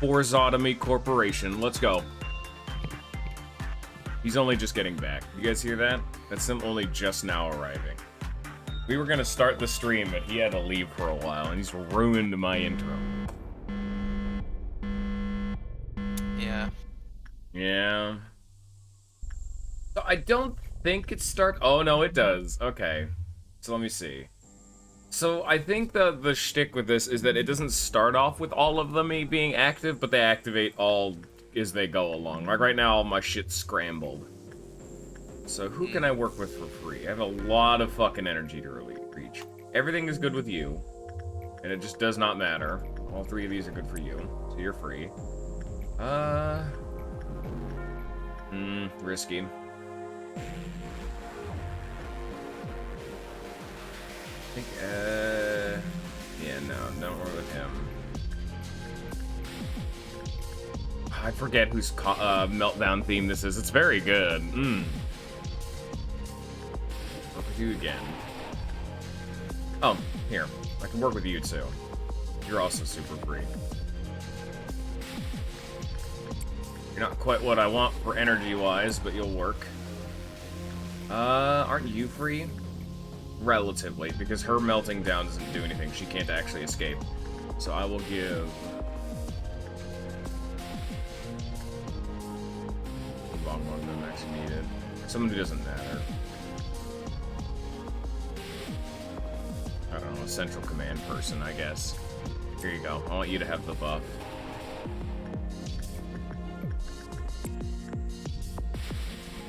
Lobotomy Corporation. Let's go. He's only just getting back. You guys hear that? That's him only just now arriving. We were gonna start the stream, but he had to leave for a while, and he's ruined my intro. Yeah. Yeah. So I don't think it oh no, it does. Okay. So let me see. So I think the shtick with this is that it doesn't start off with all of them being active, but they activate all as they go along. Like right now, all my shit's scrambled. So who can I work with for free? I have a lot of fucking energy to reach. Everything is good with you, and it just does not matter. All three of these are good for you, so you're free. Risky. I think, yeah, no, don't work with him. I forget whose meltdown theme this is. It's very good. Work with you again. Oh, here. I can work with you too. You're also super free. You're not quite what I want for energy-wise, but you'll work. Aren't you free? Relatively, because her melting down doesn't do anything. She can't actually escape. So I will give... Long one than actually needed. Someone who doesn't matter. I don't know, a central command person, I guess. Here you go. I want you to have the buff.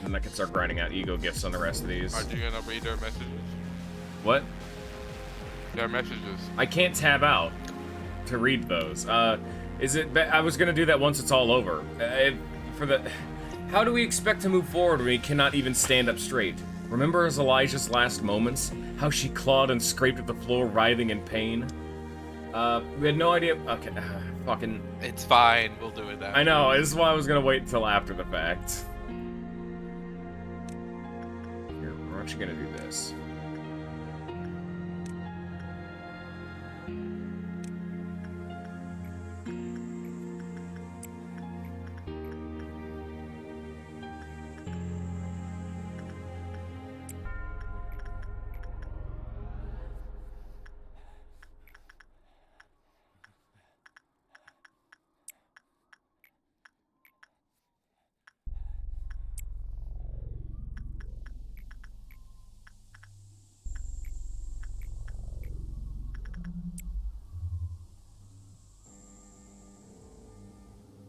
And I can start grinding out ego gifts on the rest of these. Are you gonna read their messages? What? Their messages. I can't tab out to read those. Is it? I was gonna do that once it's all over. How do we expect to move forward when we cannot even stand up straight? Remember Elijah's last moments? How she clawed and scraped at the floor, writhing in pain? We had no idea. Okay, fucking. It's fine. We'll do it then. I know. This is why I was gonna wait until after the fact. Here, we're actually gonna do this.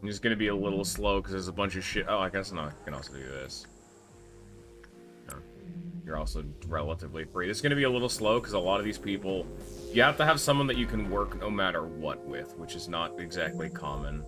I'm just gonna be a little slow because there's a bunch of shit. Oh, I guess no, I can also do this. No. You're also relatively free. It's gonna be a little slow because a lot of these people, you have to have someone that you can work no matter what with, which is not exactly common.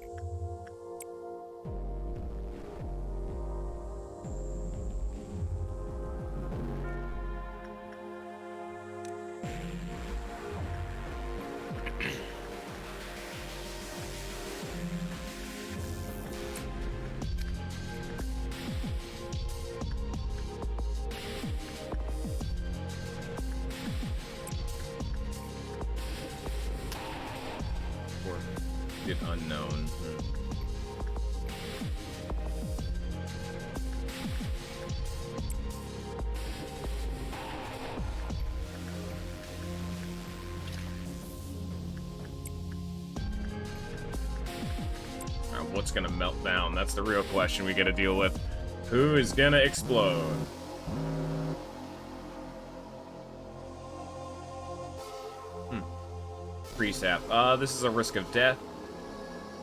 Unknown. What's gonna melt down? That's the real question we gotta deal with. Who is gonna explode? Pre-sap. This is a risk of death.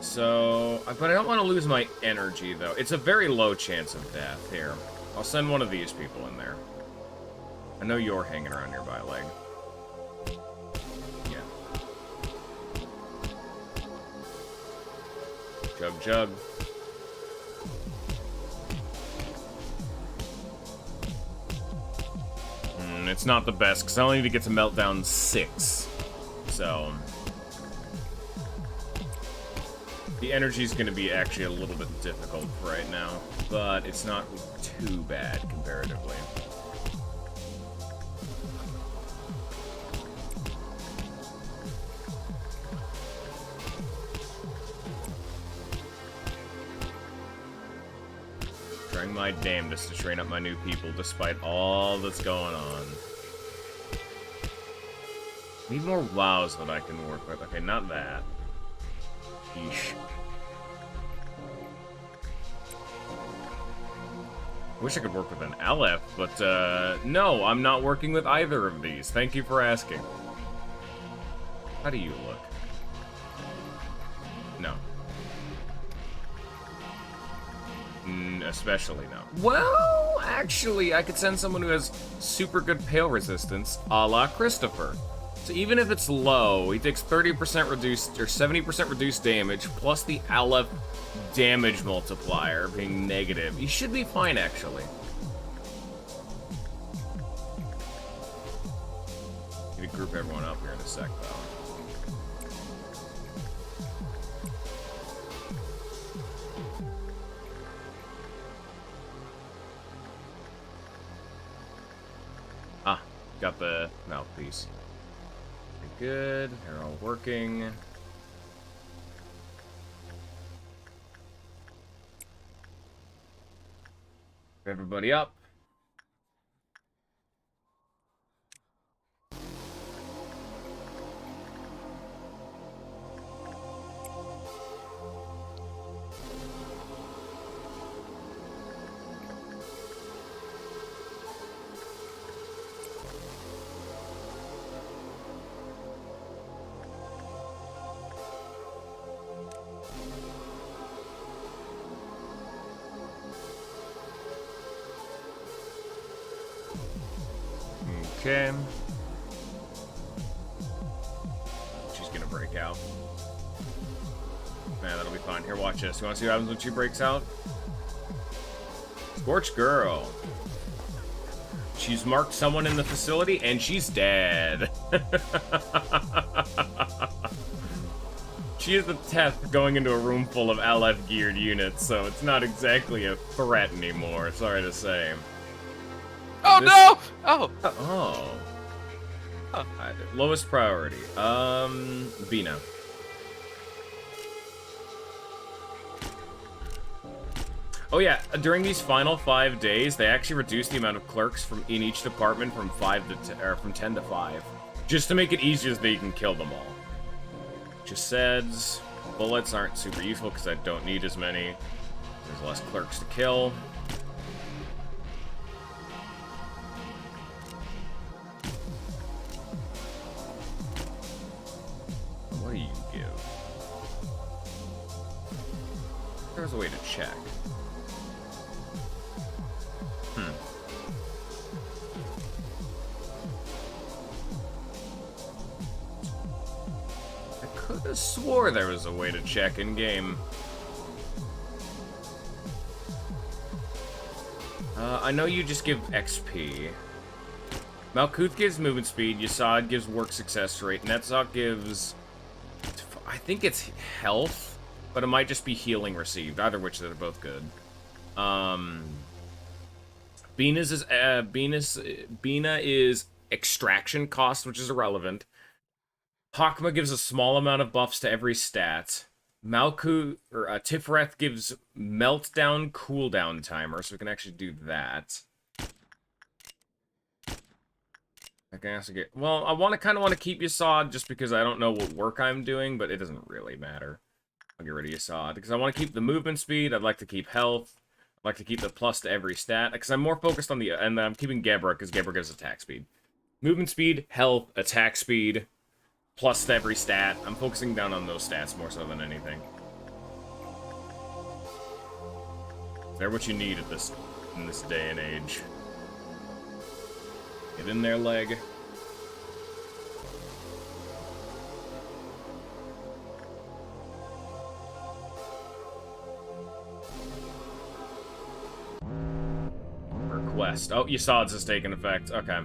So, but I don't want to lose my energy, though. It's a very low chance of death. Here, I'll send one of these people in there. I know you're hanging around nearby, leg. Yeah. Jug, jug. It's not the best, because I only need to get to meltdown 6. So... the energy is going to be actually a little bit difficult right now, but it's not too bad comparatively. my damnedest to train up my new people despite all that's going on. Need more wows that I can work with. Okay, not that. Yeesh. Wish I could work with an LF, but no, I'm not working with either of these. Thank you for asking. How do you look? No. Especially no. Well, actually, I could send someone who has super good pale resistance, a la Christopher. So even if it's low, he takes 30% reduced, or 70% reduced damage, plus the Aleph damage multiplier being negative. He should be fine, actually. Need to group everyone up here in a sec, though. Ah, got the mouthpiece. Good, they're all working. Everybody up. Okay. She's gonna break out. Man, that'll be fine. Here, watch this. You wanna see what happens when she breaks out? Scorch Girl. She's marked someone in the facility, and she's dead. She is the Teth going into a room full of LF geared units, so it's not exactly a threat anymore, sorry to say. Oh This- no! Oh. Oh. Huh. Lowest priority. Bina. Oh yeah, during these final 5 days, they actually reduced the amount of clerks from in each department from 10 to 5, just to make it easier so that you can kill them all. Just says bullets aren't super useful because I don't need as many. There's less clerks to kill. What do you give? There's a way to check. I could have swore there was a way to check in game. I know you just give XP. Malkuth gives movement speed, Yasad gives work success rate, Netzok gives... I think it's health, but it might just be healing received, either which they're both good. Bina is extraction cost, which is irrelevant. Hakma gives a small amount of buffs to every stat. Tifreth gives meltdown cooldown timer, so we can actually do that. I can also get... Well, I kind of want to keep Yasad just because I don't know what work I'm doing, but it doesn't really matter. I'll get rid of Yasad because I want to keep the movement speed. I'd like to keep health. I'd like to keep the plus to every stat because I'm more focused on the... And I'm keeping Gebra because Gebra gives attack speed. Movement speed, health, attack speed, plus to every stat. I'm focusing down on those stats more so than anything. They're what you need in this day and age. Get in there, leg. Request. Oh, Yasad's has taken effect. Okay.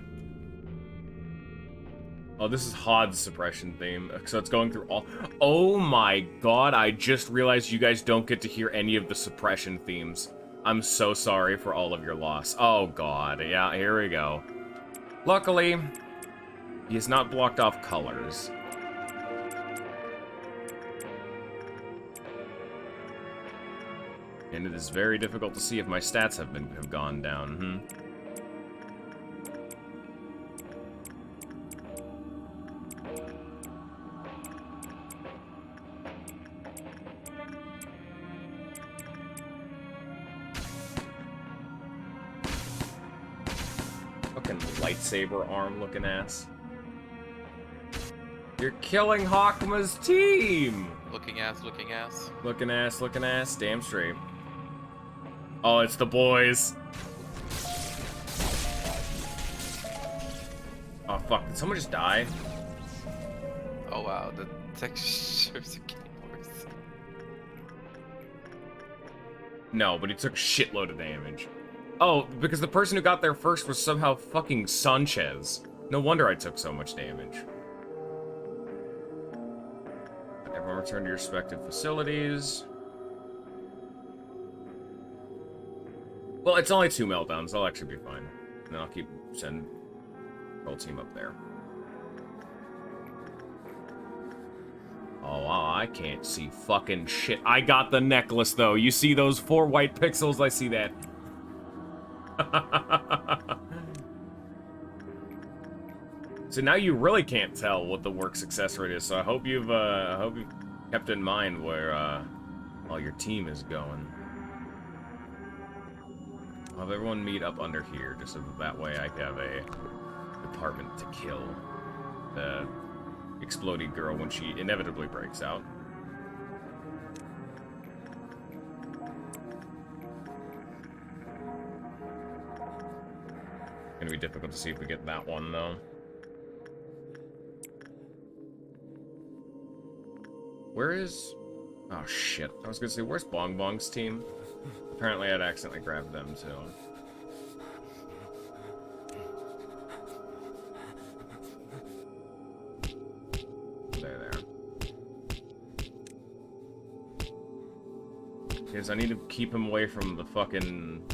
Oh, this is Hod's suppression theme. So it's going through all... Oh my god, I just realized you guys don't get to hear any of the suppression themes. I'm so sorry for all of your loss. Oh god, yeah, here we go. Luckily, he has not blocked off colors. And it is very difficult to see if my stats have gone down. Fucking lightsaber arm looking ass. You're killing Hawkma's team! Looking ass, looking ass. Looking ass, looking ass. Damn straight. Oh, it's the boys. Oh, fuck. Did someone just die? Oh wow, the textures are getting worse. No, but he took a shitload of damage. Oh, because the person who got there first was somehow fucking Sanchez. No wonder I took so much damage. Everyone return to your respective facilities. Well, it's only 2 meltdowns. I'll actually be fine. And then I'll keep sending the whole team up there. Oh, wow, I can't see fucking shit. I got the necklace, though. You see those 4 white pixels? I see that. So now you really can't tell what the work success rate is. So I hope you've kept in mind where all your team is going. I'll have everyone meet up under here, just so that way I can have a department to kill the exploding girl when she inevitably breaks out. Gonna be difficult to see if we get that one, though. Where is... Oh, shit. I was gonna say, where's Bong Bong's team? Apparently, I'd accidentally grabbed them, too. There. Because I need to keep him away from the fucking...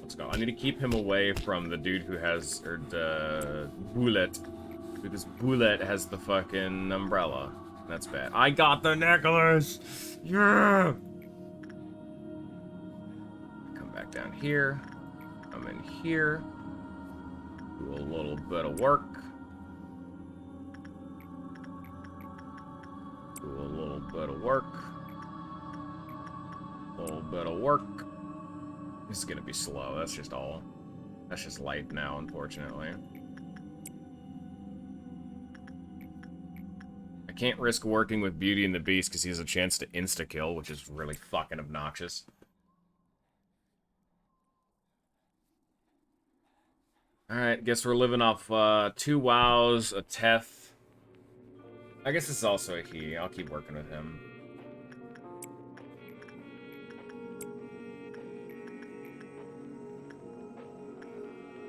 Let's go. I need to keep him away from the dude who has... Or the... Bullet. Because Bullet has the fucking umbrella. That's bad. I got the necklace! Yeah! Come back down here. I'm in here. Do a little bit of work. Do a little bit of work. A little bit of work. This is gonna be slow. That's just all. That's just life now, unfortunately. I can't risk working with Beauty and the Beast because he has a chance to insta-kill, which is really fucking obnoxious. Alright, guess we're living off 2 wows, a Teth. I guess it's also a he. I'll keep working with him.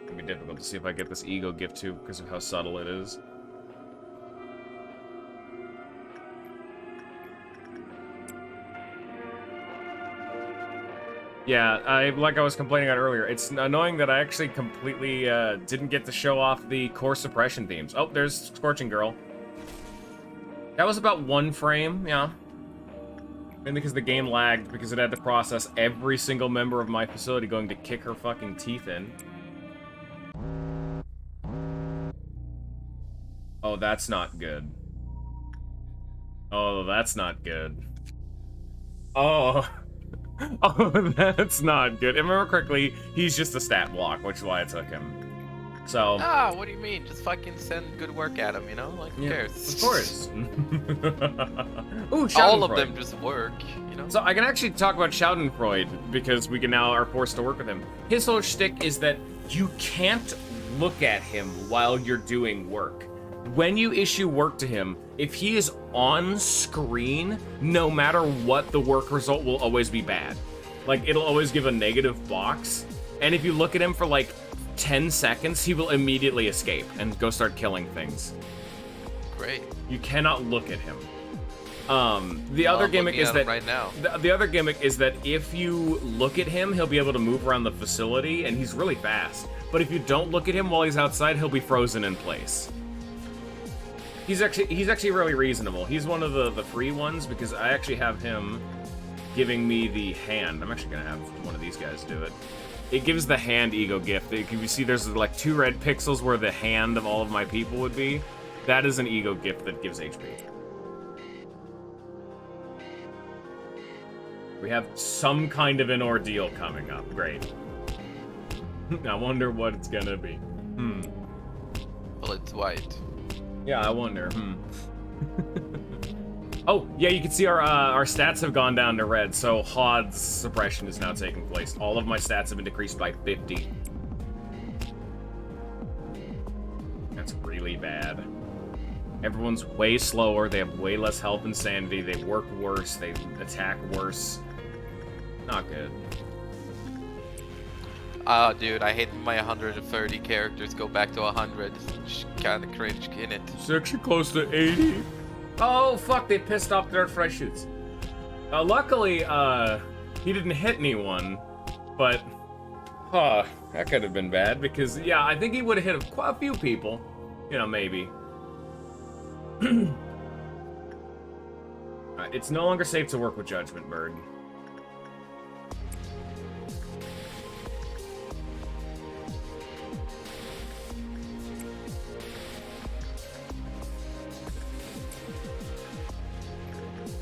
It'll be difficult to see if I get this ego gift too because of how subtle it is. Yeah, like I was complaining about earlier, it's annoying that I actually completely didn't get to show off the core suppression themes. Oh, there's Scorching Girl. That was about 1 frame, yeah. Mainly because the game lagged, because it had to process every single member of my facility going to kick her fucking teeth in. Oh, that's not good. Oh, that's not good. Oh... Oh, that's not good. If I remember correctly, he's just a stat block, which is why I took him. So... Ah, what do you mean? Just fucking send good work at him, you know? Like, who cares? Of course. Ooh, all of them just work, you know? So I can actually talk about Schadenfreude, because we can now are forced to work with him. His whole shtick is that you can't look at him while you're doing work. When you issue work to him, if he is on screen, no matter what, the work result will always be bad. Like, it'll always give a negative box. And if you look at him for like 10 seconds, he will immediately escape and go start killing things. Great. You cannot look at him. The other gimmick is that right now. The other gimmick is that if you look at him, he'll be able to move around the facility, and he's really fast. But if you don't look at him while he's outside, he'll be frozen in place. He's actually really reasonable. He's one of the free ones because I actually have him giving me the hand. I'm actually gonna have one of these guys do it. It gives the hand ego gift. You see there's like 2 red pixels where the hand of all of my people would be. That is an ego gift that gives HP. We have some kind of an ordeal coming up. Great. I wonder what it's gonna be. Well, it's white. Yeah, I wonder. Oh, yeah, you can see our stats have gone down to red, so HOD's suppression is now taking place. All of my stats have been decreased by 50. That's really bad. Everyone's way slower, they have way less health and sanity, they work worse, they attack worse. Not good. Dude, I hate my 130 characters go back to 100. It's kinda cringe in it. It's actually close to 80. Oh, fuck, they pissed off Dirt Fry Shoots. Luckily, he didn't hit anyone, but, that could have been bad, because, yeah, I think he would have hit quite a few people. You know, maybe. Alright, it's no longer safe to work with Judgment Bird.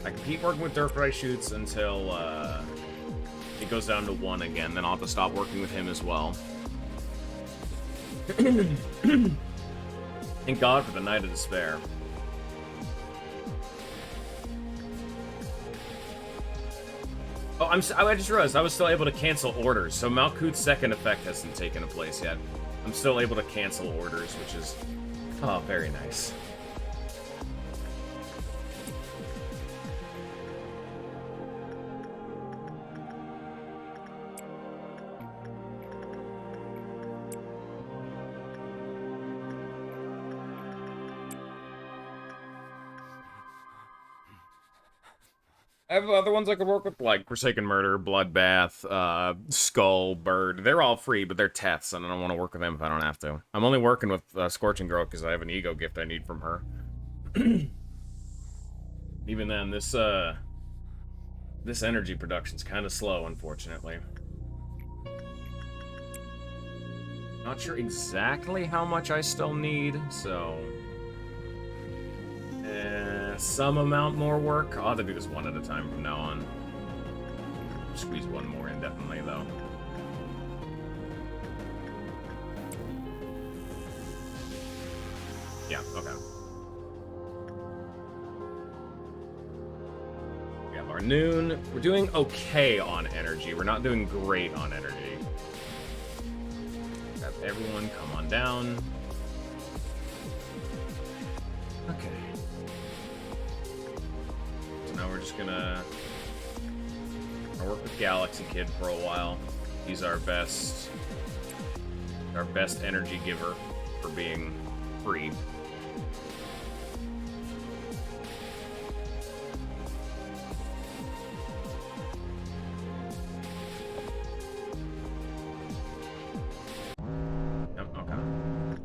I can keep working with Dirt Fry Shoots until it goes down to 1 again, then I'll have to stop working with him as well. Thank God for the Night of Despair. Oh, I just realized I was still able to cancel orders, so Malkuth's second effect hasn't taken place yet. I'm still able to cancel orders, which is, very nice. I have other ones I could work with, like Forsaken Murder, Bloodbath, Skull, Bird. They're all free, but they're Teths, and I don't want to work with them if I don't have to. I'm only working with Scorching Girl because I have an ego gift I need from her. Even then, this energy production's kind of slow, unfortunately. Not sure exactly how much I still need, so... some amount more work. I'll have to do this one at a time from now on. Squeeze one more in, definitely, though. Yeah, okay. We have our noon. We're doing okay on energy. We're not doing great on energy. Have everyone come on down. Okay. Now we're just gonna work with Galaxy Kid for a while. He's our best energy giver for being free. Yep, okay.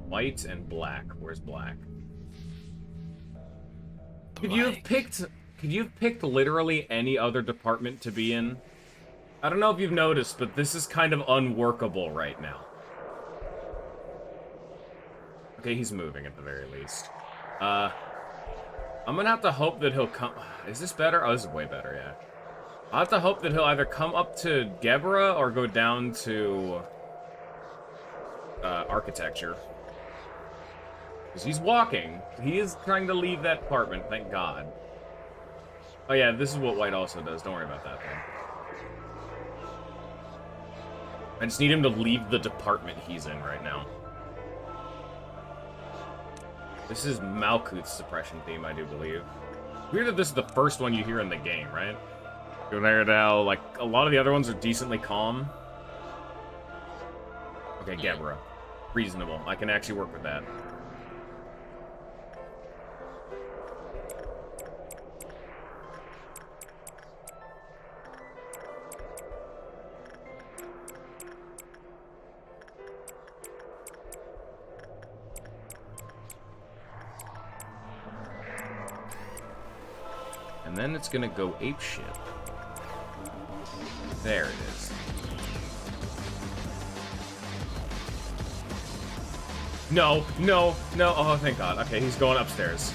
White and black. Where's black? Could you have picked literally any other department to be in? I don't know if you've noticed, but this is kind of unworkable right now. Okay, he's moving at the very least. I'm gonna have to hope that he'll come... Is this better? Oh, this is way better, yeah. I'll have to hope that he'll either come up to Gebra or go down to... architecture. Because he's walking. He is trying to leave that department, thank God. Oh yeah, this is what white also does. Don't worry about that, though. I just need him to leave the department he's in right now. This is Malkuth's suppression theme, I do believe. Weird that this is the first one you hear in the game, right? Go there now, like, a lot of the other ones are decently calm. Okay, Gebra. Reasonable. I can actually work with that. And then it's gonna go apeshit. There it is. No, no, no. Oh, thank God. Okay, he's going upstairs.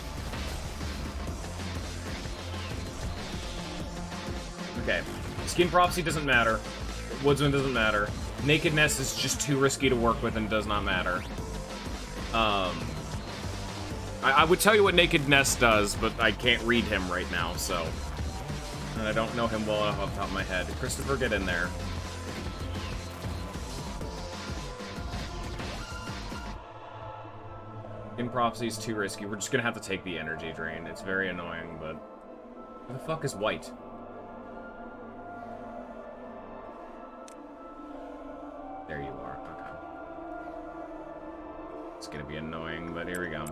Okay. Skin Prophecy doesn't matter. Woodsman doesn't matter. Nakedness is just too risky to work with and does not matter. I would tell you what Nakedness does, but I can't read him right now, so... And I don't know him well enough off the top of my head. Christopher, get in there. Skin Prophecy is too risky. We're just gonna have to take the energy drain. It's very annoying, but... Who the fuck is White? There you are. Okay. It's gonna be annoying, but here we go.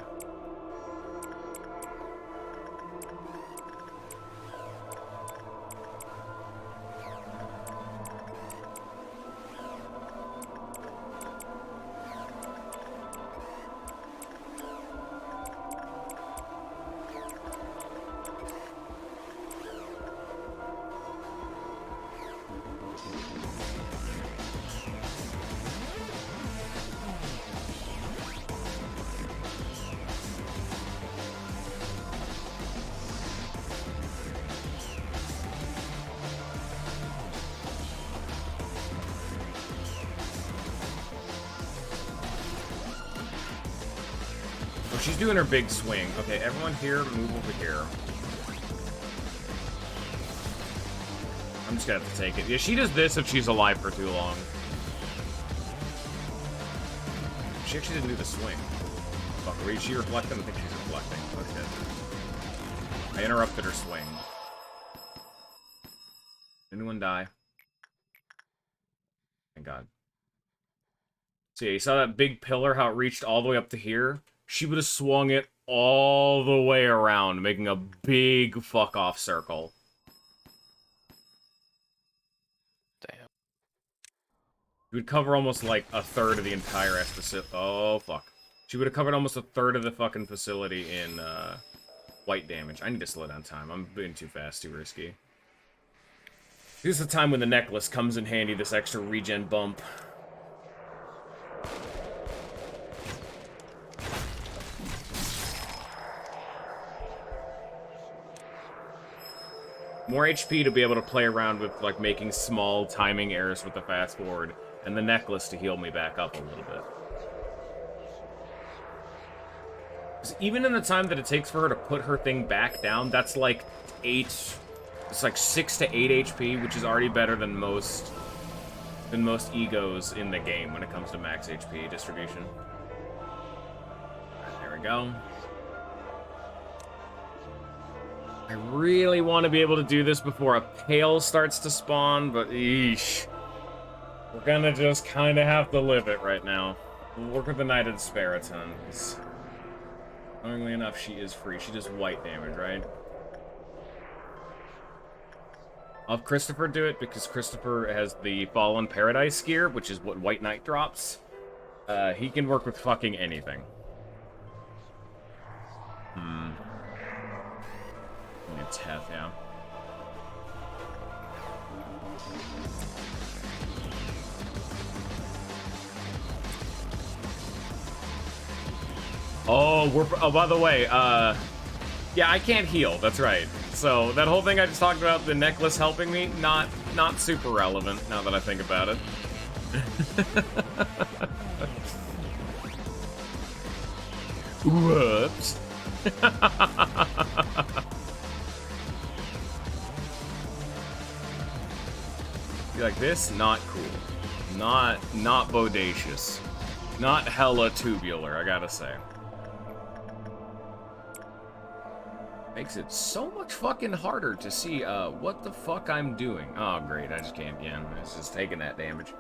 She's doing her big swing. Okay, everyone here, move over here. I'm just gonna have to take it. Yeah, she does this if she's alive for too long. She actually didn't do the swing. Fuck, is she reflecting? I think she's reflecting. Okay. I interrupted her swing. Anyone die? Thank God. So yeah, you saw that big pillar, how it reached all the way up to here? She would have swung it all the way around, making a big fuck-off circle. Damn. She would cover almost, like, a third of the entire facility. Oh, fuck. She would have covered almost a third of the fucking facility in, white damage. I need to slow down time. I'm being too fast, too risky. This is the time when the necklace comes in handy, this extra regen bump. More HP to be able to play around with, like, making small timing errors with the fast forward, and the necklace to heal me back up a little bit. Because even in the time that it takes for her to put her thing back down, that's like 8... It's like 6 to 8 HP, which is already better than most egos in the game when it comes to max HP distribution. Right, there we go. I really want to be able to do this before a pail starts to spawn, but eesh. We're gonna just kind of have to live it right now. We'll work with the Knight of Despair a ton. Annoyingly enough, she is free. She does white damage, right? I'll have Christopher do it, because Christopher has the Fallen Paradise gear, which is what White Knight drops. He can work with fucking anything. It's Heth, yeah. Oh, by the way, yeah, I can't heal, that's right. So, that whole thing I just talked about, the necklace helping me, not super relevant, now that I think about it. Whoops. Be like this? Not cool. Not bodacious. Not hella tubular, I gotta say. Makes it so much fucking harder to see, what the fuck I'm doing. Oh, great, I just can't again. It's just taking that damage.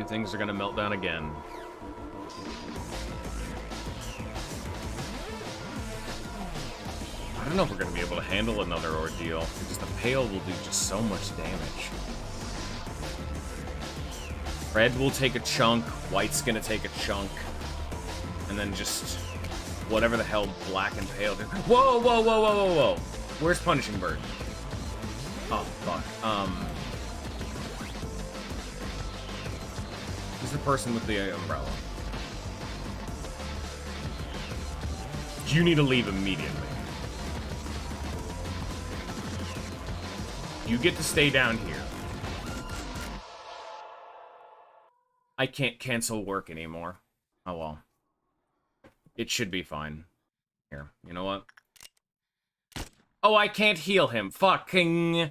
Things are gonna melt down again. I don't know if we're gonna be able to handle another ordeal, because the Pale will do just so much damage. Red will take a chunk, White's gonna take a chunk, and then just whatever the hell Black and Pale do. Whoa, whoa, whoa, whoa, whoa, whoa! Where's Punishing Bird? Oh, fuck. Who's the person with the umbrella? You need to leave immediately. You get to stay down here. I can't cancel work anymore. Oh well. It should be fine. Here, you know what? Oh, I can't heal him. Fucking...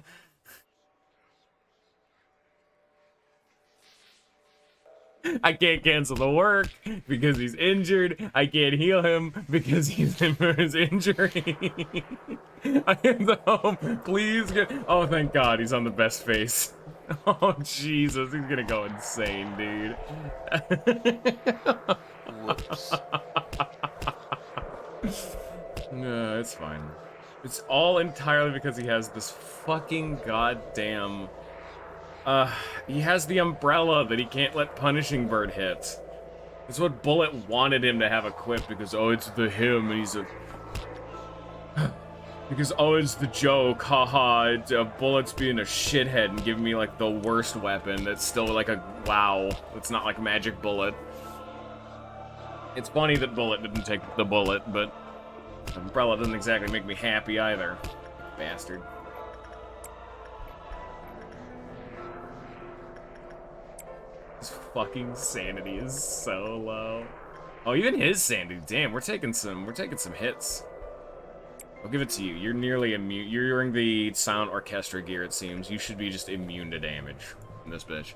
I can't cancel the work because he's injured. I can't heal him because he's in for his injury. I am the home. Please get... Oh, thank God, he's on the best face. Oh, Jesus, he's gonna go insane, dude. Whoops. No, it's fine. It's all entirely because he has this fucking goddamn... he has the umbrella that he can't let Punishing Bird hit. It's what Bullet wanted him to have equipped because, oh, it's the him, and he's a... Because, oh, it's the joke, haha, Bullet's being a shithead and giving me, like, the worst weapon that's still, like, a wow. It's not like Magic Bullet. It's funny that Bullet didn't take the bullet, but umbrella doesn't exactly make me happy either. Bastard. His fucking sanity is so low. Oh, even his sanity. Damn, we're taking some hits. I'll give it to you. You're nearly immune. You're wearing the Sound Orchestra gear, it seems. You should be just immune to damage from this bitch.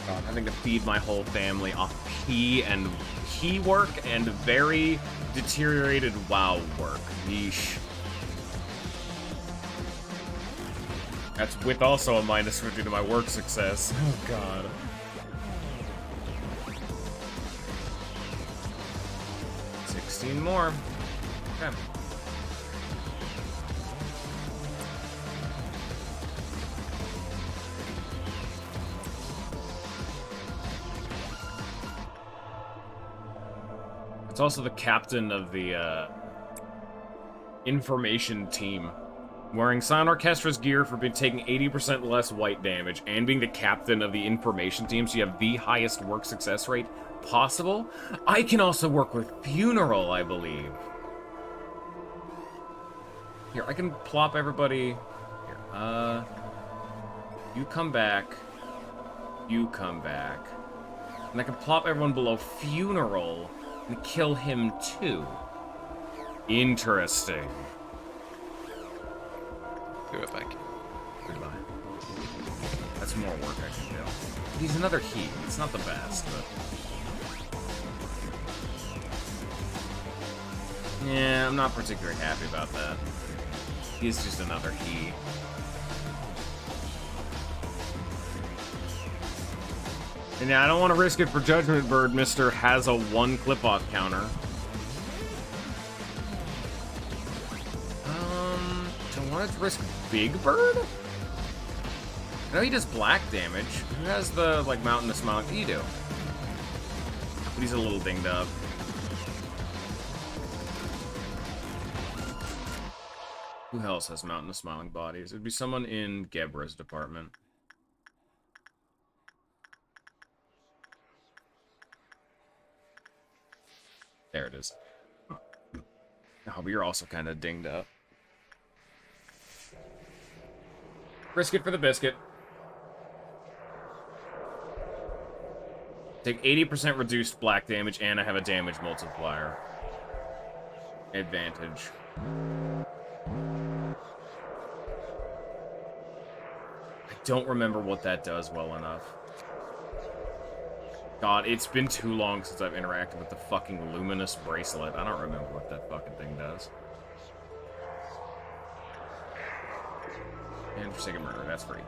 God, having to feed my whole family off pee work and very deteriorated WoW work. Yeesh. That's with also a minus 50 to my work success. Oh, God. $16 more. Okay. It's also the captain of the, information team. Wearing Sound Orchestra's gear for taking 80% less white damage, and being the captain of the information team, so you have the highest work success rate possible. I can also work with Funeral, I believe. Here, I can plop everybody... Here, you come back. You come back. And I can plop everyone below Funeral and kill him too. Interesting. Be right back. Goodbye. That's more work I can do. He's another heat. It's not the best, but... Yeah, I'm not particularly happy about that. He's just another he. And yeah, I don't want to risk it for Judgment Bird. Mr. has a 1 clip-off counter. Do I want to risk Big Bird? I know he does black damage. Who has the, like, Mountain of Smiling? You do. But he's a little dinged up. Who else has Mountain of Smiling Bodies? It'd be someone in Gebra's department. There it is. Oh, but you're also kind of dinged up. Risk it for the biscuit. Take 80% reduced black damage, and I have a damage multiplier. Advantage. I don't remember what that does well enough. God, it's been too long since I've interacted with the fucking luminous bracelet. I don't remember what that fucking thing does. And Forsaken Murder, that's free.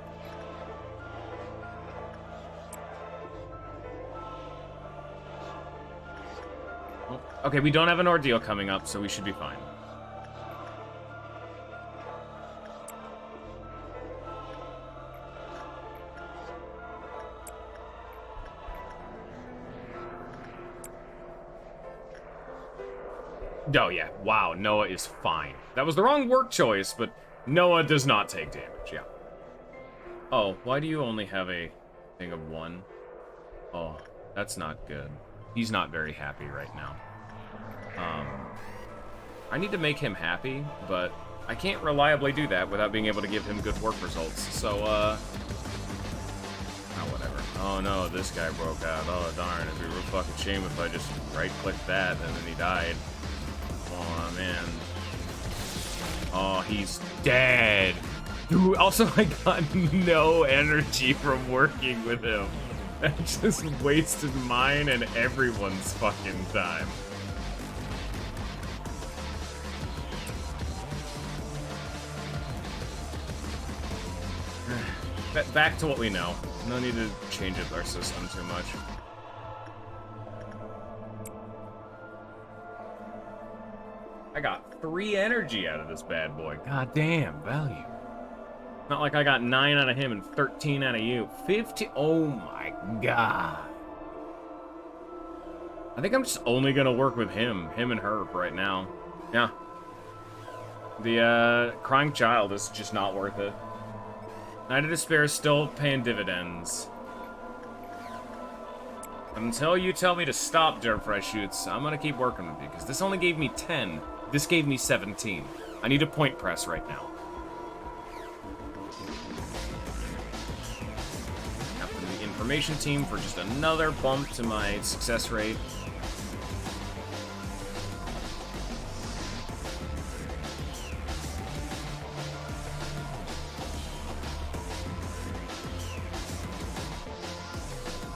Okay, we don't have an ordeal coming up, so we should be fine. Oh, yeah. Wow, Noah is fine. That was the wrong work choice, but Noah does not take damage, yeah. Oh, why do you only have a thing of 1? Oh, that's not good. He's not very happy right now. I need to make him happy, but I can't reliably do that without being able to give him good work results. So, oh, whatever. Oh, no, this guy broke out. Oh, darn. It'd be a real fucking shame if I just right-clicked that and then he died. Oh, man. Oh, he's dead. Dude, also, I got no energy from working with him. That just wasted mine and everyone's fucking time. Back to what we know. No need to change up our system too much. I got 3 energy out of this bad boy. God damn, value. Not like I got 9 out of him and 13 out of you. 50. Oh my god. I think I'm just only gonna work with him and her right now. Yeah. The crying child is just not worth it. Night of Despair is still paying dividends. Until you tell me to stop, Dirt Fresh Shoots, I'm gonna keep working with you, because this only gave me 10. This gave me 17. I need a point press right now. After the information team for just another bump to my success rate.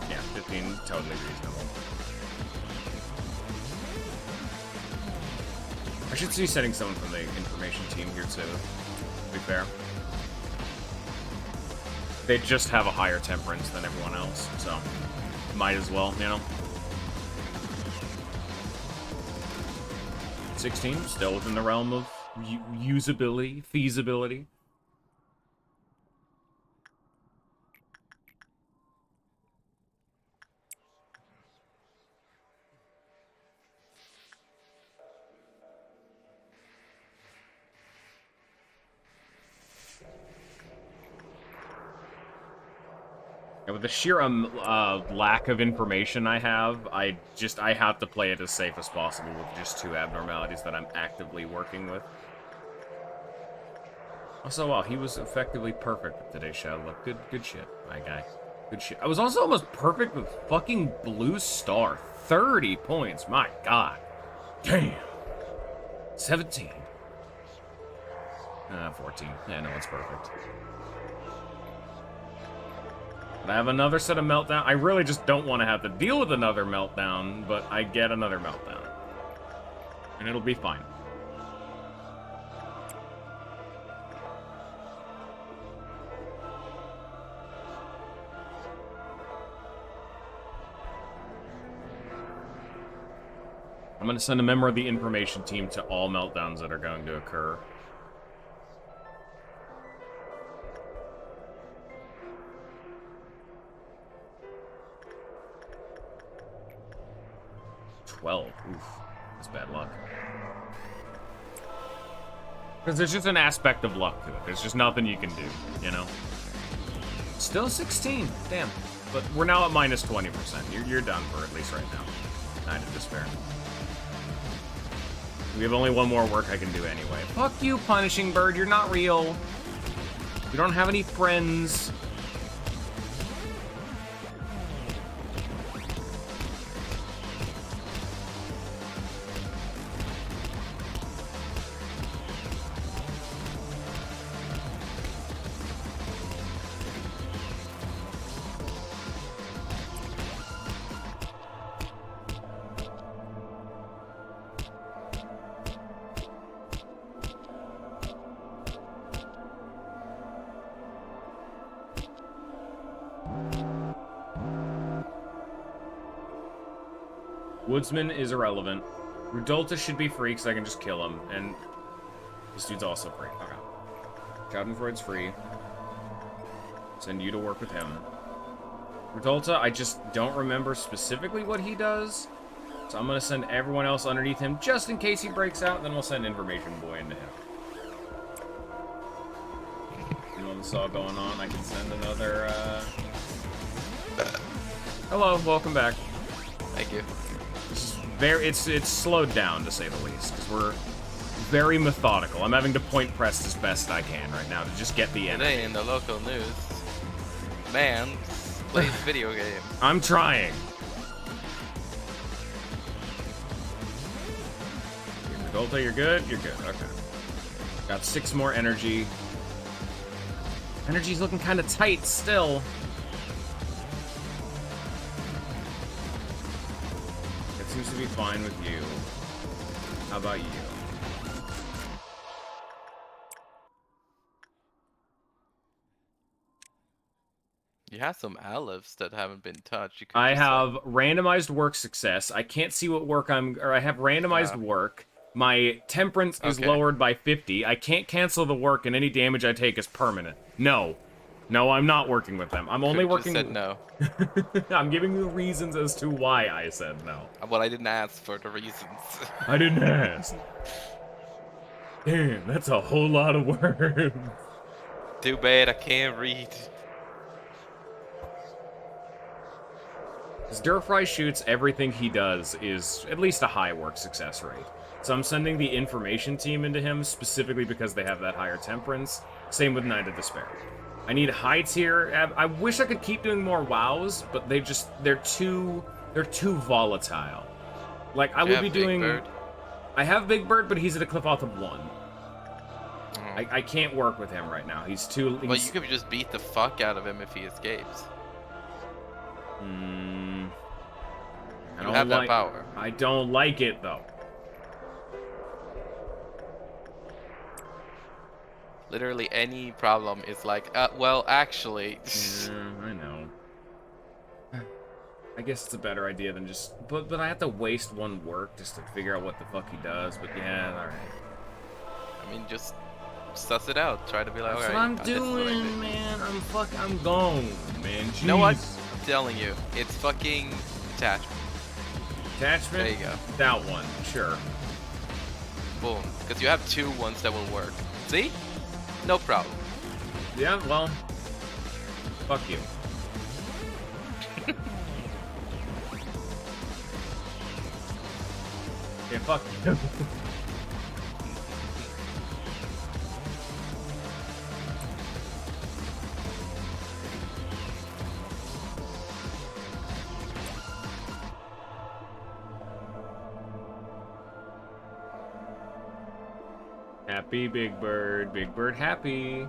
Yeah, 15, totally reasonable. I should see setting someone from the information team here too, to be fair. They just have a higher temperance than everyone else, so might as well, you know? 16, still within the realm of usability, feasibility. Yeah, with the sheer lack of information I have, I have to play it as safe as possible with just 2 abnormalities that I'm actively working with. Also, wow, he was effectively perfect with today's Shadow Look. Good shit, my guy. Good shit. I was also almost perfect with fucking Blue Star. 30 points, my god. Damn. 17. 14. Yeah, no, it's perfect. I have another set of meltdown. I really just don't want to have to deal with another meltdown, but I get another meltdown. And it'll be fine. I'm going to send a member of the information team to all meltdowns that are going to occur. Oof, that's bad luck. Because there's just an aspect of luck to it. There's just nothing you can do, you know? Still 16, damn. But we're now at minus 20%. You're done for at least right now. Night of Despair. We have only one more work I can do anyway. Fuck you, Punishing Bird. You're not real. You don't have any friends. Woodsman is irrelevant. Rudolta should be free because I can just kill him, and this dude's also free. Okay. Schadenfreud's free. Send you to work with him. Rudolta, I just don't remember specifically what he does, so I'm gonna send everyone else underneath him just in case he breaks out, then we'll send Information Boy into him. Anyone that saw going on, I can send another, Hello, welcome back. Thank you. It's slowed down, to say the least, because we're very methodical. I'm having to point press as best I can right now to just get the energy. Today in the local news, man plays video game. I'm trying. Adulta, you're good? You're good, okay. Got 6 more energy. Energy's looking kind of tight still. Seems to be fine with you. How about you? You have some olives that haven't been touched. You could I just, have randomized work success. I can't see what work I have randomized work. My temperance is lowered by 50. I can't cancel the work, and any damage I take is permanent. No. No, I'm not working with them. I'm only working. Just said no. I'm giving you reasons as to why I said no. Well, I didn't ask for the reasons. I didn't ask. Damn, that's a whole lot of words. Too bad I can't read. Stir-Fry shoots, everything he does is at least a high work success rate. So I'm sending the information team into him specifically because they have that higher temperance. Same with Night of Despair. I need high tier. I wish I could keep doing more wows, but they're too volatile. Like I would be doing. Big Bird? I have Big Bird, but he's at a cliff off of 1. I can't work with him right now. He's too. Well, you could just beat the fuck out of him if he escapes. I You don't have that like, power. I don't like it though. Literally any problem is like, well, actually. I know. I guess it's a better idea than just... But I have to waste 1 work just to figure out what the fuck he does, but yeah, alright. I mean, just suss it out. Try to be like, That's alright. what I'm doing, man. I'm gone, man. Jeez. You know what? I'm telling you. It's fucking attachment. Attachment? There you go. That one, sure. Boom. Because you have 2 ones that will work. See? No problem. Yeah, well... Fuck you. Yeah, fuck you. Happy Big Bird. Big Bird happy.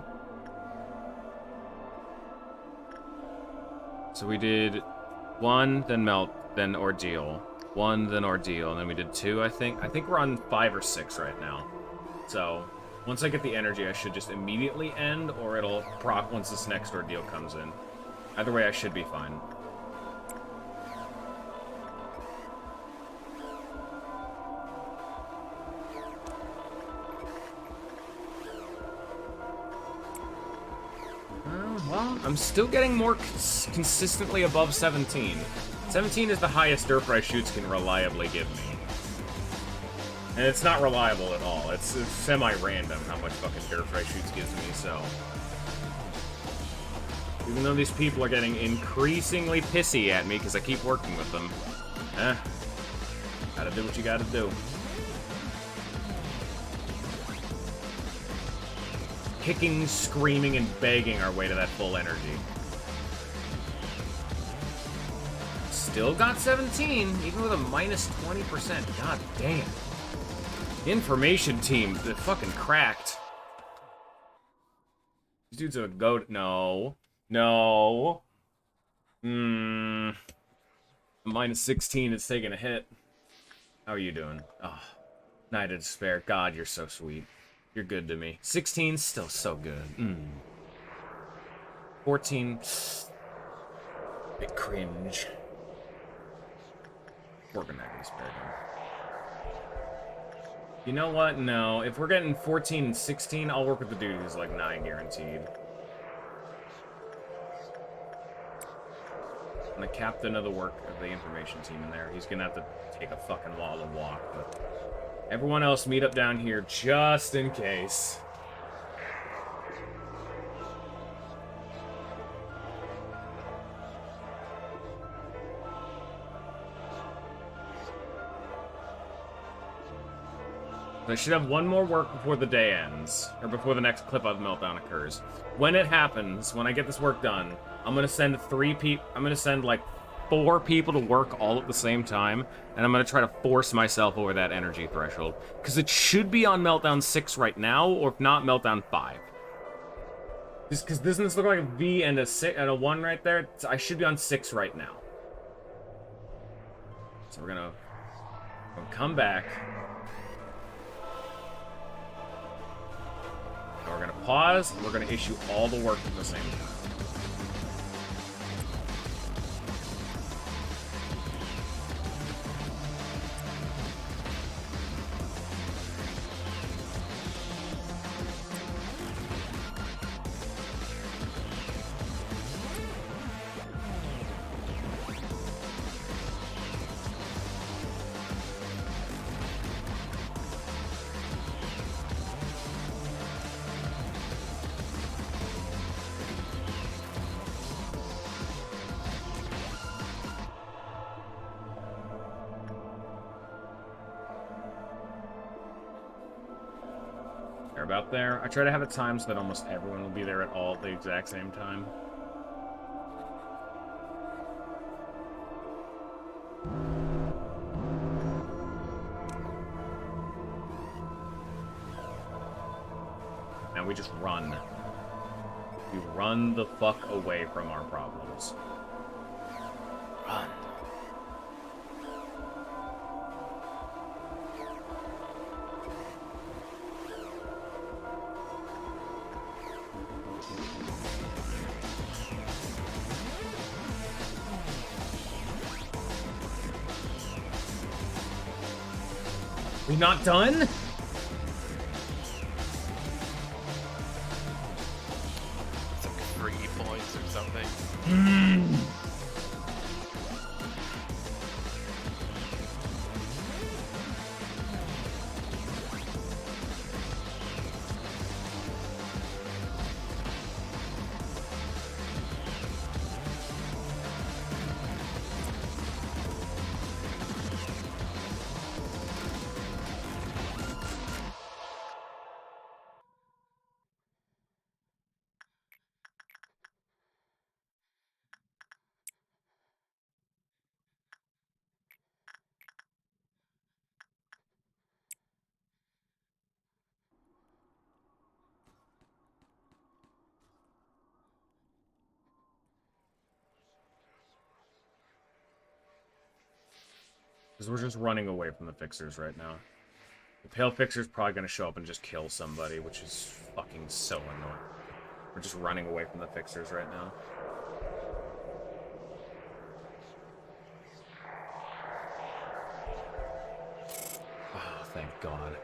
So we did 1, then Melt, then Ordeal. 1, then Ordeal, and then we did 2, I think. I think we're on 5 or 6 right now. So, once I get the energy, I should just immediately end, or it'll proc once this next Ordeal comes in. Either way, I should be fine. Well, I'm still getting more consistently above 17. 17 is the highest Stir-Fry shoots can reliably give me. And it's not reliable at all. It's semi-random how much fucking Stir-Fry shoots gives me, so... Even though these people are getting increasingly pissy at me because I keep working with them. Gotta do what you gotta do. Kicking, screaming, and begging our way to that full energy. Still got 17, even with a minus 20%. God damn. Information team, that fucking cracked. These dudes are a goat. No. No. Minus 16 is taking a hit. How are you doing? Oh, Night of Despair. God, you're so sweet. You're good to me. 16, still so good. 14, bit cringe. Working Night of Despair, though. You know what? No. If we're getting 14 and 16, I'll work with the dude who's like 9 guaranteed. I'm the captain of the information team in there. He's gonna have to take a fucking while to walk, but everyone else meet up down here just in case. I should have one more work before the day ends, or before the next clip of Meltdown occurs. When it happens, when I get this work done, I'm gonna send like 4 people to work all at the same time, and I'm gonna try to force myself over that energy threshold. Because it should be on Meltdown 6 right now, or if not, Meltdown 5. Just because doesn't this look like a V and a 6 and a 1 right there? I should be on 6 right now. So we're gonna come back. We're gonna pause, and we're gonna issue all the work at the same time. About there. I try to have it timed so that almost everyone will be there at all at the exact same time. And we just run. We run the fuck away from our problems. Run. We not done? It's like 3 points or something. Because we're just running away from the fixers right now. The pale fixer's probably gonna show up and just kill somebody, which is fucking so annoying. We're just running away from the fixers right now. Oh, thank God.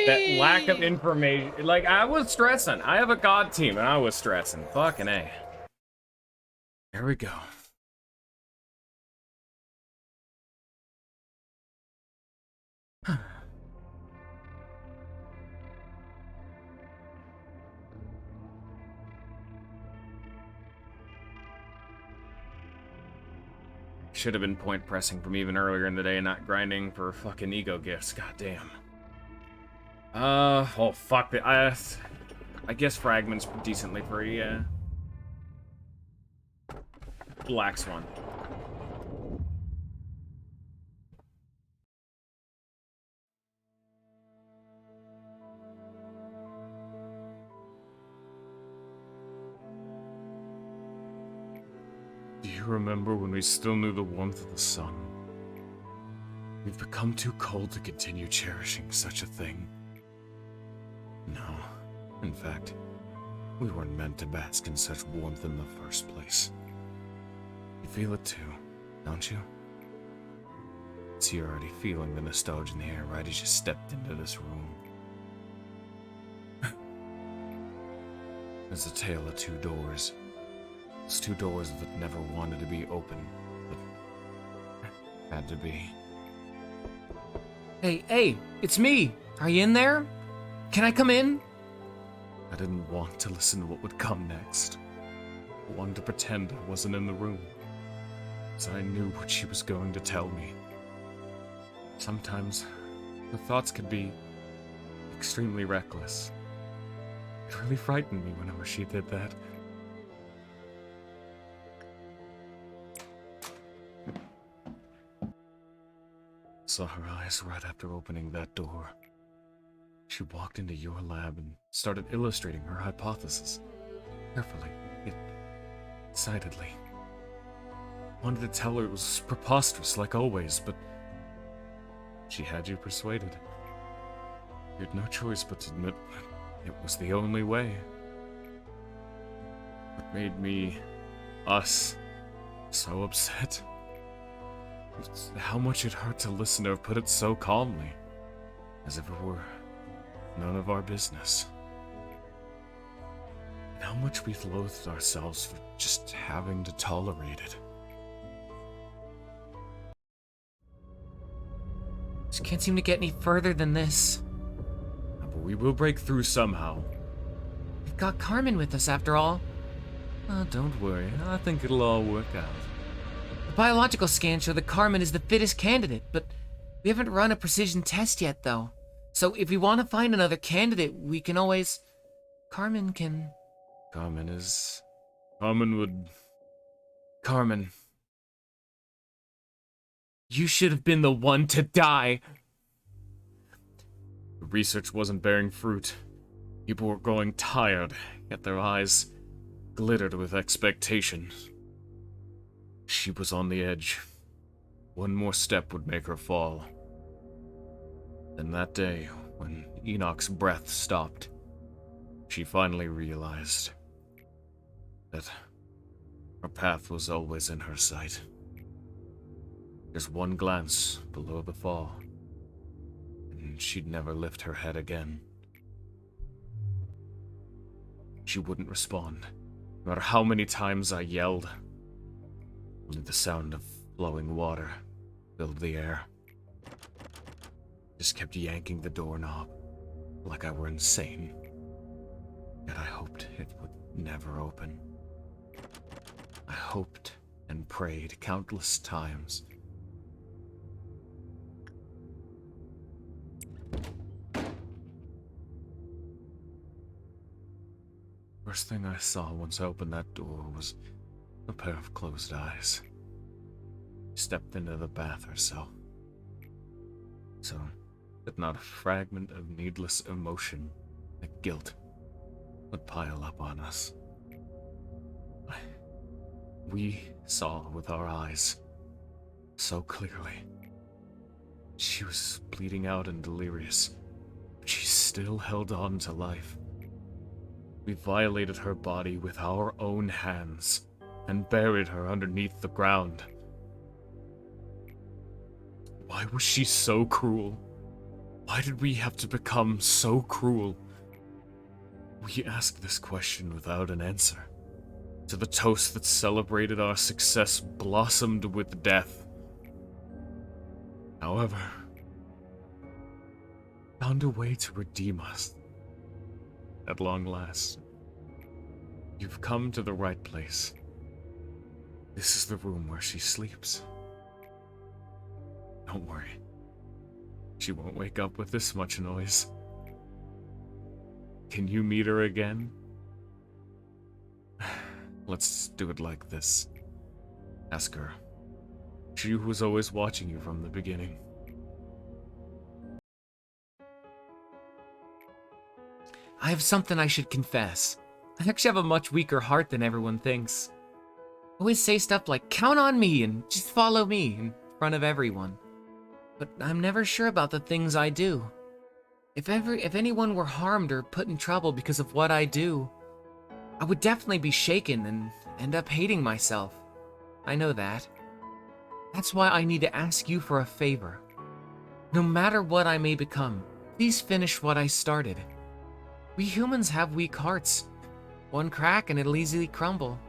That lack of information. Like, I was stressing. I have a God team, and I was stressing. Fucking A. Here we go. Should have been point pressing from even earlier in the day and not grinding for fucking ego gifts. God damn. Oh fuck it. I guess fragments decently free, yeah. Black Swan. Do you remember when we still knew the warmth of the sun? We've become too cold to continue cherishing such a thing. No. In fact, we weren't meant to bask in such warmth in the first place. You feel it too, don't you? So you're already feeling the nostalgia in the air right as you stepped into this room. There's a tale of two doors. It's two doors that never wanted to be open, but had to be. Hey, it's me. Are you in there? Can I come in? I didn't want to listen to what would come next. I wanted to pretend I wasn't in the room, so I knew what she was going to tell me. Sometimes, the thoughts could be extremely reckless. It really frightened me whenever she did that. Saw her eyes right after opening that door. She walked into your lab and started illustrating her hypothesis. Carefully, yet excitedly. Wanted to tell her it was preposterous like always, but she had you persuaded. You had no choice but to admit it was the only way. What made me, us, so upset was how much it hurt to listen to her put it so calmly, as if it were none of our business. And how much we loathed ourselves for just having to tolerate it. Just can't seem to get any further than this. But we will break through somehow. We've got Carmen with us after all. Oh, don't worry, I think it'll all work out. The biological scans show that Carmen is the fittest candidate, but we haven't run a precision test yet, though. So if we want to find another candidate, we can always... Carmen can... Carmen is... Carmen would... Carmen. You should have been the one to die. The research wasn't bearing fruit. People were growing tired, yet their eyes glittered with expectation. She was on the edge. One more step would make her fall. Then that day, when Enoch's breath stopped, she finally realized that her path was always in her sight. Just one glance below the fall, and she'd never lift her head again. She wouldn't respond, no matter how many times I yelled. Only the sound of flowing water filled the air. Just kept yanking the doorknob, like I were insane. Yet I hoped it would never open. I hoped and prayed countless times. First thing I saw once I opened that door was a pair of closed eyes. She stepped into the bath herself. So that not a fragment of needless emotion, like guilt, would pile up on us. We saw with our eyes so clearly. She was bleeding out and delirious, but she still held on to life. We violated her body with our own hands and buried her underneath the ground. Why was she so cruel? Why did we have to become so cruel? We asked this question without an answer. To the toast that celebrated our success blossomed with death. However, found a way to redeem us. At long last, you've come to the right place. This is the room where she sleeps. Don't worry. She won't wake up with this much noise. Can you meet her again? Let's do it like this. Ask her. She who was always watching you from the beginning. I have something I should confess. I actually have a much weaker heart than everyone thinks. I always say stuff like, count on me and just follow me in front of everyone. But I'm never sure about the things I do. If anyone were harmed or put in trouble because of what I do, I would definitely be shaken and end up hating myself. I know that. That's why I need to ask you for a favor. No matter what I may become, please finish what I started. We humans have weak hearts. One crack and it'll easily crumble.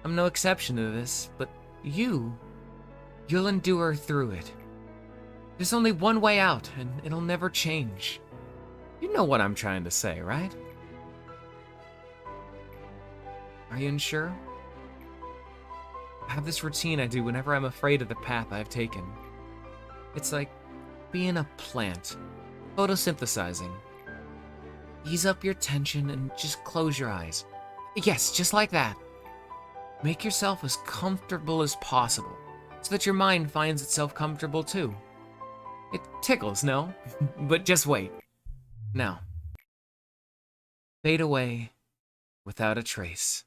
I'm no exception to this, but you'll endure through it. There's only one way out, and it'll never change. You know what I'm trying to say, right? Are you unsure? I have this routine I do whenever I'm afraid of the path I've taken. It's like being a plant, photosynthesizing. Ease up your tension and just close your eyes. Yes, just like that. Make yourself as comfortable as possible, so that your mind finds itself comfortable too. It tickles, no? But just wait. Now. Fade away without a trace.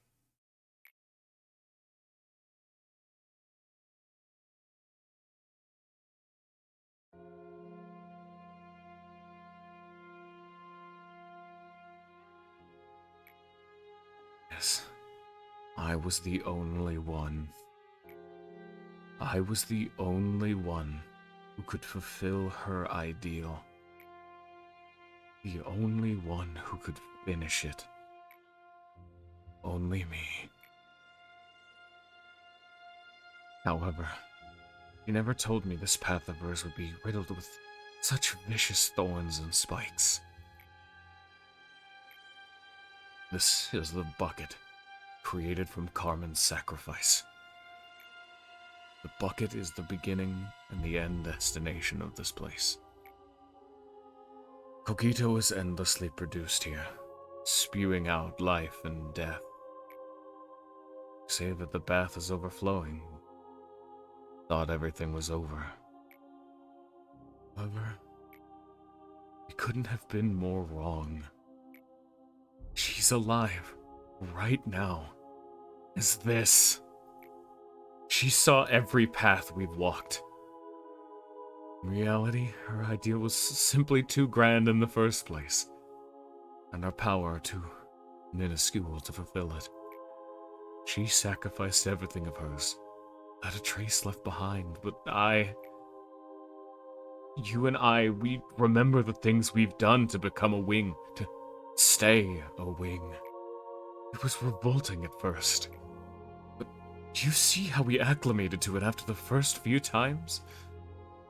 Yes, I was the only one. I was the only one who could fulfill her ideal. The only one who could finish it. Only me. However, she never told me this path of hers would be riddled with such vicious thorns and spikes. This is the bucket, created from Carmen's sacrifice. The bucket is the beginning and the end destination of this place. Cogito is endlessly produced here, spewing out life and death. Say that the bath is overflowing. Thought everything was over. However, we couldn't have been more wrong. She's alive, right now, as this. She saw every path we've walked. In reality, her ideal was simply too grand in the first place, and our power too minuscule to fulfill it. She sacrificed everything of hers, not a trace left behind, but you and I, we remember the things we've done to become a wing, to stay a wing. It was revolting at first, but do you see how we acclimated to it after the first few times?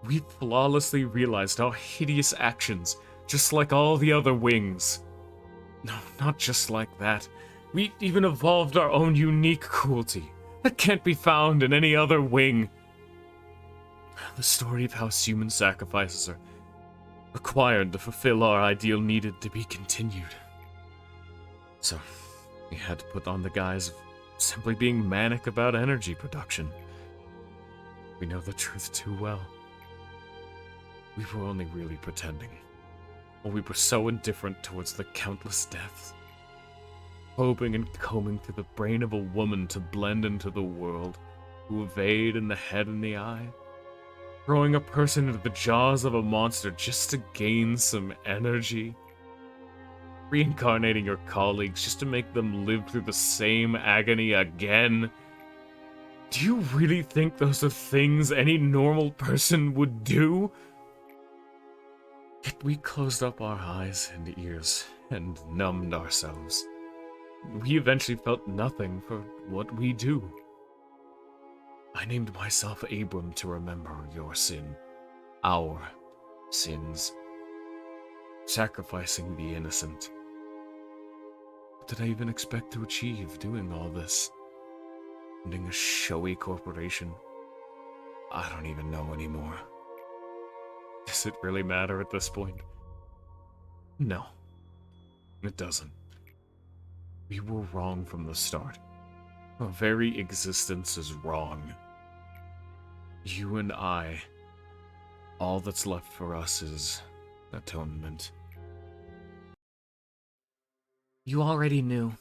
We flawlessly realized our hideous actions, just like all the other wings. No, not just like that. We even evolved our own unique cruelty that can't be found in any other wing. The story of how human sacrifices are required to fulfill our ideal needed to be continued. So, we had to put on the guise of simply being manic about energy production. We know the truth too well. We were only really pretending, or we were so indifferent towards the countless deaths, probing and combing through the brain of a woman to blend into the world, to evade in the head and the eye, throwing a person into the jaws of a monster just to gain some energy, reincarnating your colleagues just to make them live through the same agony again. Do you really think those are things any normal person would do? Yet we closed up our eyes and ears and numbed ourselves. We eventually felt nothing for what we do. I named myself Abram to remember your sin. Our sins. Sacrificing the innocent. What did I even expect to achieve doing all this? Ending a showy corporation? I don't even know anymore. Does it really matter at this point? No. It doesn't. We were wrong from the start. Our very existence is wrong. You and I, all that's left for us is atonement. You already knew.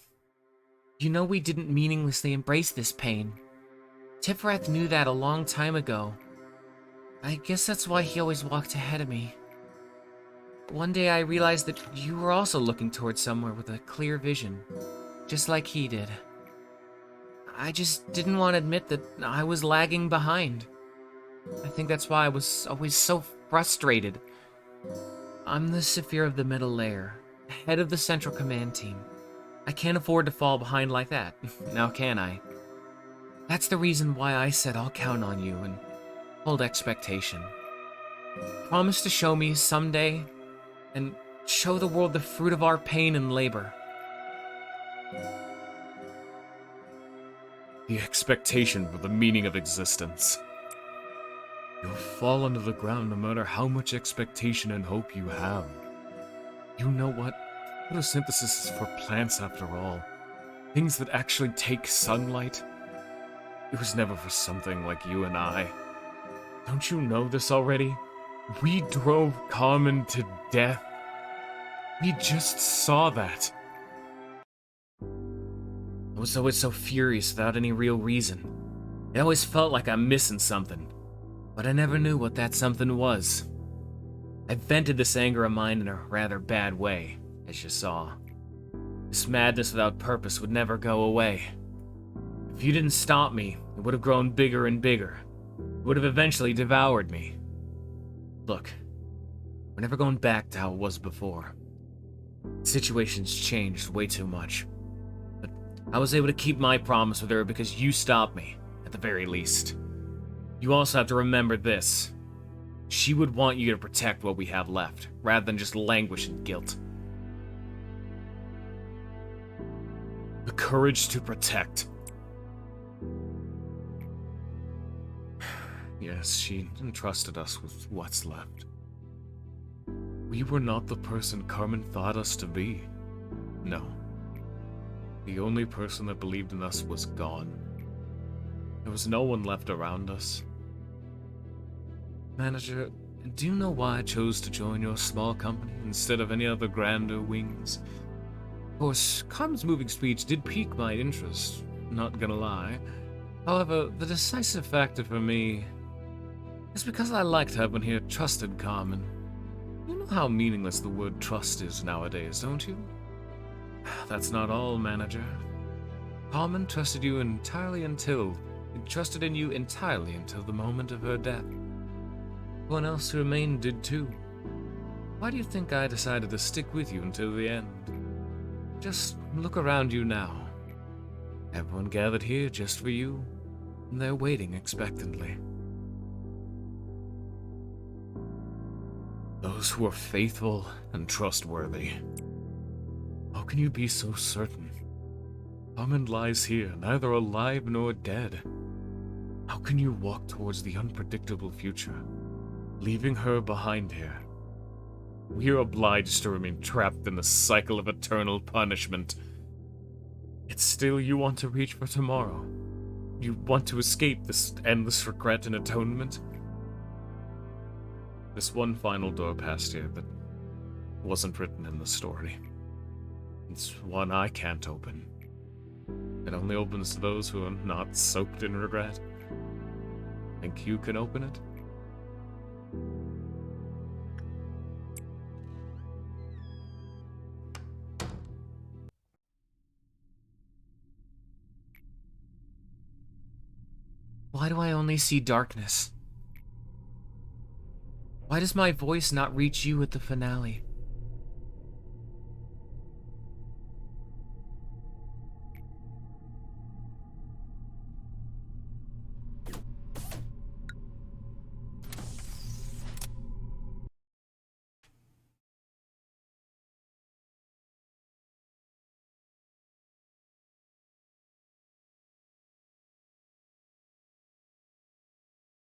You know we didn't meaninglessly embrace this pain. Tifrath knew that a long time ago. I guess that's why he always walked ahead of me. One day I realized that you were also looking towards somewhere with a clear vision, just like he did. I just didn't want to admit that I was lagging behind. I think that's why I was always so frustrated. I'm the Saphir of the middle layer, head of the central command team. I can't afford to fall behind like that, now can I? That's the reason why I said I'll count on you and hold expectation. Promise to show me someday and show the world the fruit of our pain and labor. The expectation for the meaning of existence. You'll fall into the ground no matter how much expectation and hope you have. You know what? Photosynthesis is for plants after all. Things that actually take sunlight. It was never for something like you and I. Don't you know this already? We drove Carmen to death. We just saw that. I was always so furious without any real reason. It always felt like I'm missing something, but I never knew what that something was. I vented this anger of mine in a rather bad way, as you saw. This madness without purpose would never go away. If you didn't stop me, it would have grown bigger and bigger. It would have eventually devoured me. Look, we're never going back to how it was before. The situation's changed way too much. But I was able to keep my promise with her because you stopped me, at the very least. You also have to remember this. She would want you to protect what we have left, rather than just languish in guilt. The courage to protect. Yes, she entrusted us with what's left. We were not the person Carmen thought us to be. No. The only person that believed in us was gone. There was no one left around us. Manager, do you know why I chose to join your small company instead of any other grander wings? Of course, Carmen's moving speech did pique my interest, not gonna lie. However, the decisive factor for me is because I liked having here trusted Carmen. You know how meaningless the word trust is nowadays, don't you? That's not all, Manager. Carmen trusted you entirely until... trusted in you entirely until the moment of her death. Everyone else who remained did too. Why do you think I decided to stick with you until the end? Just look around you now. Everyone gathered here just for you, and they're waiting expectantly. Those who are faithful and trustworthy. How can you be so certain? Carmen lies here, neither alive nor dead. How can you walk towards the unpredictable future, leaving her behind here? We are obliged to remain trapped in the cycle of eternal punishment. Yet still you want to reach for tomorrow. You want to escape this endless regret and atonement. This one final door past here that wasn't written in the story. It's one I can't open. It only opens to those who are not soaked in regret. Think you can open it? Why do I only see darkness? Why does my voice not reach you at the finale?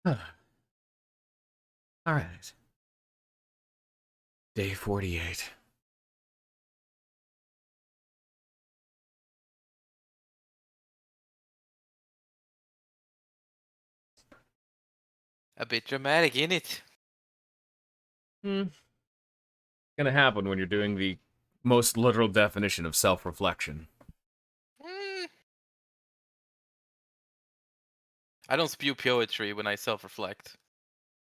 Huh. All right. Day 48. A bit dramatic, innit? Gonna happen when you're doing the most literal definition of self-reflection. I don't spew poetry when I self-reflect.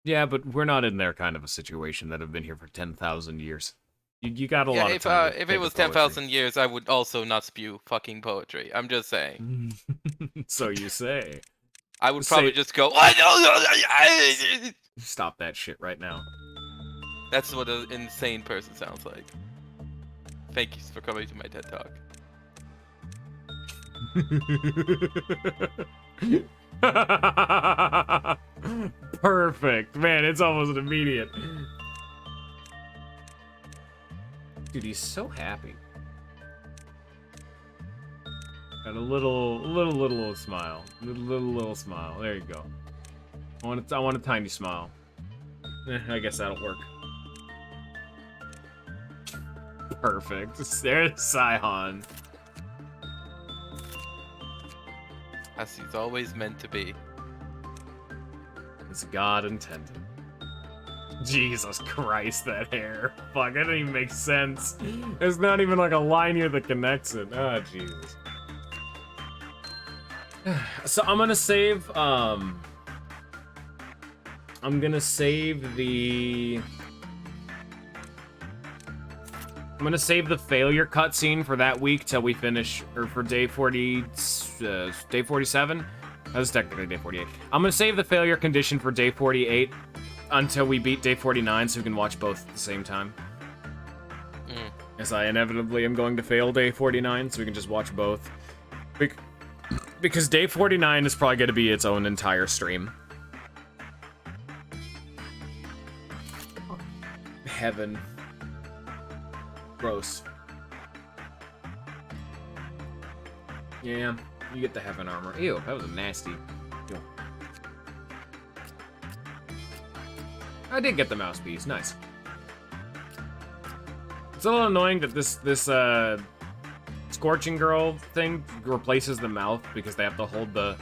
Yeah, but we're not in their kind of a situation that have been here for 10,000 years. You got a Yeah, lot of if time. if it was 10,000 years, I would also not spew fucking poetry. I'm just saying. So you say. I would probably Say- just go. Stop that shit right now. That's what an insane person sounds like. Thank you for coming to my TED Talk. Perfect. Man, it's almost immediate. Dude, he's so happy. Got a little smile. Little smile. There you go. I want a tiny smile. I guess that'll work. Perfect. There's Saihan. As he's always meant to be. As God intended. Jesus Christ, that hair. Fuck, that doesn't even make sense. There's not even like a line here that connects it. Oh, Jesus. So I'm gonna save, I'm gonna save the failure cutscene for that week till we finish, or for day 47. That was technically day 48. I'm gonna save the failure condition for day 48 until we beat day 49, so we can watch both at the same time. As I inevitably am going to fail day 49, so we can just watch both. Because day 49 is probably gonna be its own entire stream. Heaven. Gross. Yeah, you get the heaven armor. Ew, that was a nasty. Ew. I did get the mouse piece. Nice. It's a little annoying that this Scorching Girl thing replaces the mouth because they have to hold the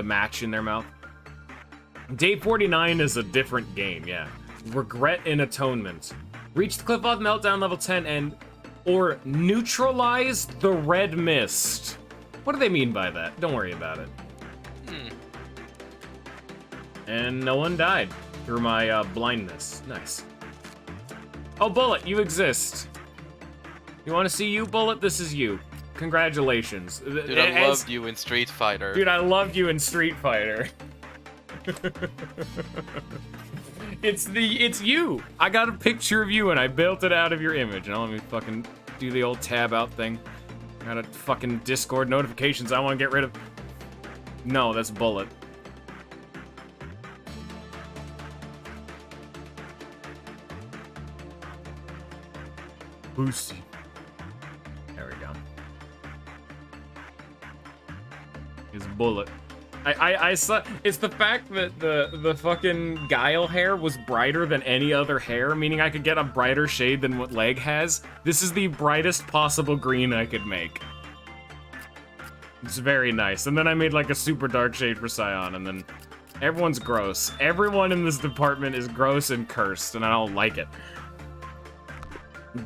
match in their mouth. Day 49 is a different game, yeah. Regret and Atonement. Reach the Cliff of Meltdown level 10 or neutralize the red mist. What do they mean by that? Don't worry about it. And no one died through my blindness. Nice. Oh, Bullet, you exist. You want to see you, Bullet? This is you. Congratulations. Dude, I loved you in Street Fighter. Dude, I loved you in Street Fighter. It's you. I got a picture of you and I built it out of your image. Now let me fucking do the old tab out thing. Got a fucking Discord notifications I want to get rid of. No, that's Bullet. Boosty. There we go. It's Bullet. I saw. It's the fact that the fucking Guile hair was brighter than any other hair, meaning I could get a brighter shade than what Leg has. This is the brightest possible green I could make. It's very nice. And then I made like a super dark shade for Scion, and then everyone's gross. Everyone in this department is gross and cursed, and I don't like it.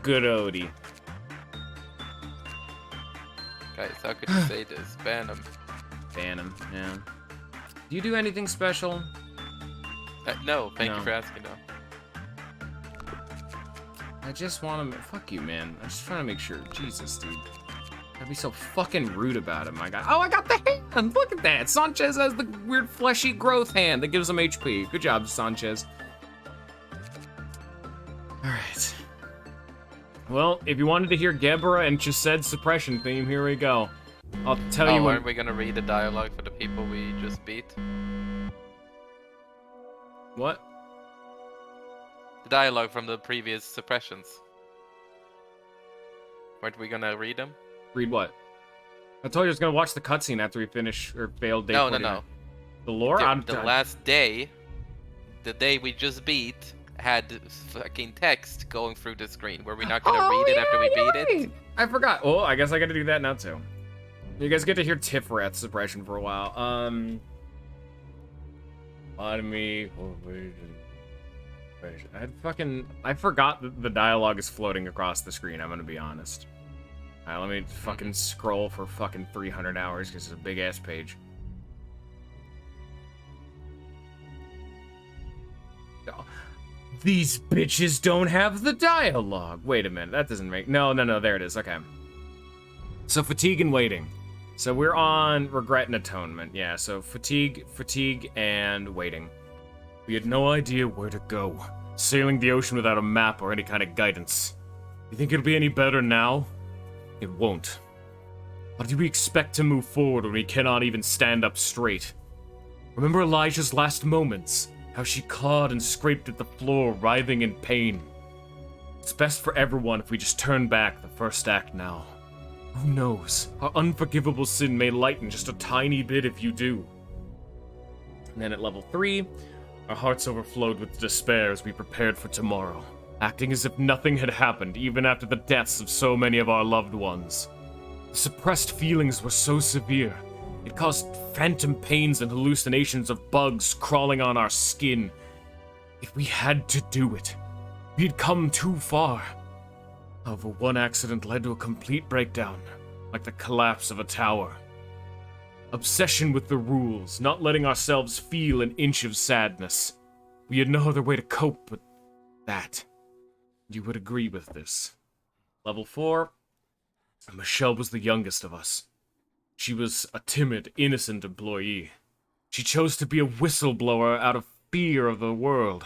Good Odie. Guys, how could you say this? Ban him. Ban him, yeah. Do you do anything special? No, thank No. you for asking, though. I just want to... Fuck you, man. I'm just trying to make sure. Jesus, dude. I'd be so fucking rude about it, my guy. Oh, I got the hand! Look at that! Sanchez has the weird fleshy growth hand that gives him HP. Good job, Sanchez. Alright. Well, if you wanted to hear Gebra and Chised's suppression theme, here we go. I'll tell you Oh, when... aren't we gonna read the dialogue for the people we just beat? What? The dialogue from the previous suppressions. Weren't we gonna read them? Read what? I told you I was gonna watch the cutscene after we finish, or failed day No, 49. no. The lore? The last day, the day we just beat, had fucking text going through the screen. Were we not gonna read it after we beat it? I forgot. Oh, I guess I gotta do that now too. You guys get to hear Tifrat's suppression for a while. Lobotomy Corporation. I forgot that the dialogue is floating across the screen, I'm gonna be honest. Alright, let me fucking scroll for fucking 300 hours because it's a big ass page. Oh, these bitches don't have the dialogue. Wait a minute, that doesn't make... No, there it is, okay. So, fatigue and waiting. So we're on regret and atonement. Yeah, so fatigue, and waiting. We had no idea where to go. Sailing the ocean without a map or any kind of guidance. You think it'll be any better now? It won't. How do we expect to move forward when we cannot even stand up straight? Remember Elijah's last moments? How she clawed and scraped at the floor, writhing in pain. It's best for everyone if we just turn back the first act now. Who knows? Our unforgivable sin may lighten just a tiny bit if you do. And then at level 3, our hearts overflowed with despair as we prepared for tomorrow, acting as if nothing had happened even after the deaths of so many of our loved ones. The suppressed feelings were so severe, it caused phantom pains and hallucinations of bugs crawling on our skin. If we had to do it, we had come too far. However, one accident led to a complete breakdown, like the collapse of a tower. Obsession with the rules, not letting ourselves feel an inch of sadness. We had no other way to cope but that. You would agree with this. Level 4. Michelle was the youngest of us. She was a timid, innocent employee. She chose to be a whistleblower out of fear of the world.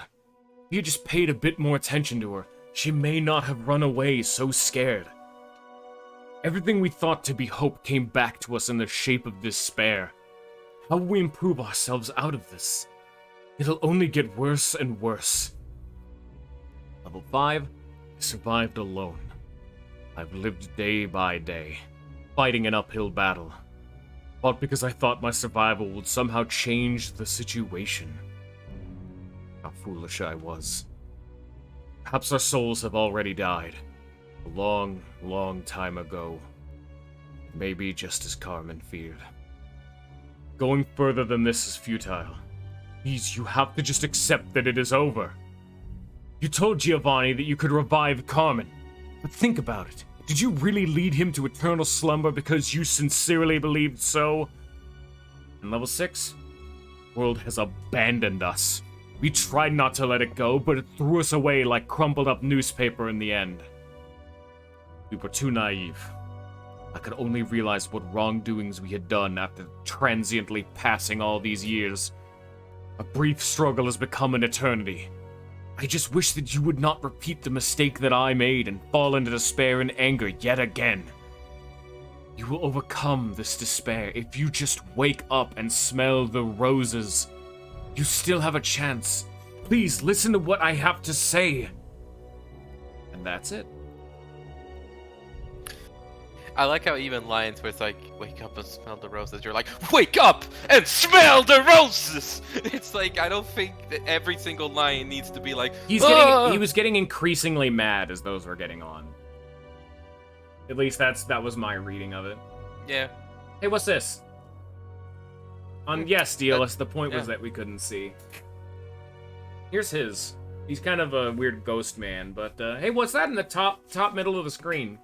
If you just paid a bit more attention to her, she may not have run away so scared. Everything we thought to be hope came back to us in the shape of despair. How will we improve ourselves out of this? It'll only get worse and worse. Level 5, I survived alone. I've lived day by day, fighting an uphill battle. Fought because I thought my survival would somehow change the situation. How foolish I was. Perhaps our souls have already died. A long, long time ago. Maybe just as Carmen feared. Going further than this is futile. Please, you have to just accept that it is over. You told Giovanni that you could revive Carmen. But think about it. Did you really lead him to eternal slumber because you sincerely believed so? And level 6? The world has abandoned us. We tried not to let it go, but it threw us away like crumpled up newspaper in the end. We were too naive. I could only realize what wrongdoings we had done after transiently passing all these years. A brief struggle has become an eternity. I just wish that you would not repeat the mistake that I made and fall into despair and anger yet again. You will overcome this despair if you just wake up and smell the roses. You still have a chance. Please listen to what I have to say. And that's it. I like how even lines where it's like, wake up and smell the roses, you're like, wake up and smell the roses! It's like, I don't think that every single line needs to be like, He was getting increasingly mad as those were getting on. At least that was my reading of it. Yeah. Hey, what's this? Yes, DLS, the point was yeah. that we couldn't see. Here's his. He's kind of a weird ghost man, but hey, what's that in the top middle of the screen?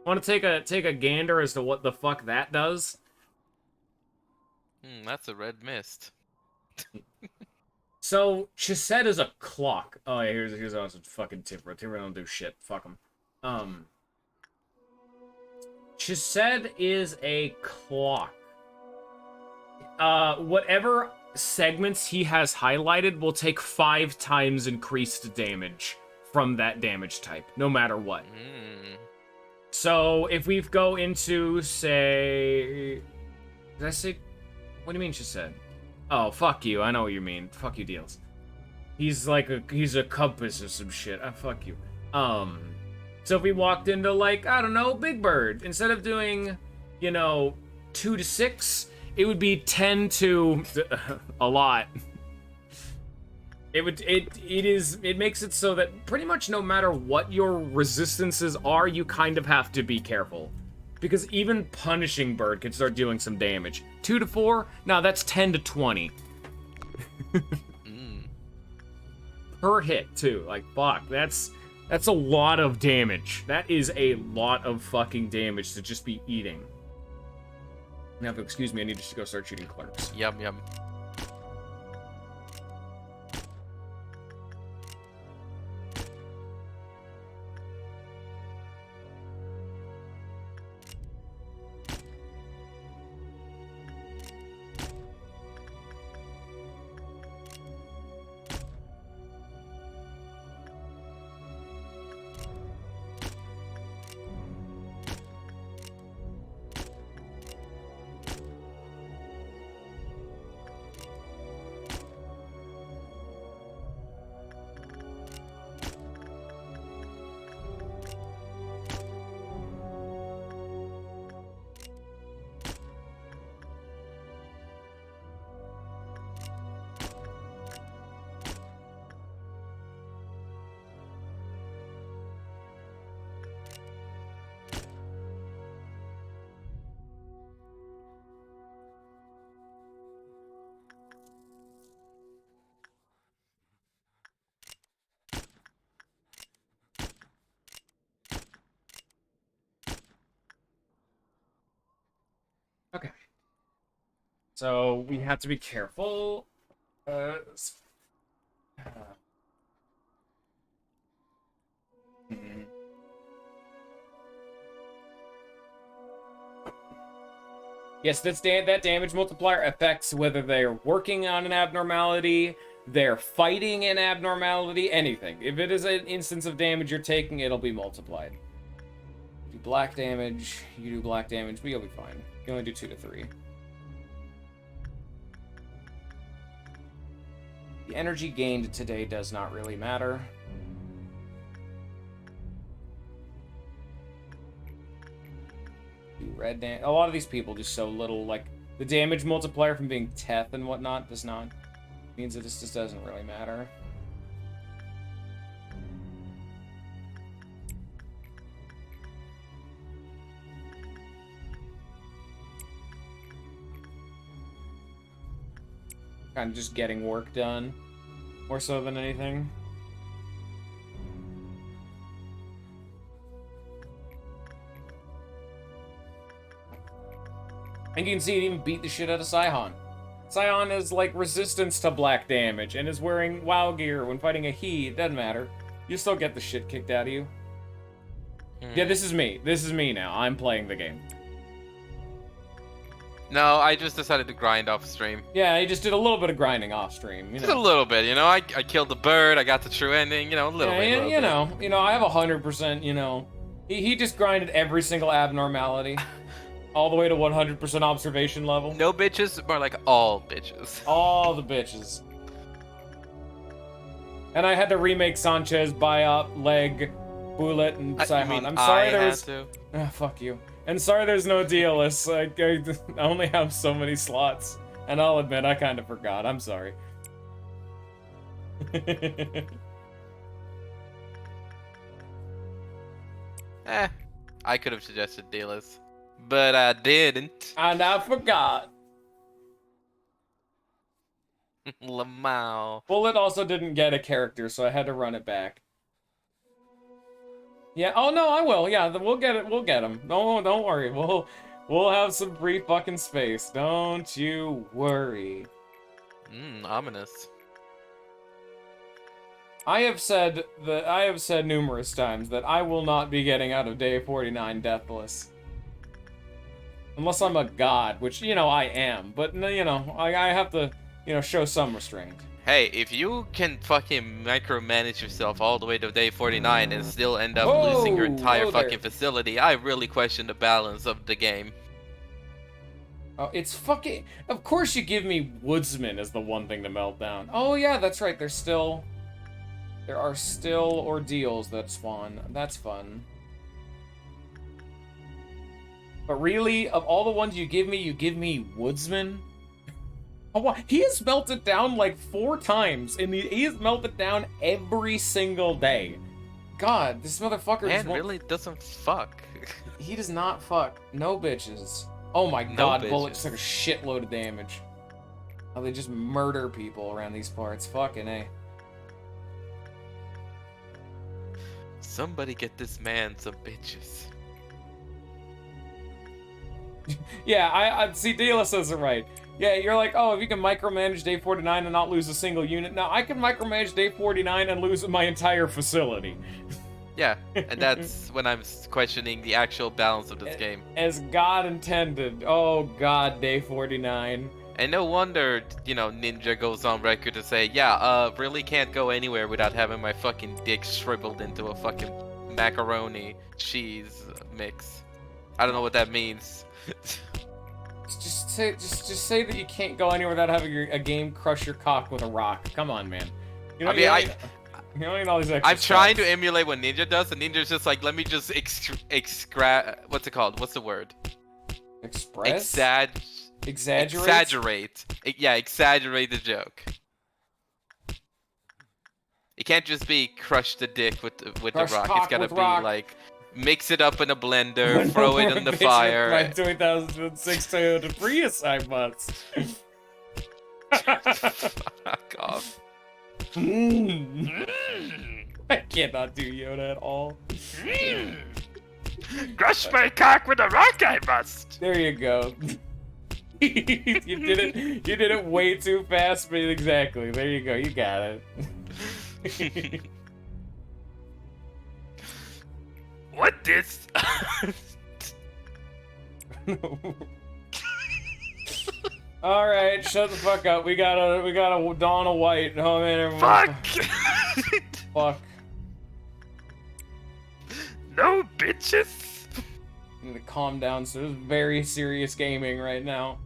Want to take a gander as to what the fuck that does? That's a red mist. So, Chisette is a clock. Oh, yeah, here's also fucking Tifra. Tifra don't do shit. Fuck him. Chisette is a clock. Whatever segments he has highlighted will take 5 times increased damage from that damage type, no matter what. So, if we go into, say... Did I say... What do you mean, Chisette? Oh, fuck you. I know what you mean. Fuck you, Deals. He's like he's a compass or some shit. Fuck you. So if we walked into, like, I don't know, Big Bird, instead of doing, 2 to 6, it would be 10 to a lot. It makes it so that pretty much no matter what your resistances are, you kind of have to be careful. Because even Punishing Bird can start doing some damage. 2 to 4? No, that's 10 to 20. Per hit, too. Like, fuck, that's a lot of damage. That is a lot of fucking damage to just be eating. Now, excuse me, I need to go start shooting clerks. Yum, yum. Okay. So we have to be careful. Yes, that damage multiplier affects whether they're working on an abnormality, they're fighting an abnormality, anything. If it is an instance of damage you're taking, it'll be multiplied. You do black damage, you do black damage, but you'll be fine. You only do 2 to 3. The energy gained today does not really matter. Do red damage. A lot of these people do so little, like, the damage multiplier from being Teth and whatnot does not... means it just doesn't really matter. Kind of just getting work done, more so than anything. And you can see it even beat the shit out of Sihon. Sihon has, like, resistance to black damage and is wearing WoW gear when fighting a he. It doesn't matter. You still get the shit kicked out of you. Yeah, this is me. This is me now. I'm playing the game. No, I just decided to grind off stream. Yeah, he just did a little bit of grinding off stream. You know? Just a little bit, you know. I killed the bird. I got the true ending. You know, a little bit. You know. I have 100%. You know, he just grinded every single abnormality, all the way to 100% observation level. No bitches, more like all bitches. All the bitches. And I had to remake Sanchez, Biop, Leg, Bullet, and Sihon. I'm sorry there was. Fuck you. And sorry there's no DLS. I only have so many slots. And I'll admit, I kind of forgot. I'm sorry. I could have suggested dealers, but I didn't. And I forgot. Lamau. Bullet also didn't get a character, so I had to run it back. Yeah. Oh no, I will. Yeah, we'll get it. We'll get him. Don't worry. We'll have some free fucking space. Don't you worry. Ominous. I have said numerous times that I will not be getting out of day 49 deathless. Unless I'm a god, which, you know, I am. But, you know, I have to, you know, show some restraint. Hey, if you can fucking micromanage yourself all the way to day 49 and still end up losing your entire fucking facility, I really question the balance of the game. Oh, it's fucking... Of course you give me Woodsman as the one thing to melt down. Oh, yeah, that's right. There are still ordeals that spawn. That's fun. But really, of all the ones you give me Woodsman? Oh, he has melted down like 4 times, and he has melted down every single day. God, this motherfucker really doesn't fuck. He does not fuck. No bitches. Oh my god, bullets took a shitload of damage. Oh, they just murder people around these parts. Fucking A. Somebody get this man some bitches. Yeah, I see. Deala says it right. Yeah, you're like, oh, if you can micromanage day 49 and not lose a single unit. Now, I can micromanage day 49 and lose my entire facility. Yeah, and that's when I'm questioning the actual balance of this game. As God intended. Oh, God, day 49. And no wonder, you know, Ninja goes on record to say, yeah, really can't go anywhere without having my fucking dick shriveled into a fucking macaroni cheese mix. I don't know what that means. Just say that you can't go anywhere without having a game crush your cock with a rock. Come on, man. You know, I mean, you don't need all these extra I'm trying to emulate what Ninja does, and Ninja's just like, let me just what's it called? What's the word? Exaggerate? Exaggerate. Yeah, exaggerate the joke. It can't just be crush the dick with the rock. It's gotta be rock. like mix it up in a blender, throw it in the fire. My 2006 Toyota Prius, I must. Fuck off. I cannot do Yoda at all. Crush my cock with a rock, I must. There you go. You did it way too fast, but exactly. There you go. You got it. What this? All right, shut the fuck up. We got a Dawn of White. Oh man, everyone. Fuck! Fuck. No bitches. I need to calm down. So this is very serious gaming right now.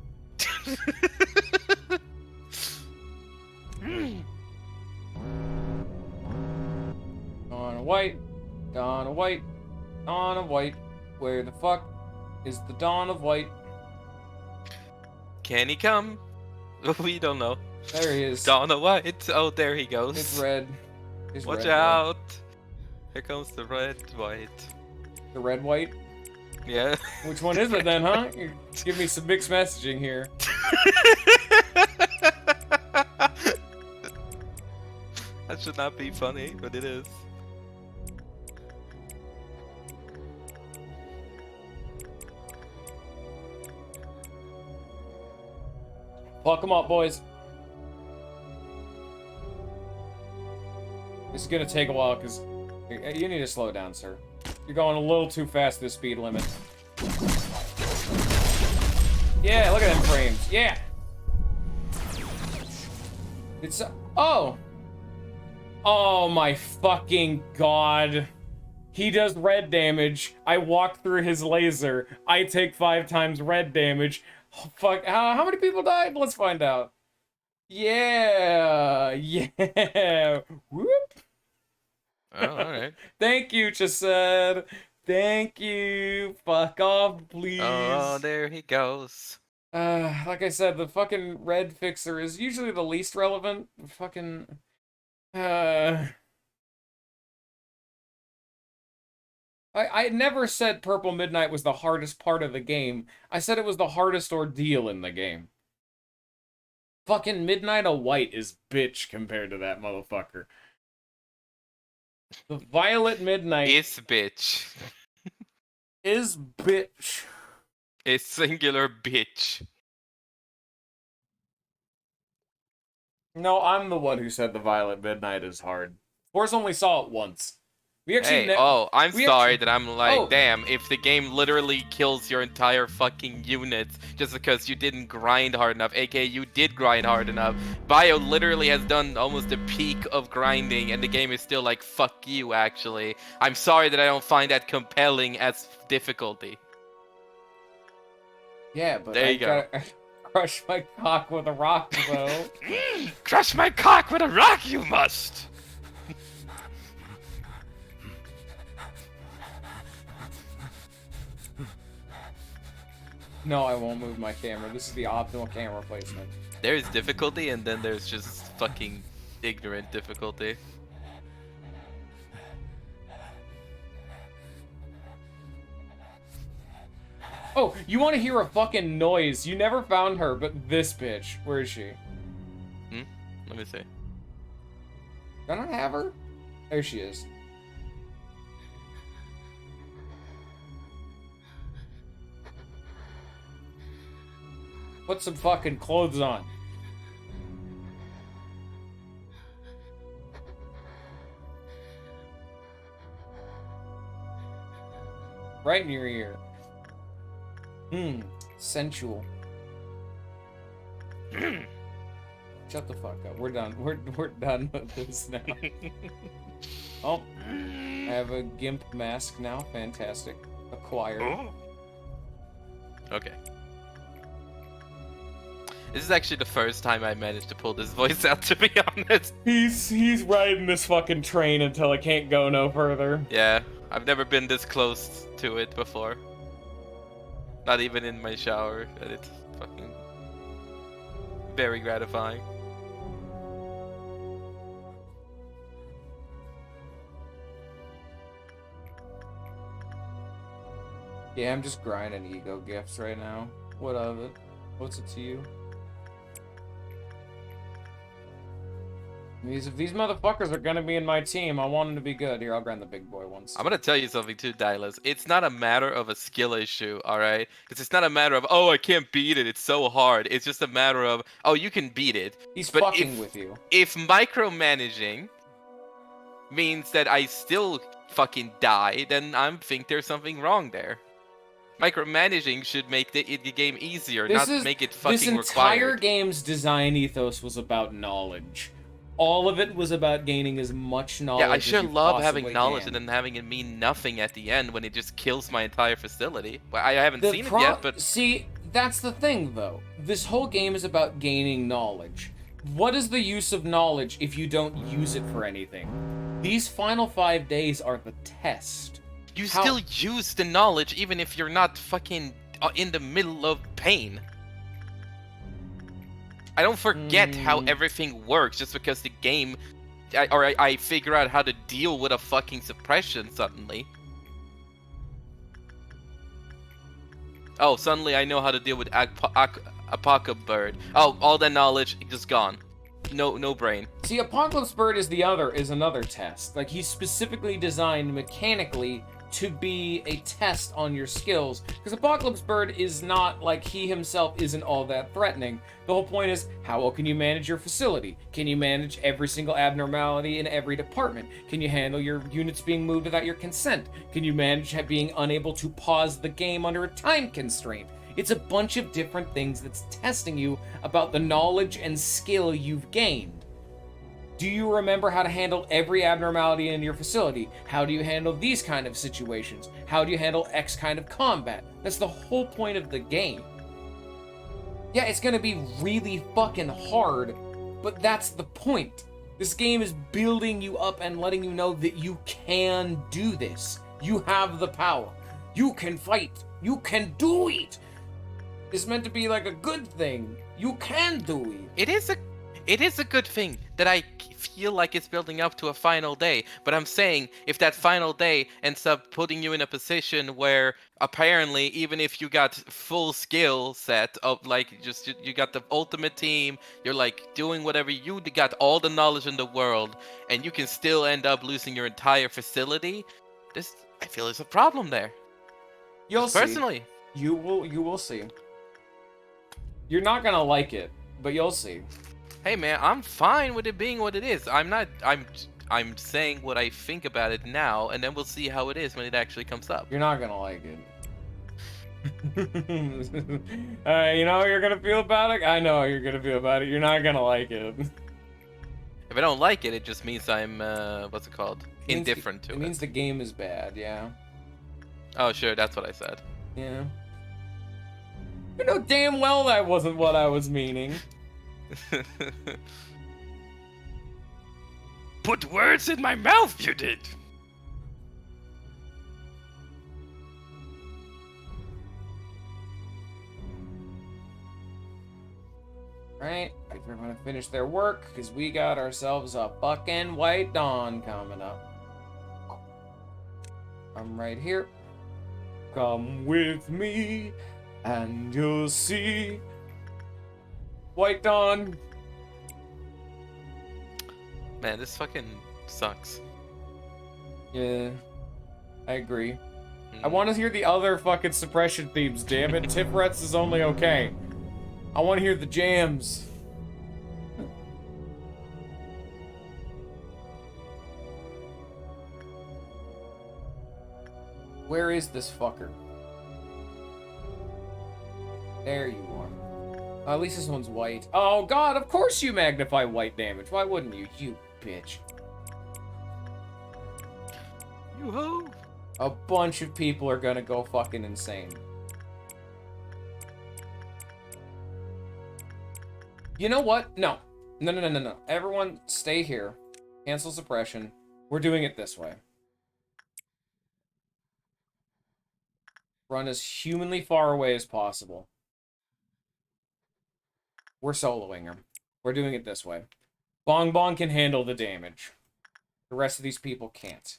Dawn of White. Dawn of White. Dawn of White. Where the fuck is the Dawn of White? Can he come? We don't know. There he is. Don't know what. Oh, there he goes. It's red. It's Watch red, out! Here comes the red, white. The red white. Yeah. Which one is it then, huh? You give me some mixed messaging here. That should not be funny, but it is. Fuck them up, boys. This is gonna take a while, because you need to slow down, sir. You're going a little too fast this speed limit. Yeah, look at them frames. Yeah! It's... Oh! Oh my fucking god. He does red damage. I walk through his laser. I take 5 times red damage. Oh, fuck. How many people died? Let's find out. Yeah. Yeah. Whoop. Oh, alright. Thank you, Chesed. Thank you. Fuck off, please. Oh, there he goes. Like I said, the fucking red fixer is usually the least relevant. Fucking... I never said Purple Midnight was the hardest part of the game. I said it was the hardest ordeal in the game. Fucking Midnight of White is bitch compared to that motherfucker. The Violet Midnight It's bitch. is bitch. A singular bitch. No, I'm the one who said the Violet Midnight is hard. Force only saw it once. We actually Hey, oh, I'm we sorry actually- that I'm like, Oh. damn, if the game literally kills your entire fucking units just because you didn't grind hard enough, aka you did grind hard enough, Bio literally has done almost a peak of grinding and the game is still like, fuck you, actually. I'm sorry that I don't find that compelling as difficulty. Yeah, but There I you go. gotta crush my cock with a rock, though. Crush my cock with a rock, you must! No, I won't move my camera. This is the optimal camera placement. There's difficulty and then there's just fucking ignorant difficulty. Oh, you want to hear a fucking noise? You never found her, but this bitch. Where is she? Let me see. Do I not have her? There she is. Put some fucking clothes on. Right in your ear. Sensual. Shut the fuck up. We're done. We're done with this now. Oh, I have a gimp mask now. Fantastic. Acquired. Okay. This is actually the first time I managed to pull this voice out, to be honest. He's riding this fucking train until it can't go no further. Yeah, I've never been this close to it before. Not even in my shower, and it's fucking very gratifying. Yeah, I'm just grinding ego gifts right now. What of it? What's it to you? These motherfuckers are gonna be in my team. I want them to be good. Here, I'll grind the big boy ones. I'm gonna tell you something too, Dylas. It's not a matter of a skill issue, alright? It's not a matter of, oh, I can't beat it, it's so hard. It's just a matter of, oh, you can beat it. He's But fucking with you. if micromanaging means that I still fucking die, then I think there's something wrong there. Micromanaging should make the game easier, not make it fucking This entire required. game's design ethos was about knowledge. All of it was about gaining as much knowledge. Yeah, I as sure you love having possibly knowledge can. and then having it mean nothing at the end when it just kills my entire facility. Well, I haven't The seen it yet, but see, that's the thing though. This whole game is about gaining knowledge. What is the use of knowledge if you don't use it for anything? These final 5 days are the test. you still use the knowledge even if you're not fucking in the middle of pain. I don't forget how everything works just because the game, I figure out how to deal with a fucking suppression suddenly. Oh, suddenly I know how to deal with Apocalypse Bird. Oh, all that knowledge just gone. No brain. See, Apocalypse Bird is another test. Like, he's specifically designed mechanically to be a test on your skills. Because Apocalypse Bird is not, like, he himself isn't all that threatening. The whole point is, how well can you manage your facility? Can you manage every single abnormality in every department? Can you handle your units being moved without your consent? Can you manage being unable to pause the game under a time constraint? It's a bunch of different things that's testing you about the knowledge and skill you've gained. Do you remember how to handle every abnormality in your facility? How do you handle these kind of situations? How do you handle X kind of combat? That's the whole point of the game. Yeah, it's gonna be really fucking hard, but that's the point. This game is building you up and letting you know that you can do this. You have the power. You can fight. You can do it. It's meant to be like a good thing. You can do it. It is a good thing that I feel like it's building up to a final day, but I'm saying if that final day ends up putting you in a position where apparently even if you got full skill set of like just you got the ultimate team, you're like doing whatever, you got all the knowledge in the world and you can still end up losing your entire facility, I feel there's a problem there. You'll see. Personally. You will see. You're not gonna like it, but you'll see. Hey man, I'm fine with it being what it is. I'm saying what I think about it now, and then we'll see how it is when it actually comes up. You're not gonna like it. You know how you're gonna feel about it? I know how you're gonna feel about it. You're not gonna like it. If I don't like it, it just means I'm what's it called? Indifferent to it. It means the game is bad, yeah. Oh sure, that's what I said. Yeah. You know damn well that wasn't what I was meaning. Put words in my mouth, you did. Right? We're gonna finish their work, because we got ourselves a fucking white dawn coming up. I'm right here. Come with me, and you'll see. White dawn. Man, this fucking sucks. Yeah, I agree. I want to hear the other fucking suppression themes, damn it. Tifret's is only okay. I want to hear the jams. Where is this fucker? There you are. At least this one's white. Oh god, of course you magnify white damage. Why wouldn't you, you bitch? Yoo-hoo! A bunch of people are gonna go fucking insane. You know what? No. No. Everyone stay here. Cancel suppression. We're doing it this way. Run as humanly far away as possible. We're soloing her. We're doing it this way. Bong Bong can handle the damage. The rest of these people can't.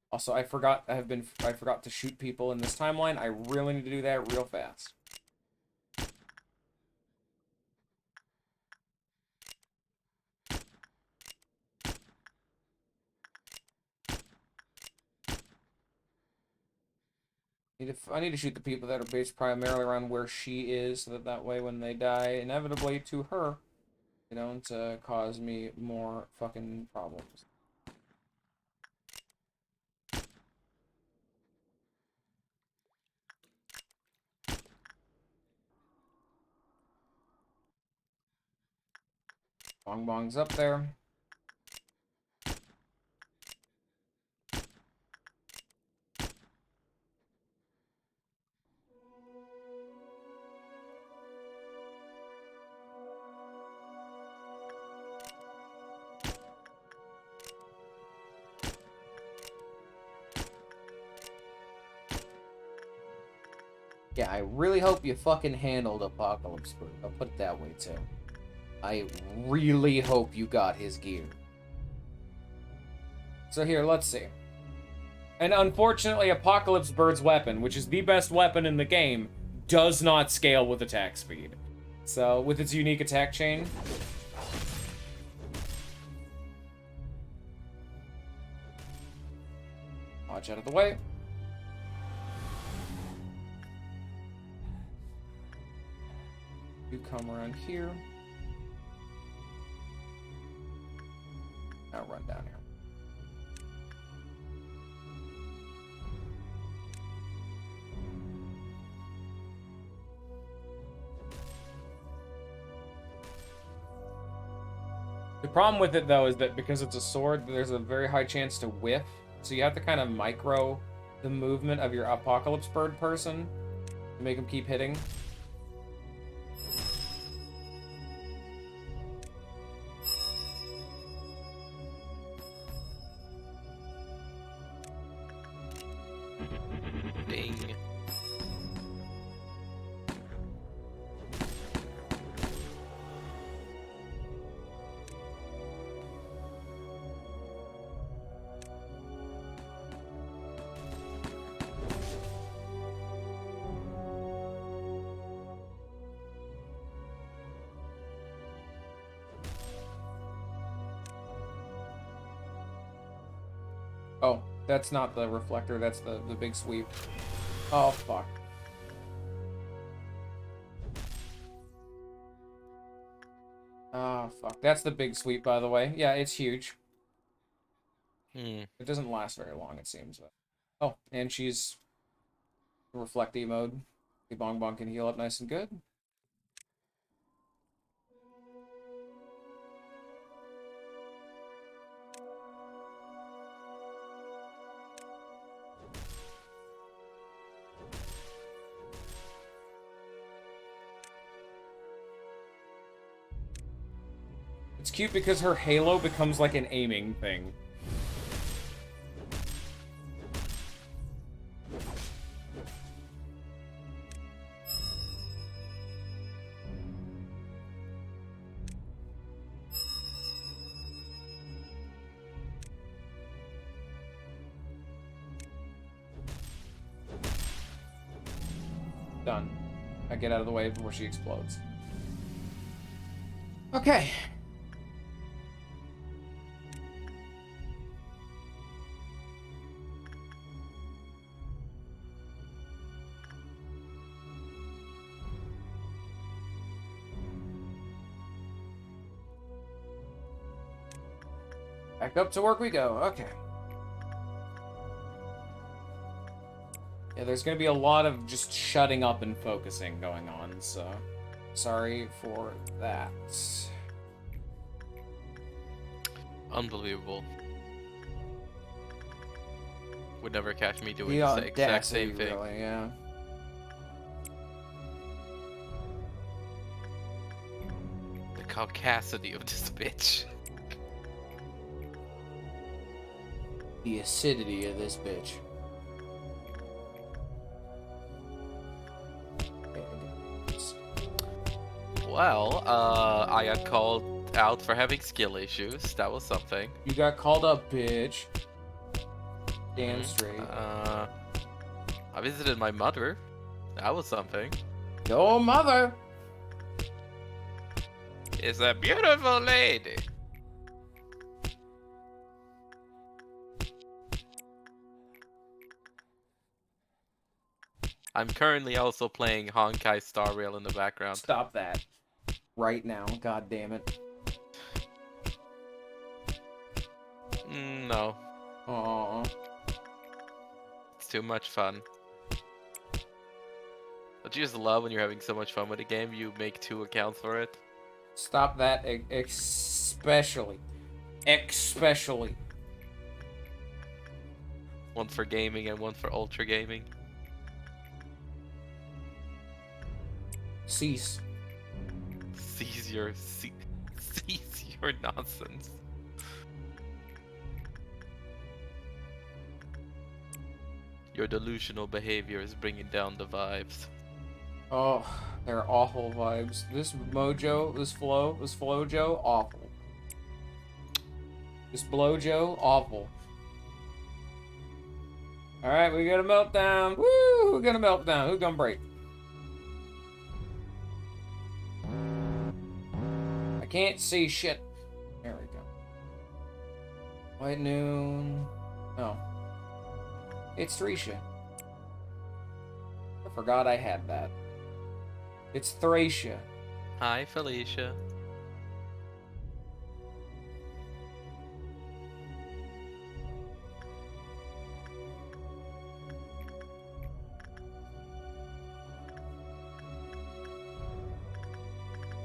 Also, I forgot to shoot people in this timeline. I really need to do that real fast. I need to shoot the people that are based primarily around where she is, so that way when they die, inevitably to her, they don't cause me more fucking problems. Bong Bong's up there. Yeah, I really hope you fucking handled Apocalypse Bird. I'll put it that way, too. I really hope you got his gear. So here, let's see. And unfortunately, Apocalypse Bird's weapon, which is the best weapon in the game, does not scale with attack speed. So, with its unique attack chain... Dodge out of the way. You come around here. Now run down here. The problem with it, though, is that because it's a sword, there's a very high chance to whiff. So you have to kind of micro the movement of your Apocalypse Bird person to make him keep hitting. Ding. Oh, that's not the reflector, that's the big sweep. Oh, fuck. Oh, fuck. That's the big sweep, by the way. Yeah, it's huge. Hmm. It doesn't last very long, it seems. But... Oh, and she's reflecty mode. The Bong Bong can heal up nice and good. It's cute because her halo becomes like an aiming thing. Done. I get out of the way before she explodes. Okay. Back up to work we go. Okay. Yeah, there's gonna be a lot of just shutting up and focusing going on, so sorry for that. Unbelievable. Would never catch me doing The the exact same audacity, thing. really, yeah. The caucasity of this bitch. The acidity of this bitch. Well, I got called out for having skill issues. That was something. You got called up, bitch. Damn straight. I visited my mother. That was something. Your mother! Is a beautiful lady. I'm currently also playing Honkai Star Rail in the background. Stop that. Right now. God damn it. No, Aww. it's too much fun. Don't you just love when you're having so much fun with a game, you make 2 accounts for it? Stop that. Especially. Especially. One for gaming and one for ultra gaming. Cease. Cease your nonsense. Your delusional behavior is bringing down the vibes. Oh, they're awful vibes. This mojo, this flojo, awful. This blowjo, awful. Alright, we got a meltdown. Woo! We got a meltdown. Who's gonna break? I can't see shit. There we go. White noon. Oh. It's Thracia. I forgot I had that. It's Thracia. Hi, Felicia.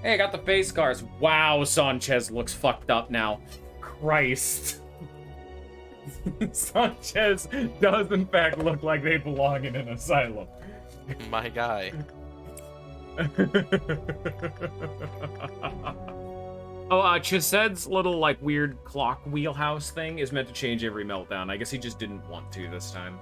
Hey, I got the face scars. Wow, Sanchez looks fucked up now. Christ. Sanchez does in fact look like they belong in an asylum. My guy. Oh, Chised's little, like, weird clock wheelhouse thing is meant to change every meltdown. I guess he just didn't want to this time.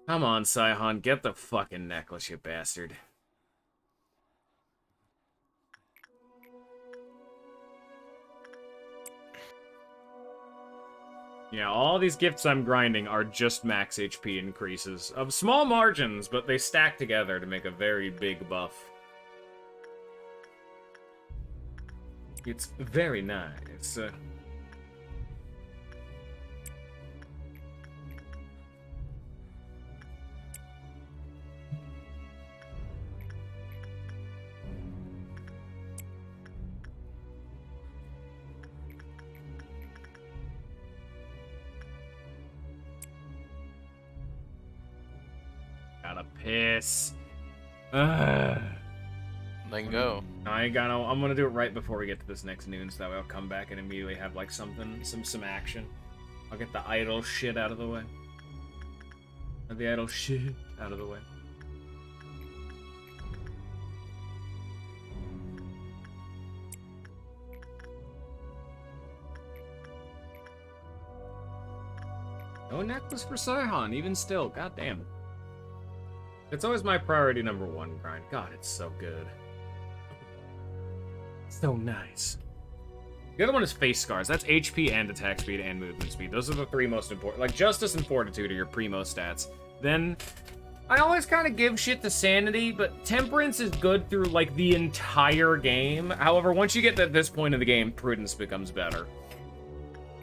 Come on, Saihan, get the fucking necklace, you bastard. Yeah, all these gifts I'm grinding are just max HP increases. Of small margins, but they stack together to make a very big buff. It's very nice. Gotta piss. Ugh. Then go. I'm gonna do it right before we get to this next noon, so that way I'll come back and immediately have like some action. I'll get the idle shit out of the way. The idle shit out of the way. No necklace for Saihan, even still. God damn it. It's always my priority number 1 grind. God, it's so good. So nice. The other one is face scars. That's HP and attack speed and movement speed. Those are the 3 most important. Like, justice and fortitude are your primo stats. Then, I always kind of give shit to sanity, but temperance is good through, like, the entire game. However, once you get to this point of the game, prudence becomes better.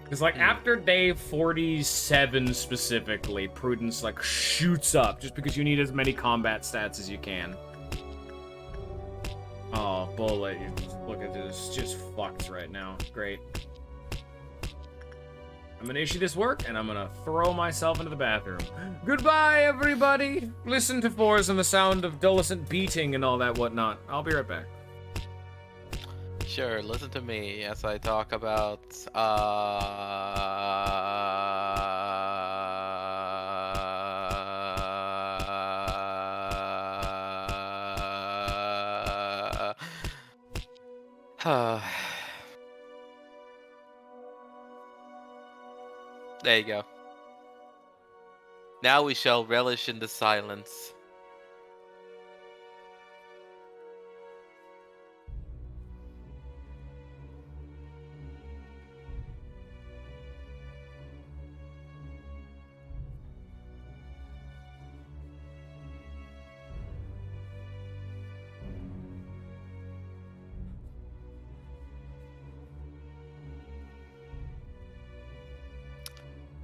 Because, like, after day 47 specifically, prudence, like, shoots up just because you need as many combat stats as you can. Oh, bullet. Look at this. Just fucked right now. Great. I'm gonna issue this work, and I'm gonna throw myself into the bathroom. Goodbye, everybody! Listen to Fours and the sound of dulcet beating and all that whatnot. I'll be right back. Sure, listen to me as I talk about there you go. Now we shall relish in the silence.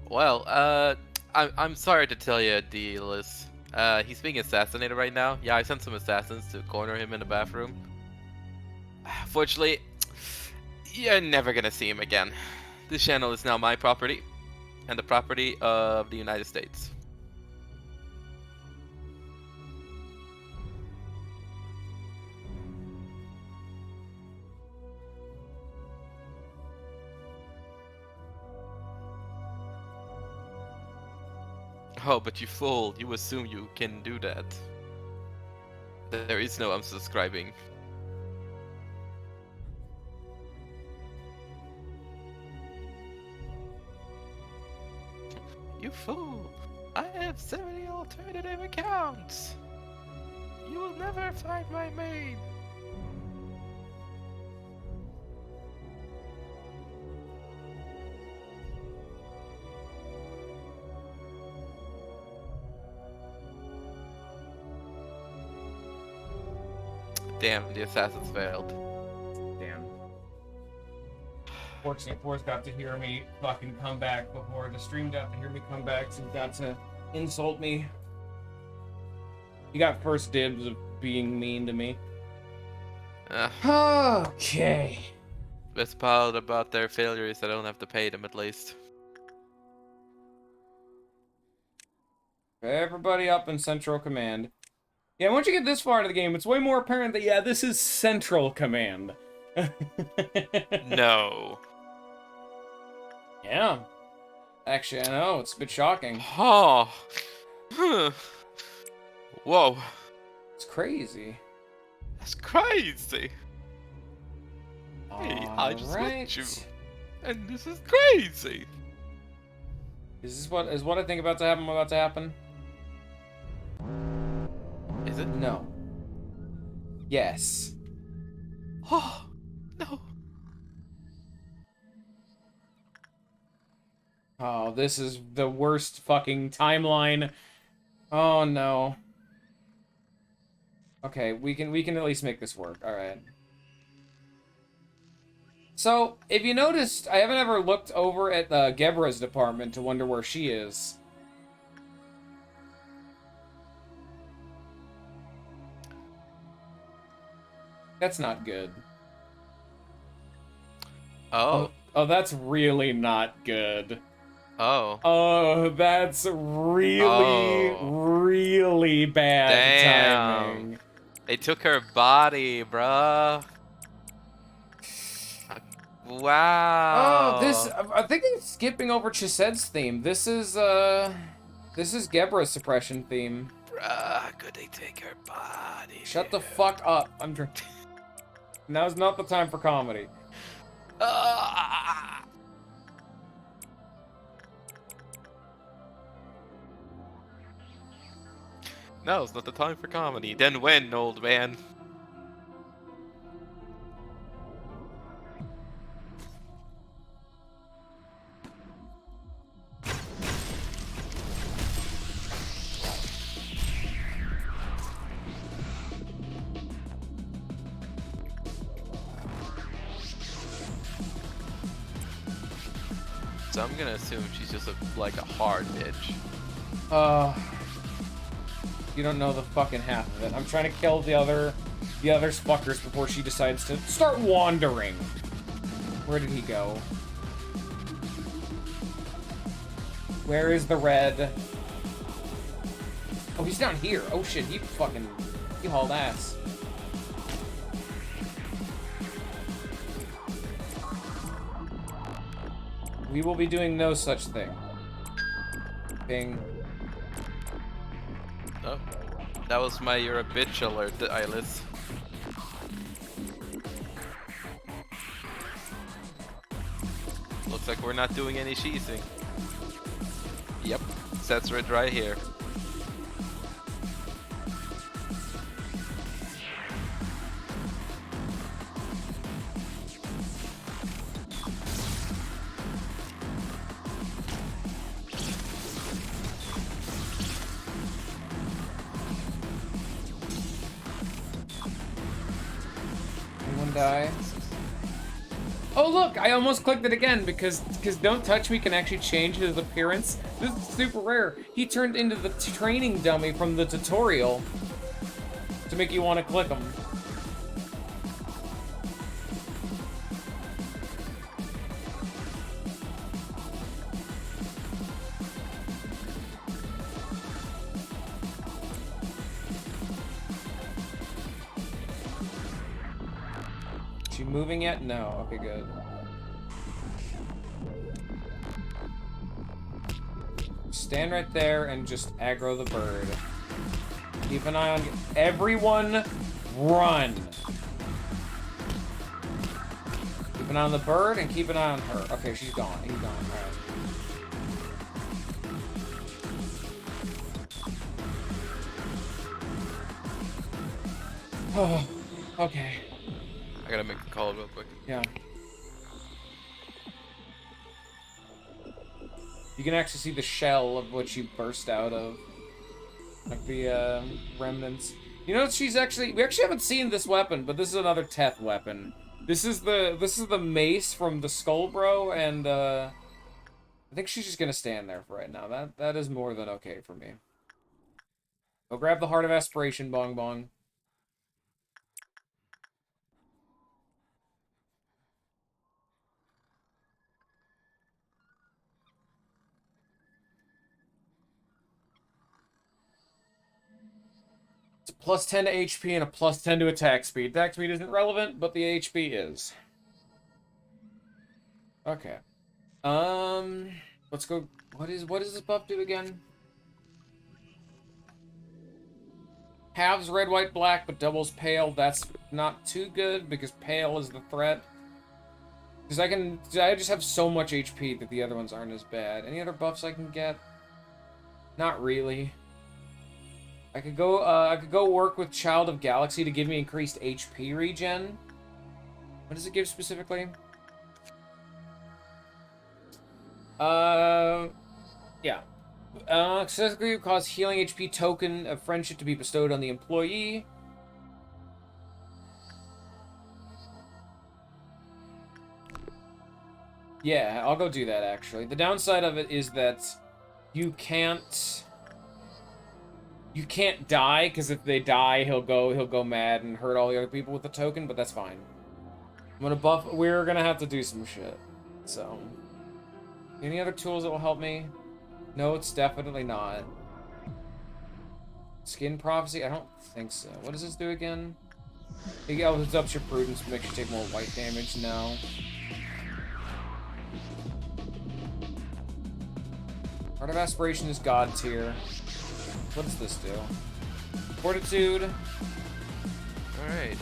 Well, I'm sorry to tell you, Dealis. He's being assassinated right now. Yeah, I sent some assassins to corner him in the bathroom. Fortunately, you're never gonna see him again. This channel is now my property, and the property of the United States. Oh, but you fool, you assume you can do that. There is no unsubscribing. You fool! I have 70 alternative accounts! You will never find my main! Damn, the assassins failed. Damn. Fortunately, Forrest got to hear me fucking come back before the stream got to hear me come back, so he got to insult me. He got first dibs of being mean to me. Okay. Best part about their failure is I don't have to pay them at least. Everybody up in Central Command. Yeah, once you get this far into the game, it's way more apparent that, yeah, this is Central Command. No. Yeah. Actually, I know, it's a bit shocking. Oh. Whoa. It's crazy. That's crazy. Hey, I just Alright. met you. And this is crazy. Is what I think about to happen? Is it? No. Yes. Oh, no. Oh, this is the worst fucking timeline. Oh no. Okay, we can at least make this work. All right. So, if you noticed, I haven't ever looked over at Gebra's department to wonder where she is. That's not good. Oh. Oh, that's really not good. Oh. Oh, that's really, really bad Damn. timing. They took her body, bruh. Wow. Oh, I think I'm skipping over Chised's theme. This is Gebra's suppression theme. Bruh, could they take her body? Shut the fuck up. I'm drinking. Now's not the time for comedy. No, it's not the time for comedy. Then when, old man? So I'm gonna assume she's just like a hard bitch. You don't know the fucking half of it. I'm trying to kill the other fuckers before she decides to start wandering. Where did he go? Where is the red? Oh, he's down here. Oh shit, he hauled ass. We will be doing no such thing. Bing. Oh, that was my "you're a bitch" alert, Eyeless. Looks like we're not doing any cheesing. Yep, that's right here. Anyone die? Oh look, I almost clicked it again because Don't Touch Me can actually change his appearance. This is super rare. He turned into the training dummy from the tutorial to make you want to click him. Is she moving yet? No. Okay, good. Stand right there and just aggro the bird. Keep an eye on everyone. Run. Keep an eye on the bird and keep an eye on her. Okay, she's gone. He's gone. All right. Oh, okay. I gotta make a call real quick. Yeah. You can actually see the shell of what she burst out of. Like the remnants. You know, we actually haven't seen this weapon, but this is another Teth weapon. This is the mace from the Skullbro, and I think she's just gonna stand there for right now. That is more than okay for me. Go grab the Heart of Aspiration, Bong Bong. It's a plus 10 to HP and a plus 10 to attack speed. Attack speed isn't relevant, but the HP is. Okay. Let's go. What does this buff do again? Halves red, white, black, but doubles pale. That's not too good because pale is the threat. Because I just have so much HP that the other ones aren't as bad. Any other buffs I can get? Not really. I could go work with Child of Galaxy to give me increased HP regen. What does it give specifically? Yeah. Specifically cause healing HP token of friendship to be bestowed on the employee. Yeah, I'll go do that actually. The downside of it is that you can't die, because if they die, he'll go mad and hurt all the other people with the token, but that's fine. We're gonna have to do some shit. So, any other tools that will help me? No, it's definitely not. Skin Prophecy? I don't think so. What does this do again? It ups your prudence, makes you take more white damage. No. Heart of Aspiration is God tier. What does this do? Fortitude. Alright.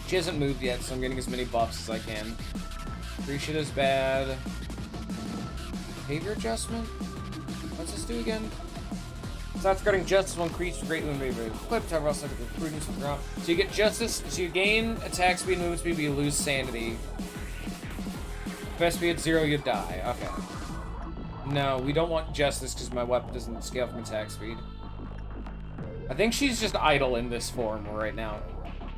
She hasn't moved yet, so I'm getting as many buffs as I can. Appreciate is bad. Behavior adjustment? What's this do again? Starts guarding justice will increase greatly when behavior equipped. However, also the prudence will drop. So you get justice, so you gain attack speed and movement speed, but you lose sanity. Best be at 0, you die. Okay. No, we don't want justice because my weapon doesn't scale from attack speed. I think she's just idle in this form right now.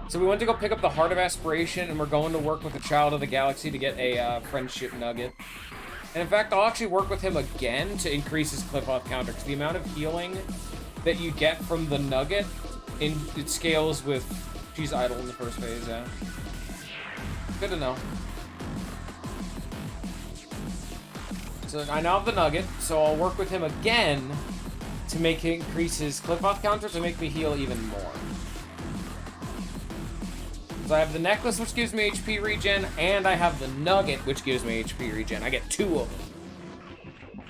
So we went to go pick up the Heart of Aspiration, and we're going to work with the Child of the Galaxy to get a friendship nugget. And in fact, I'll actually work with him again to increase his clip-off counter, because the amount of healing that you get from the nugget, it scales with... She's idle in the first phase, yeah. Good to know. So I now have the nugget, so I'll work with him again to make it increase his clip-off counter to make me heal even more. So I have the necklace, which gives me HP regen, and I have the nugget, which gives me HP regen. I get 2 of them.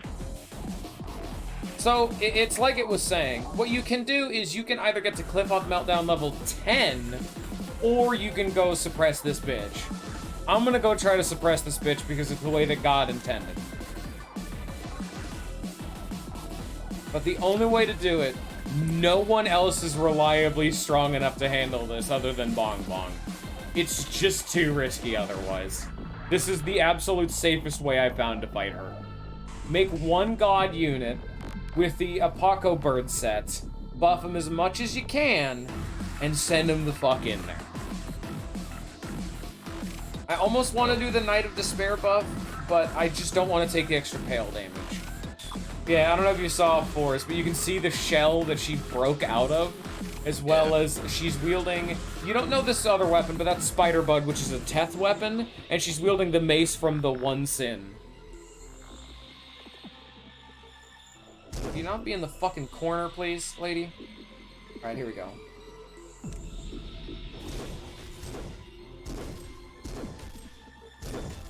So it's like it was saying. What you can do is you can either get to clip-off meltdown level 10, or you can go suppress this bitch. I'm gonna go try to suppress this bitch because it's the way that God intended. But the only way to do it, no one else is reliably strong enough to handle this other than Bong Bong. It's just too risky otherwise. This is the absolute safest way I found to fight her. Make one God unit with the Apoco Bird set, buff him as much as you can, and send him the fuck in there. I almost want to do the Knight of Despair buff, but I just don't want to take the extra pale damage. Yeah, I don't know if you saw Forrest, but you can see the shell that she broke out of, as well as she's wielding... You don't know this other weapon, but that's Spider Bug, which is a Teth weapon, and she's wielding the mace from the One Sin. Can you not be in the fucking corner, please, lady? Alright, here we go.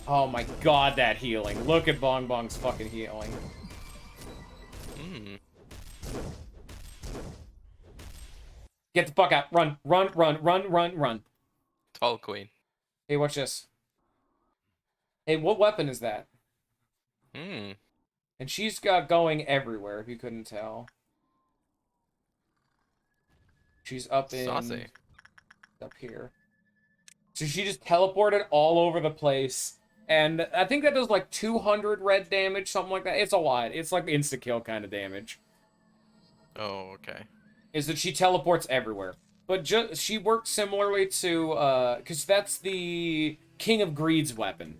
Oh my god, that healing. Look at Bong Bong's fucking healing. Get the fuck out. Run, run, run, run, run, run. Tall Queen. Hey, watch this. Hey, what weapon is that? And she's got going everywhere, if you couldn't tell. She's up in... Saucy. Up here. So she just teleported all over the place. And I think that does like 200 red damage, something like that. It's a lot. It's like insta-kill kind of damage. Oh, okay. Is that she teleports everywhere. But she works similarly to... Because that's the King of Greed's weapon.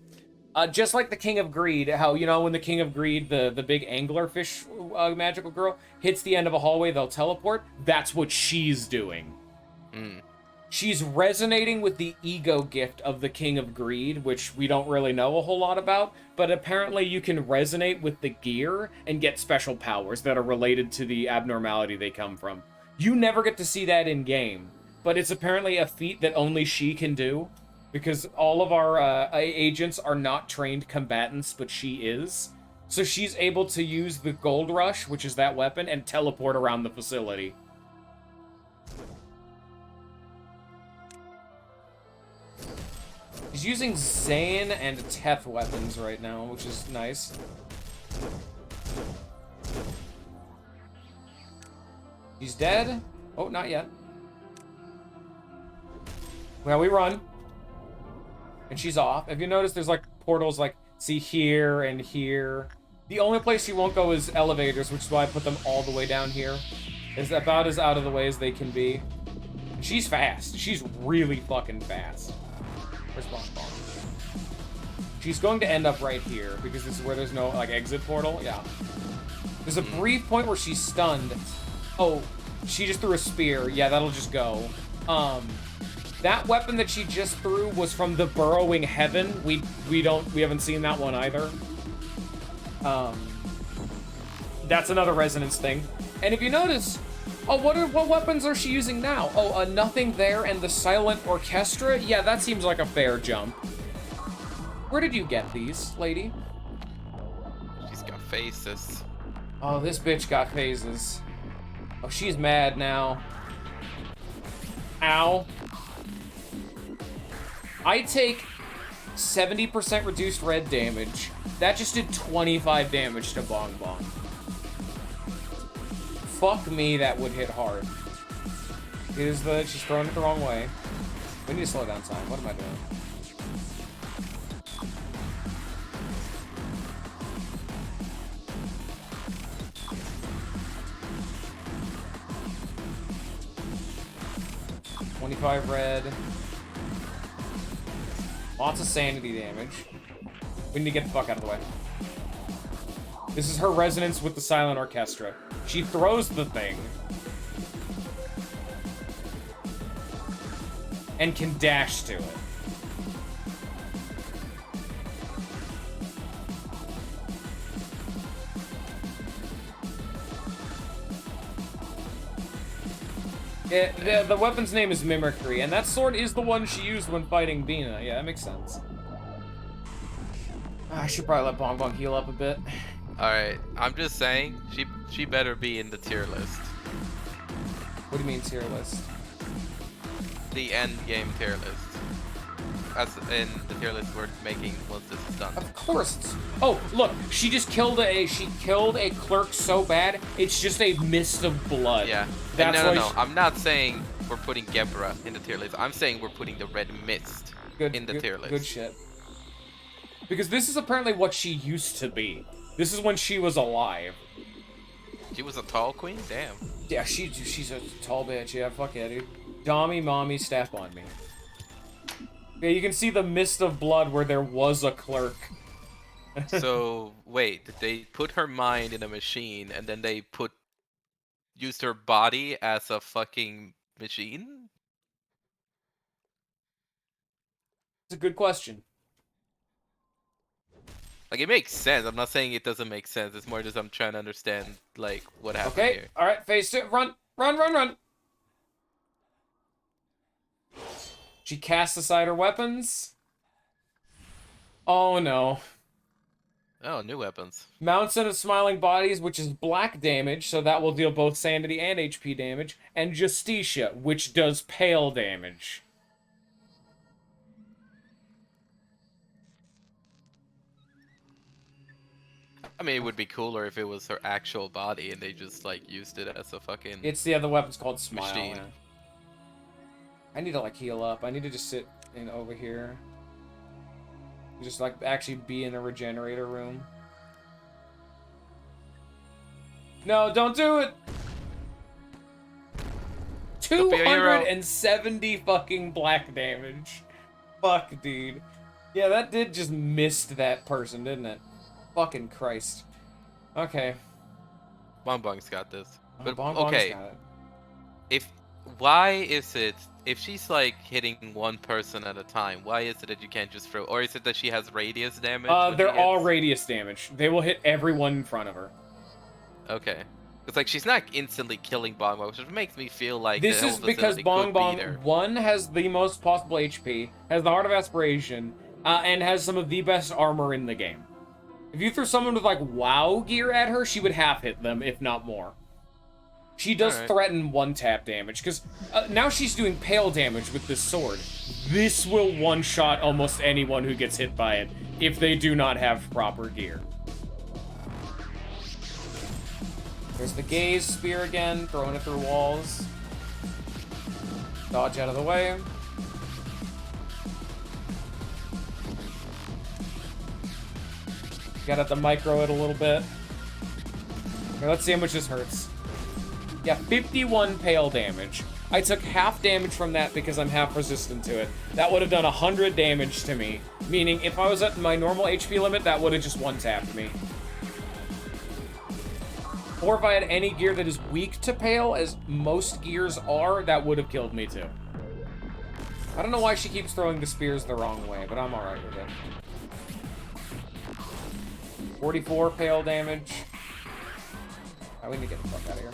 Just like the King of Greed, how, you know, when the King of Greed, the big anglerfish magical girl, hits the end of a hallway, they'll teleport. That's what she's doing. She's resonating with the ego gift of the King of Greed, which we don't really know a whole lot about, but apparently you can resonate with the gear and get special powers that are related to the abnormality they come from. You never get to see that in-game, but it's apparently a feat that only she can do, because all of our agents are not trained combatants, but she is. So she's able to use the Gold Rush, which is that weapon, and teleport around the facility. He's using Zane and Teth weapons right now, which is nice. He's dead. Oh, not yet. Well, we run. And she's off. If you notice, there's like portals like, see here and here. The only place she won't go is elevators, which is why I put them all the way down here. It's about as out of the way as they can be. She's fast. She's really fucking fast. Where's Bong Bong? She's going to end up right here, because this is where there's no, like, exit portal. Yeah. There's a brief point where she's stunned. Oh, she just threw a spear. Yeah, that'll just go. That weapon that she just threw was from the Burrowing Heaven. We haven't seen that one either. That's another resonance thing. And if you notice, oh, what weapons are she using now? Oh, Nothing There and the Silent Orchestra? Yeah, that seems like a fair jump. Where did you get these, lady? She's got faces. Oh, this bitch got phases. Oh, she's mad now. Ow. I take 70% reduced red damage. That just did 25 damage to Bong Bong. Fuck me, that would hit hard. She's throwing it the wrong way. We need to slow down time. What am I doing? $25 red. Lots of sanity damage. We need to get the fuck out of the way. This is her resonance with the Silent Orchestra. She throws the thing. And can dash to it. The weapon's name is Mimicry, and that sword is the one she used when fighting Bina. Yeah, that makes sense. I should probably let Bong Bong heal up a bit. Alright, I'm just saying, she better be in the tier list. What do you mean tier list? The end game tier list. That's in the tier list we're making once this is done. Of course it's... Oh, look, she killed a clerk so bad, it's just a mist of blood. Yeah. That's no. I'm not saying we're putting Gebra in the tier list. I'm saying we're putting the Red Mist in the tier list. Good shit. Because this is apparently what she used to be. This is when she was alive. She was a tall queen? Damn. Yeah, she's a tall bitch. Yeah, fuck yeah, dude. Dommy, mommy, step on me. Yeah, you can see the mist of blood where there was a clerk. So, wait, they put her mind in a machine and then they used her body as a fucking machine? It's a good question. Like, it makes sense. I'm not saying it doesn't make sense. It's more just I'm trying to understand, like, what happened Okay, here. alright, phase 2. Run, run, run, run. She casts aside her weapons. Oh no. Oh, new weapons. Mountain of Smiling Bodies, which is black damage, so that will deal both sanity and HP damage. And Justitia, which does pale damage. I mean, it would be cooler if it was her actual body and they just, like, used it as a fucking It's the other weapon's called Smile. machine. Yeah. I need to, like, heal up. I need to just sit in over here. Just, like, actually be in the regenerator room. No, don't do it! Don't be a hero. 270 fucking black damage. Fuck, dude. Yeah, that did just missed that person, didn't it? Fucking Christ. Okay. Bong Bong's got this. But, Bong Bong's okay, got it. why is it, if she's, like, hitting one person at a time, why is it that you can't just throw, or is it that she has radius damage? when They're she all hits? radius damage. They will hit everyone in front of her. Okay. It's like she's not instantly killing Bong Bong, which makes me feel like This the is whole because facility Bong could Bong, beat her. 1, has the most possible HP, has the Heart of Aspiration, and has some of the best armor in the game. If you threw someone with, like, WoW gear at her, she would half hit them, if not more. She does Alright. threaten one-tap damage, because now she's doing pale damage with this sword. This will one-shot almost anyone who gets hit by it, if they do not have proper gear. There's the gaze spear again, throwing it through walls. Dodge out of the way. Gotta have to micro it a little bit. Okay, let's see how much this hurts. Yeah, 51 pale damage. I took half damage from that because I'm half resistant to it. That would have done 100 damage to me. Meaning, if I was at my normal HP limit, that would have just one-tapped me. Or if I had any gear that is weak to pale, as most gears are, that would have killed me too. I don't know why she keeps throwing the spears the wrong way, but I'm alright with it. 44 pale damage. Oh, we need to get the fuck out of here.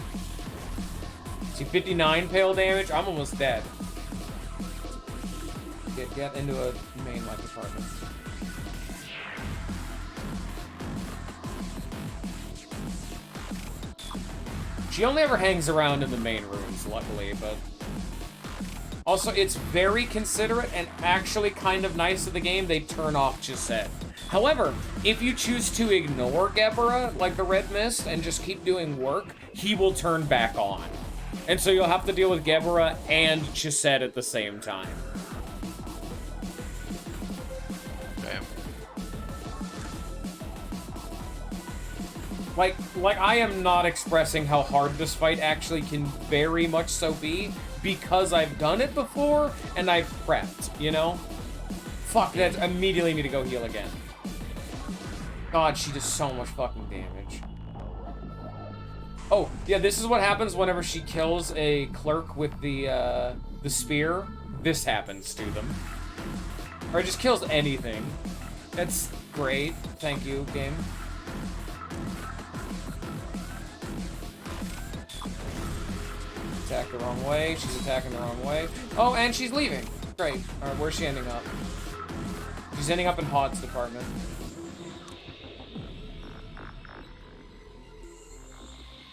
See, 59 pale damage? I'm almost dead. Get into a main life apartment. She only ever hangs around in the main rooms, luckily, but... Also, it's very considerate and actually kind of nice of the game they turn off Gisette. However, if you choose to ignore Gebera, like the Red Mist, and just keep doing work, he will turn back on. And so you'll have to deal with Gebera and Gisette at the same time. Damn. Like I am not expressing how hard this fight actually can very much so be, because I've done it before, and I've prepped, you know? Fuck, that immediately need to go heal again. God, she does so much fucking damage. Oh, yeah, this is what happens whenever she kills a clerk with the spear. This happens to them. Or just kills anything. That's great. Thank you, game. Attack the wrong way. She's attacking the wrong way. Oh, and she's leaving. Great. Alright, where's she ending up? She's ending up in Hod's department.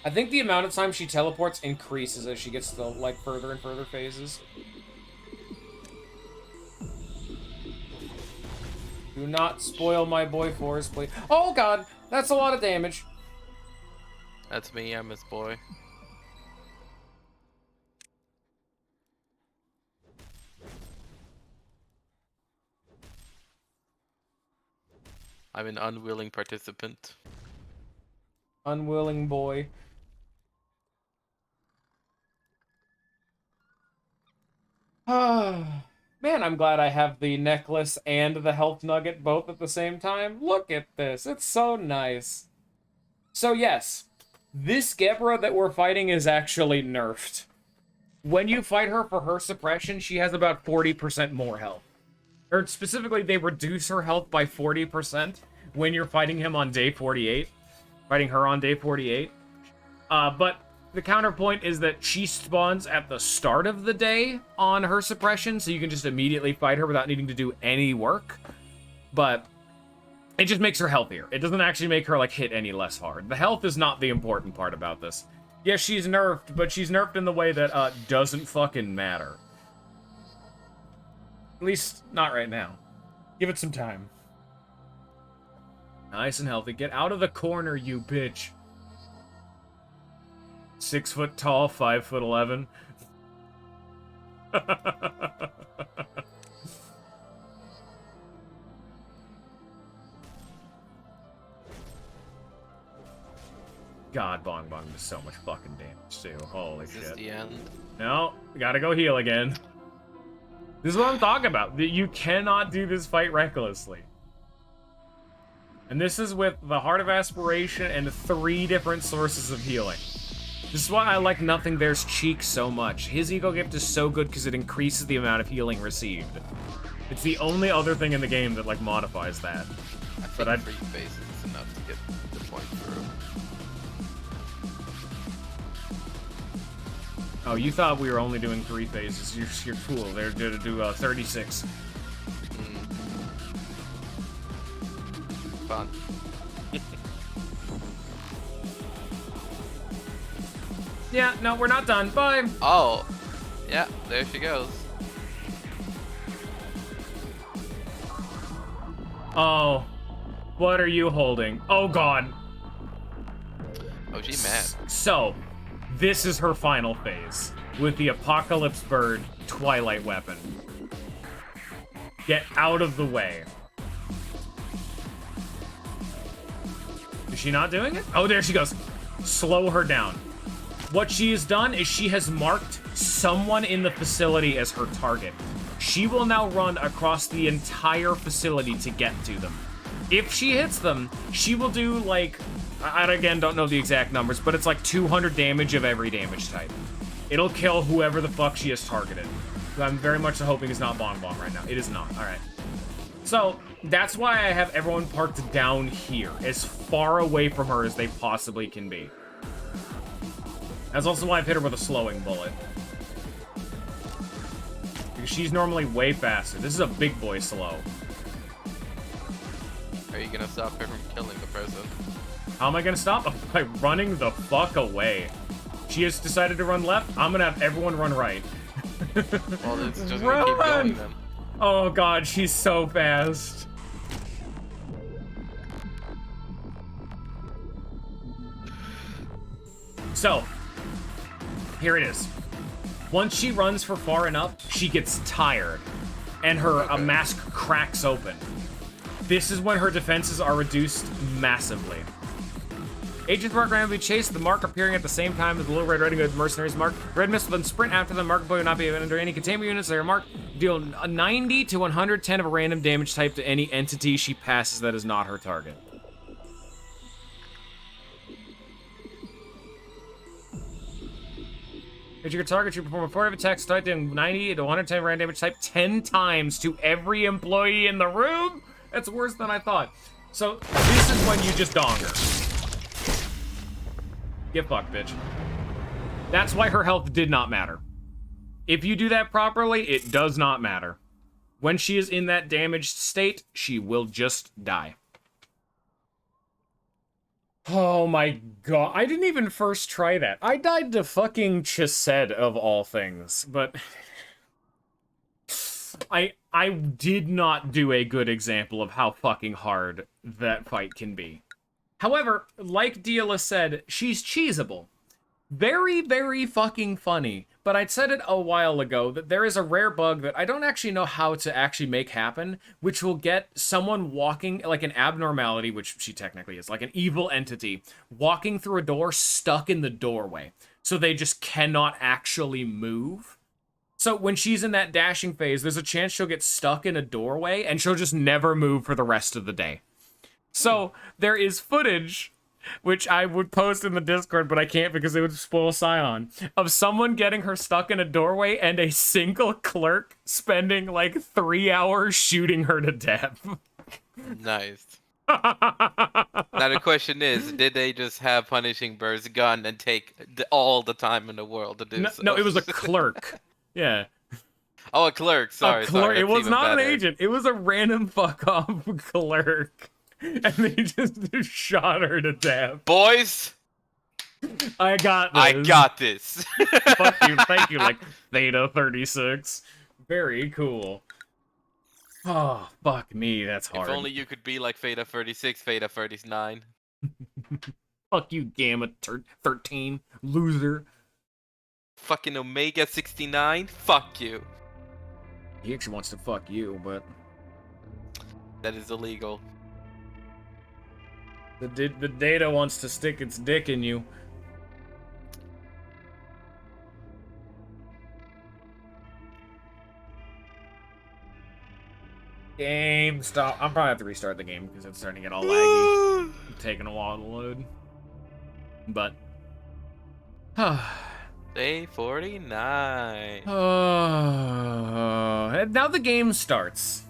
I think the amount of time she teleports increases as she gets to, like, further and further phases. Do not spoil my boy Forrest, please. Oh, God! That's a lot of damage. That's me, I'm his boy. I'm an unwilling participant. Unwilling boy. Man, I'm glad I have the necklace and the health nugget both at the same time. Look at this. It's so nice. So yes, this Gebra that we're fighting is actually nerfed. When you fight her for her suppression, she has about 40% more health. Or specifically, they reduce her health by 40% when you're fighting him on day 48. Fighting her on day 48. But the counterpoint is that she spawns at the start of the day on her suppression, so you can just immediately fight her without needing to do any work. But it just makes her healthier. It doesn't actually make her, like, hit any less hard. The health is not the important part about this. Yes, she's nerfed, but she's nerfed in the way that, doesn't fucking matter. At least, not right now. Give it some time. Nice and healthy. Get out of the corner, you bitch. 6 foot tall, 5'11". God, Bong Bong does so much fucking damage, too. Holy Is this shit. the end? No, gotta go heal again. This is what I'm talking about. You cannot do this fight recklessly. And this is with the Heart of Aspiration and 3 different sources of healing. This is why I like Nothing There's Cheek so much. His Eagle Gift is so good because it increases the amount of healing received. It's the only other thing in the game that, like, modifies that. I But think 3 phases is enough to get the point through. Oh, you thought we were only doing 3 phases. You're cool. They're going to do 36. Fun. Yeah, no, we're not done. Bye. Oh, yeah, there she goes. Oh, what are you holding? Oh, God. Oh, she's mad. So, this is her final phase with the Apocalypse Bird Twilight Weapon. Get out of the way. Is she not doing it? Oh, there she goes. Slow her down. What she has done is she has marked someone in the facility as her target. She will now run across the entire facility to get to them. If she hits them, she will do, like, I again don't know the exact numbers, but it's like 200 damage of every damage type. It'll kill whoever the fuck she has targeted. I'm very much hoping it's not Bong Bong right now. It is not. All right. So, that's why I have everyone parked down here, as far away from her as they possibly can be. That's also why I've hit her with a slowing bullet. Because she's normally way faster. This is a big boy slow. Are you gonna stop her from killing the person? How am I gonna stop? By running the fuck away. She has decided to run left. I'm gonna have everyone run right. Well, it's just gonna keep going then. Oh god, she's so fast. So, here it is. Once she runs for far enough, she gets tired, and her mask cracks open. This is when her defenses are reduced massively. Agents mark randomly chase, the mark appearing at the same time as the little red Riding Hood mercenaries mark. Red missile then sprint after the mark boy will not be under any containment units that are marked. Deal 90 to 110 of a random damage type to any entity she passes that is not her target. If your target, you perform a flurry of attacks, type in 90 to 110 random damage type 10 times to every employee in the room? That's worse than I thought. So, this is when you just dong her. Get fucked, bitch. That's why her health did not matter. If you do that properly, it does not matter. When she is in that damaged state, she will just die. Oh my god. I didn't even first try that. I died to fucking Chesed of all things, but... I did not do a good example of how fucking hard that fight can be. However, like Deala said, she's cheesable. Very, very fucking funny. But I'd said it a while ago that there is a rare bug that I don't actually know how to actually make happen, which will get someone walking, like an abnormality, which she technically is, like an evil entity, walking through a door stuck in the doorway. So they just cannot actually move. So when she's in that dashing phase, there's a chance she'll get stuck in a doorway and she'll just never move for the rest of the day. So there is footage, which I would post in the Discord, but I can't because it would spoil Scion, of someone getting her stuck in a doorway and a single clerk spending like 3 hours shooting her to death. Nice. Now the question is, did they just have Punishing Bird's gun and take all the time in the world to do No, so? no, it was a clerk. Yeah. Oh, a clerk. Sorry, A clerk. sorry. It that's was even not better. an agent. It was a random fuck off clerk. And they just shot her to death. Boys, I got this. I got this. Fuck you. Thank you, like Theta 36. Very cool. Oh, fuck me. That's hard. If only you could be like Theta 36, Theta 39. Fuck you, Gamma 13. Loser. Fucking Omega 69. Fuck you. He actually wants to fuck you, but That is illegal. the data wants to stick its dick in you. Game stop. I'm probably have to restart the game because it's starting to get all laggy. Taking a while to load. But Day 49. and now the game starts.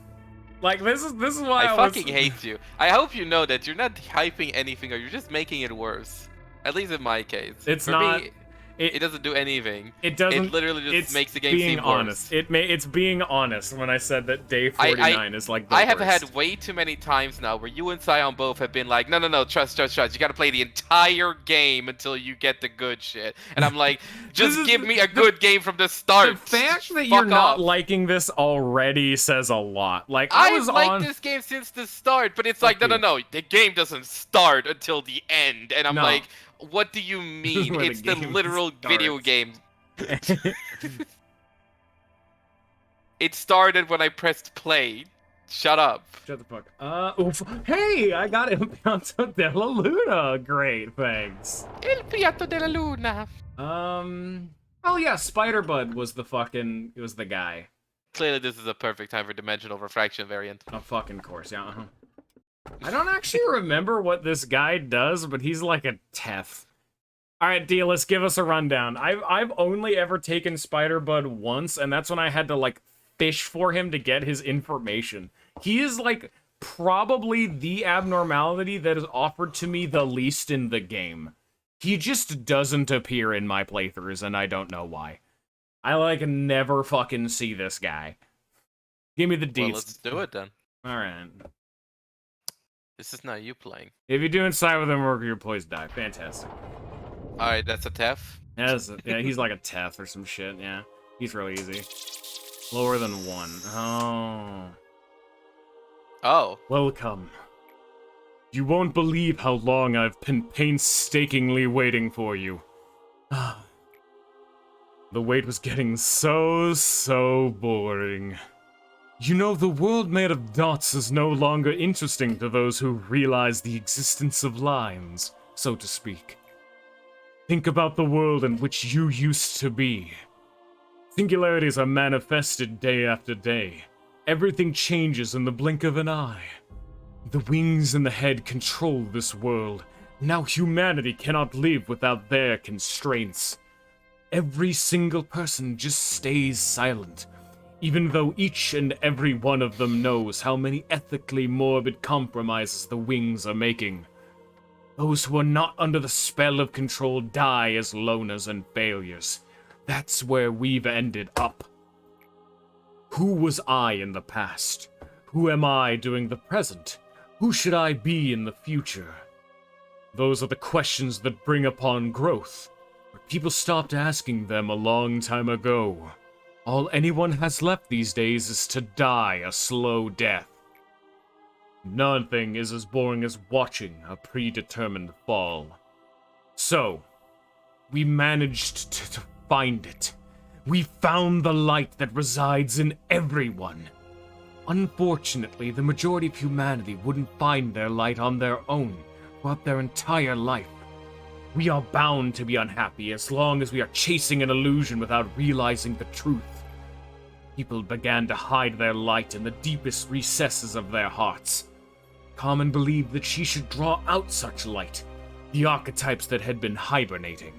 Like this is why I I fucking hate you. I hope you know that you're not hyping anything or you're just making it worse. At least in my case. It's For not- me, it doesn't do anything. It doesn't. It literally just it's makes the game being seem honest. worse. It's being honest when I said that day 49 is like the I have worst. had way too many times now where you and Sion both have been like, no, trust. You gotta play the entire game until you get the good shit. And I'm like, just is give me a good game from the start. The fact that Fuck you're not off. liking this already says a lot. Like I was I've liked on. this game since the start, but it's like, Fuck no, the game doesn't start until the end. And I'm No. like, what do you mean? Where the It's the game literal video starts. game. It started when I pressed play. Shut up. Shut the fuck. Oof. Hey, I got Impianto della Luna. Great, thanks. El Piatto della Luna. Oh yeah, Spider-Bud was the fucking. It was the guy. Clearly, this is a perfect time for dimensional refraction variant. A fucking course, yeah. I don't actually remember what this guy does, but he's like a Tef. All right, Dealus, give us a rundown. I've only ever taken Spider-Bud once, and that's when I had to like fish for him to get his information. He is like probably the abnormality that is offered to me the least in the game. He just doesn't appear in my playthroughs, and I don't know why. I like never fucking see this guy. Give me the Well, deets. let's do it then. All right. This is not you playing. If you do inside with him, or your employees die. Fantastic. Alright, that's a TEF. Yeah, he's like a Teth or some shit. Yeah, he's really easy. Lower than 1. Oh. Oh. Welcome. You won't believe how long I've been painstakingly waiting for you. The wait was getting so boring. You know, the world made of dots is no longer interesting to those who realize the existence of lines, so to speak. Think about the world in which you used to be. Singularities are manifested day after day. Everything changes in the blink of an eye. The wings and the head control this world. Now humanity cannot live without their constraints. Every single person just stays silent, even though each and every one of them knows how many ethically morbid compromises the wings are making. Those who are not under the spell of control die as loners and failures. That's where we've ended up. Who was I in the past? Who am I during the present? Who should I be in the future? Those are the questions that bring upon growth. But people stopped asking them a long time ago. All anyone has left these days is to die a slow death. Nothing is as boring as watching a predetermined fall. So, we managed to find it. We found the light that resides in everyone. Unfortunately, the majority of humanity wouldn't find their light on their own throughout their entire life. We are bound to be unhappy as long as we are chasing an illusion without realizing the truth. People began to hide their light in the deepest recesses of their hearts. Carmen believed that she should draw out such light, the archetypes that had been hibernating.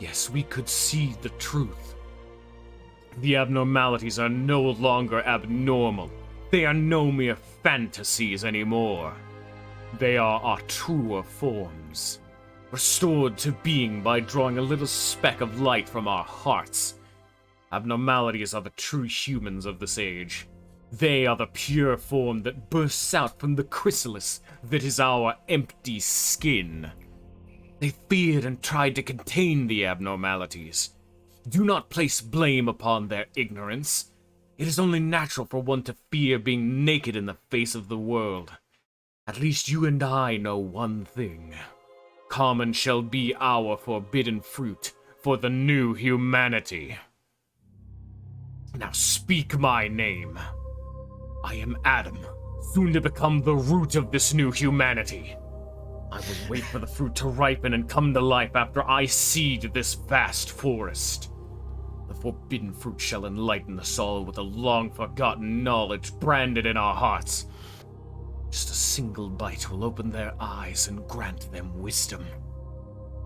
Yes, we could see the truth. The abnormalities are no longer abnormal. They are no mere fantasies anymore. They are our truer forms, restored to being by drawing a little speck of light from our hearts. Abnormalities are the true humans of this age. They are the pure form that bursts out from the chrysalis that is our empty skin. They feared and tried to contain the abnormalities. Do not place blame upon their ignorance. It is only natural for one to fear being naked in the face of the world. At least you and I know one thing. Carmen shall be our forbidden fruit for the new humanity. Now speak my name. I am Adam, soon to become the root of this new humanity. I will wait for the fruit to ripen and come to life after I seed this vast forest. The forbidden fruit shall enlighten us all with a long-forgotten knowledge branded in our hearts. Just a single bite will open their eyes and grant them wisdom.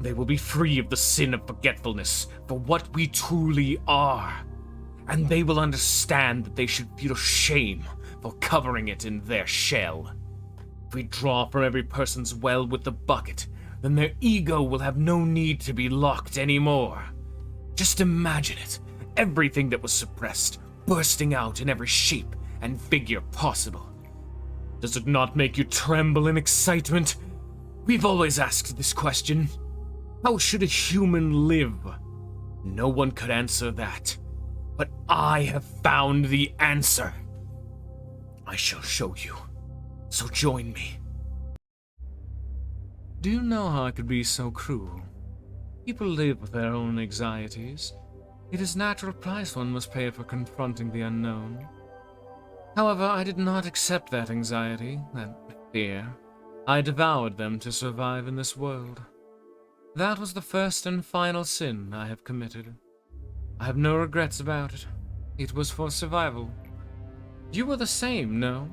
They will be free of the sin of forgetfulness for what we truly are. And they will understand that they should feel shame for covering it in their shell. If we draw from every person's well with the bucket, then their ego will have no need to be locked anymore. Just imagine it, everything that was suppressed, bursting out in every shape and figure possible. Does it not make you tremble in excitement? We've always asked this question. How should a human live? No one could answer that. But I have found the answer. I shall show you. So join me. Do you know how I could be so cruel? People live with their own anxieties. It is natural price one must pay for confronting the unknown. However, I did not accept that anxiety, that fear. I devoured them to survive in this world. That was the first and final sin I have committed. I have no regrets about it. It was for survival. You were the same, no?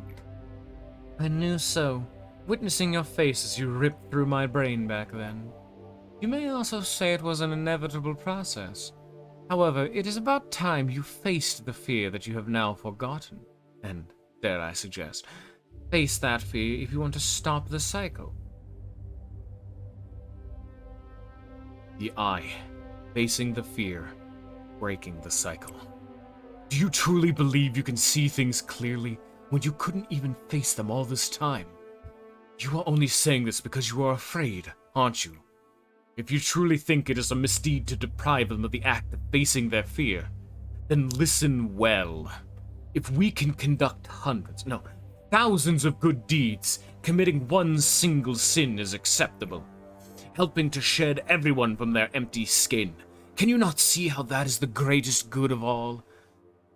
I knew so, witnessing your face as you ripped through my brain back then. You may also say it was an inevitable process. However, it is about time you faced the fear that you have now forgotten. And, dare I suggest, face that fear if you want to stop the cycle. The eye, facing the fear, breaking the cycle. Do you truly believe you can see things clearly when you couldn't even face them all this time? You are only saying this because you are afraid, aren't you? If you truly think it is a misdeed to deprive them of the act of facing their fear, then listen well. If we can conduct hundreds, no, thousands of good deeds, committing one single sin is acceptable. Helping to shed everyone from their empty skin. Can you not see how that is the greatest good of all?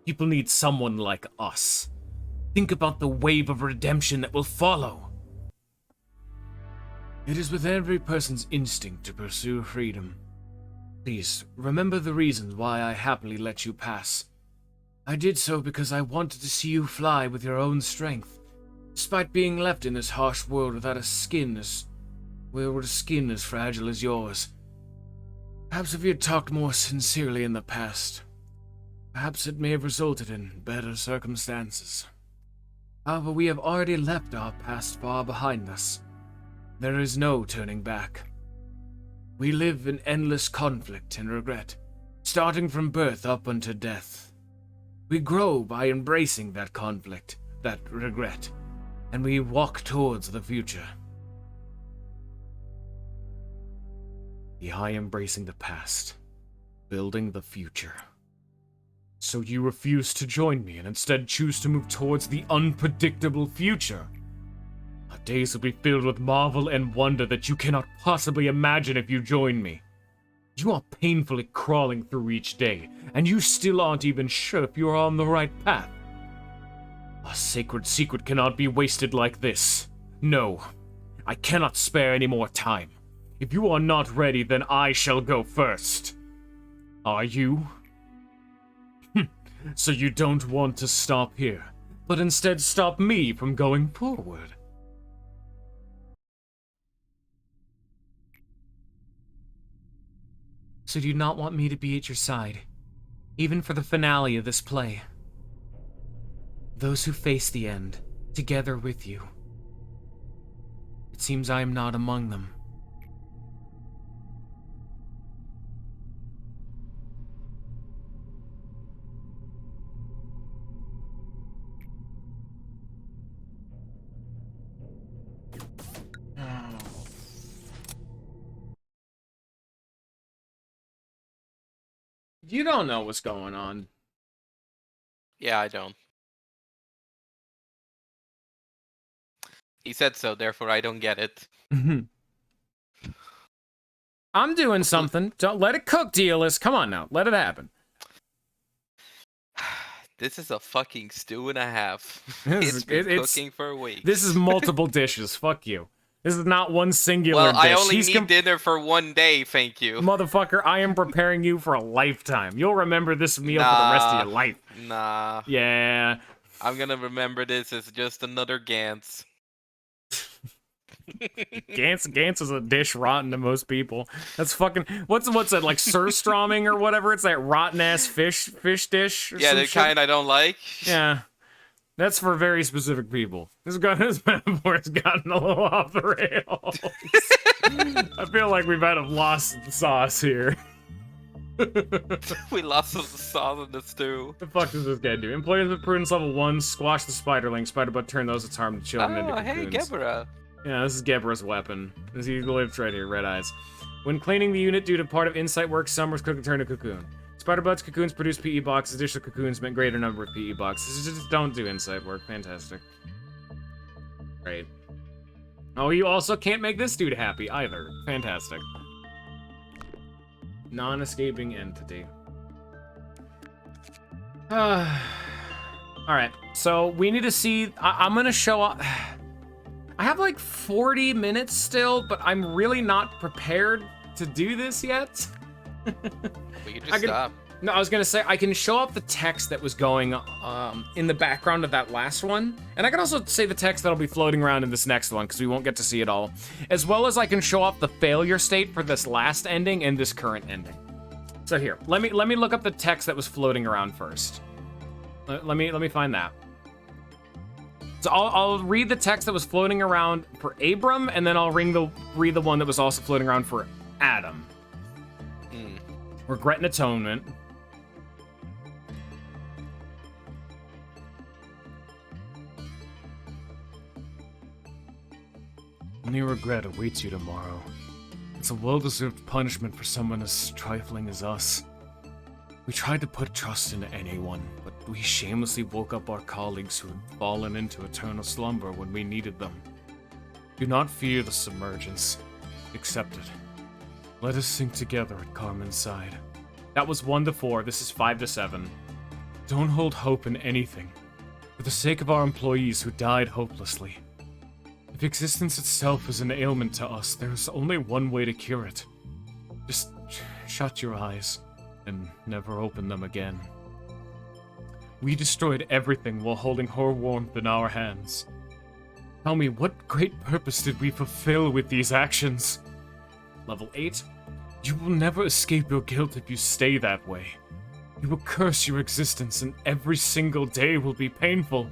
People need someone like us. Think about the wave of redemption that will follow. It is with every person's instinct to pursue freedom. Please, remember the reasons why I happily let you pass. I did so because I wanted to see you fly with your own strength, despite being left in this harsh world without a skin as fragile as yours. Perhaps if you had talked more sincerely in the past, perhaps it may have resulted in better circumstances. However, we have already left our past far behind us. There is no turning back. We live in endless conflict and regret, starting from birth up unto death. We grow by embracing that conflict, that regret, and we walk towards the future. The eye embracing the past, building the future. So you refuse to join me and instead choose to move towards the unpredictable future. Our days will be filled with marvel and wonder that you cannot possibly imagine if you join me. You are painfully crawling through each day, and you still aren't even sure if you are on the right path. A sacred secret cannot be wasted like this. No, I cannot spare any more time. If you are not ready, then I shall go first. Are you? So you don't want to stop here, but instead stop me from going forward. So do you not want me to be at your side, even for the finale of this play? Those who face the end, together with you. It seems I am not among them. You don't know what's going on. Yeah, I don't. He said so, therefore I don't get it. I'm doing something. Don't let it cook, Dealist. Come on now. Let it happen. This is a fucking stew and a half. This It's been it's- cooking for weeks. This is multiple dishes. Fuck you. This is not one singular well, dish. I only He's need dinner for 1 day, thank you. Motherfucker, I am preparing you for a lifetime. You'll remember this meal for the rest of your life. Nah. Yeah. I'm gonna remember this as just another Gantz. Gantz is a dish rotten to most people. That's fucking what's that like surströmming or whatever? It's that rotten ass fish dish. Or Yeah, some the shit. kind I don't like. Yeah, that's for very specific people. This metaphor has gotten a little off the rails. I feel like we might have lost the sauce here. We lost some sauce in the stew. The fuck does this guy do? Employees with prudence level 1 squash the spiderling. Spiderbutt turn those it's harmed to chill them into Oh, hey, cocoons. Gebra. Yeah, this is Gebra's weapon. This he lives right here, red eyes. When cleaning the unit due to part of insight work, Summer's cook turn to cocoon. Spiderbutt's cocoons produce PE boxes. Additional cocoons meant greater number of PE boxes. Just don't do insight work. Fantastic. Great. Oh, you also can't make this dude happy either. Fantastic. Non-escaping entity. Alright, so we need to see... I'm gonna show up... I have like 40 minutes still, but I'm really not prepared to do this yet. We can just stop. No, I was gonna say I can show up the text that was going in the background of that last one, and I can also say the text that'll be floating around in this next one because we won't get to see it all, as well as I can show up the failure state for this last ending and this current ending. So here, let me look up the text that was floating around first. Let me find that. So I'll read the text that was floating around for Abram, and then I'll read the one that was also floating around for Adam. Regret and atonement. Only regret awaits you tomorrow. It's a well-deserved punishment for someone as trifling as us. We tried to put trust in anyone, but we shamelessly woke up our colleagues who had fallen into eternal slumber when we needed them. Do not fear the submergence. Accept it. Let us sink together at Carmen's side. That was 1 to 4. This is 5 to 7. Don't hold hope in anything. For the sake of our employees who died hopelessly. If existence itself is an ailment to us, there's only one way to cure it. Just shut your eyes and never open them again. We destroyed everything while holding her warmth in our hands. Tell me, what great purpose did we fulfill with these actions? Level 8. You will never escape your guilt if you stay that way. You will curse your existence and every single day will be painful.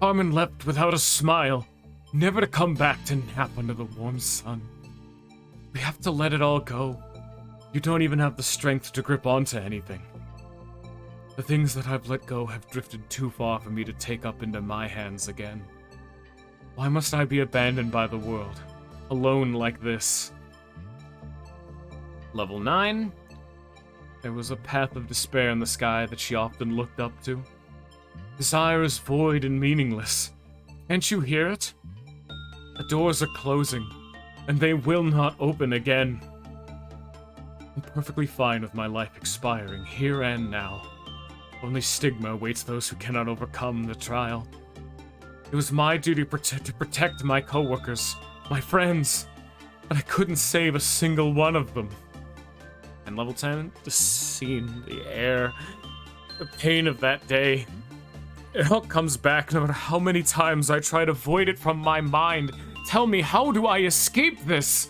Carmen left without a smile, never to come back to nap under the warm sun. We have to let it all go. You don't even have the strength to grip onto anything. The things that I've let go have drifted too far for me to take up into my hands again. Why must I be abandoned by the world, alone like this? Level 9. There was a path of despair in the sky that she often looked up to. Desire is void and meaningless. Can't you hear it? The doors are closing, and they will not open again. I'm perfectly fine with my life expiring here and now. Only stigma awaits those who cannot overcome the trial. It was my duty to protect my coworkers, my friends, but I couldn't save a single one of them. And level 10, the scene, the air. The pain of that day. It all comes back no matter how many times I try to avoid it from my mind. Tell me, how do I escape this?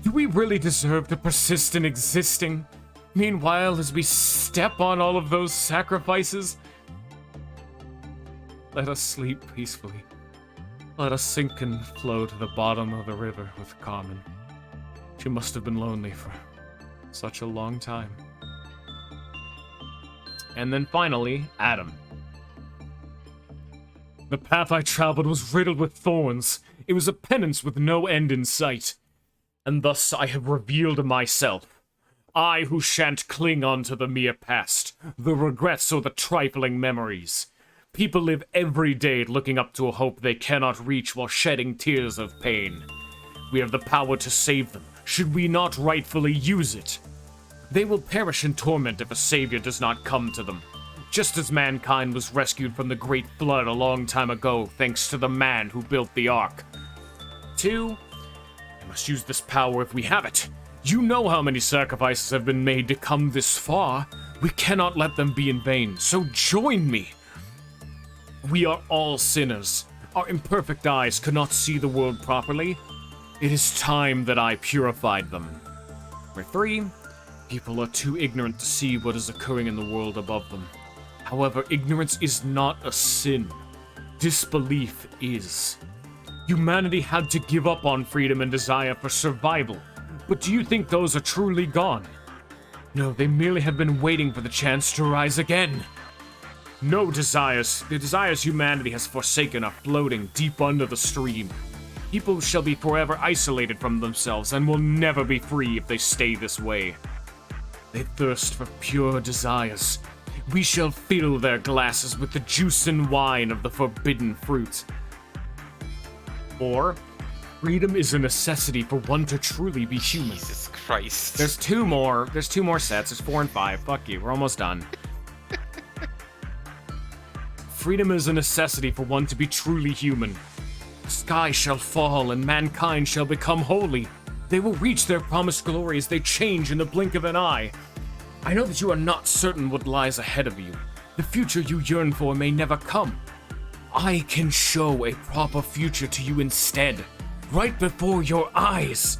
Do we really deserve to persist in existing? Meanwhile, as we step on all of those sacrifices, let us sleep peacefully. Let us sink and flow to the bottom of the river with Carmen. She must have been lonely for such a long time. And then finally, Adam. The path I traveled was riddled with thorns. It was a penance with no end in sight. And thus I have revealed myself. I who shan't cling on to the mere past, the regrets or the trifling memories. People live every day looking up to a hope they cannot reach while shedding tears of pain. We have the power to save them. Should we not rightfully use it? They will perish in torment if a savior does not come to them. Just as mankind was rescued from the Great Flood a long time ago thanks to the man who built the Ark. 2. We must use this power if we have it. You know how many sacrifices have been made to come this far. We cannot let them be in vain, so join me. We are all sinners. Our imperfect eyes cannot see the world properly. It is time that I purified them. Number 3. People are too ignorant to see what is occurring in the world above them. However, ignorance is not a sin. Disbelief is. Humanity had to give up on freedom and desire for survival. But do you think those are truly gone? No, they merely have been waiting for the chance to rise again. No desires. The desires humanity has forsaken are floating deep under the stream. People shall be forever isolated from themselves and will never be free if they stay this way. They thirst for pure desires. We shall fill their glasses with the juice and wine of the forbidden fruit. 4. Freedom is a necessity for one to truly be human. Jesus Christ. There's two more sets. There's 4 and 5. Fuck you. We're almost done. Freedom is a necessity for one to be truly human. The sky shall fall and mankind shall become holy. They will reach their promised glory as they change in the blink of an eye. I know that you are not certain what lies ahead of you. The future you yearn for may never come. I can show a proper future to you instead, right before your eyes.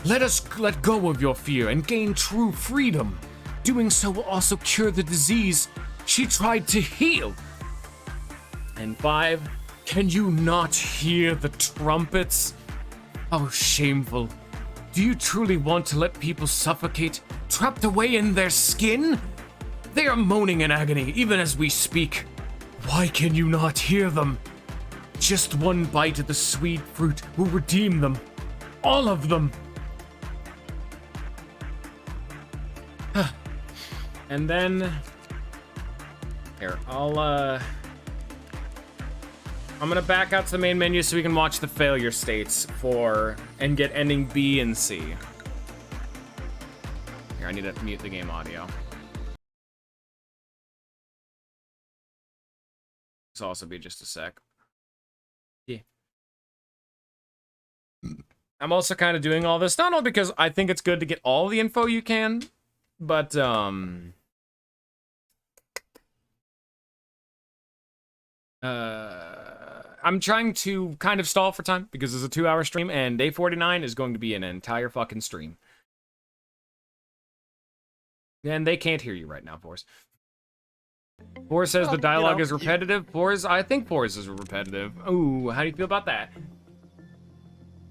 Let us let go of your fear and gain true freedom. Doing so will also cure the disease she tried to heal. And 5, can you not hear the trumpets? How shameful. Do you truly want to let people suffocate, trapped away in their skin? They are moaning in agony, even as we speak. Why can you not hear them? Just one bite of the sweet fruit will redeem them. All of them. And then... Here, I'm gonna back out to the main menu so we can watch the failure states and get ending B and C. Here, I need to mute the game audio. This will also be just a sec. Yeah. I'm also kind of doing all this, not only because I think it's good to get all the info you can, but, I'm trying to kind of stall for time because it's a 2-hour stream and day 49 is going to be an entire fucking stream. And they can't hear you right now, Forrest. Forrest says the dialogue is repetitive. Forrest, I think Forrest is repetitive. Ooh, how do you feel about that?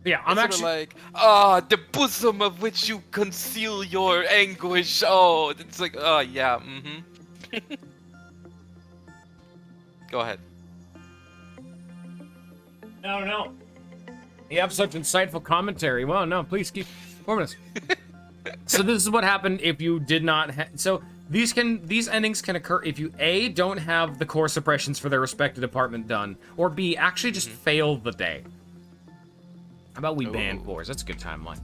Yeah, I'm actually like, the bosom of which you conceal your anguish. Oh, it's like, oh yeah, Go ahead. No. You have such insightful commentary. Well, no, please keep informing us. So this is what happened if you did not so these endings can occur if you A, don't have the core suppressions for their respective department done, or B, actually just fail the day. How about we ban Force? That's a good timeline.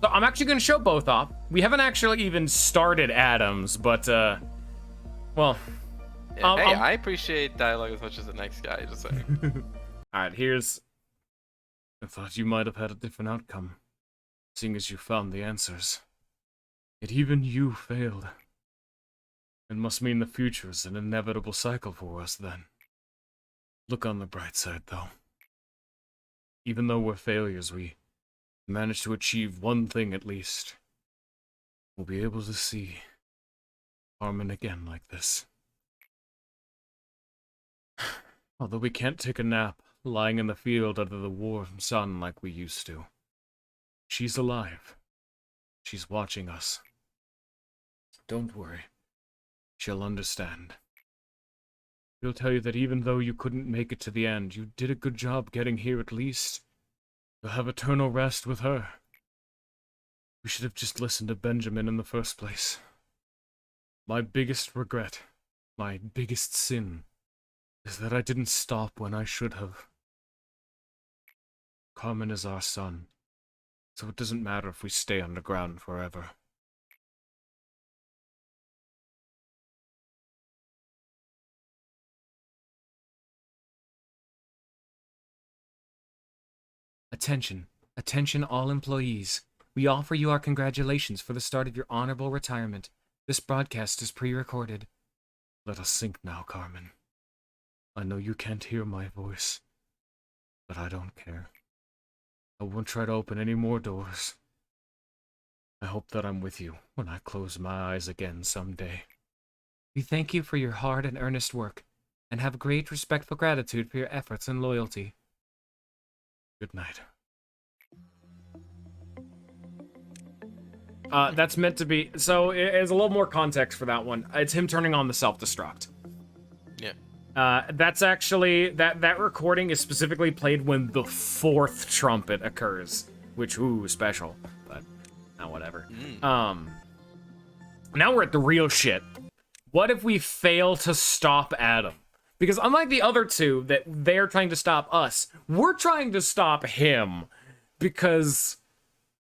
So I'm actually going to show both off. We haven't actually even started Adams, but, well... Yeah, hey, I appreciate dialogue as much as the next guy, just saying. Alright, here's... I thought you might have had a different outcome, seeing as you found the answers. Yet even you failed. It must mean the future is an inevitable cycle for us, then. Look on the bright side, though. Even though we're failures, we managed to achieve one thing at least. We'll be able to see Carmen again like this. Although we can't take a nap lying in the field under the warm sun like we used to. She's alive. She's watching us. Don't worry. She'll understand. She'll tell you that even though you couldn't make it to the end, you did a good job getting here at least. You'll have eternal rest with her. We should have just listened to Benjamin in the first place. My biggest regret, my biggest sin, is that I didn't stop when I should have. Carmen is our son, so it doesn't matter if we stay underground forever. Attention. Attention all employees. We offer you our congratulations for the start of your honorable retirement. This broadcast is pre-recorded. Let us sink now, Carmen. I know you can't hear my voice, but I don't care. I won't try to open any more doors. I hope that I'm with you when I close my eyes again someday. We thank you for your hard and earnest work, and have great respectful gratitude for your efforts and loyalty. Good night. That's meant to be... So, there's a little more context for that one. It's him turning on the self-destruct. Yeah. That's actually... That recording is specifically played when the 4th trumpet occurs. Which, ooh, special. But, whatever. Now we're at the real shit. What if we fail to stop Adam? Because unlike the other two, that they're trying to stop us, we're trying to stop him. Because...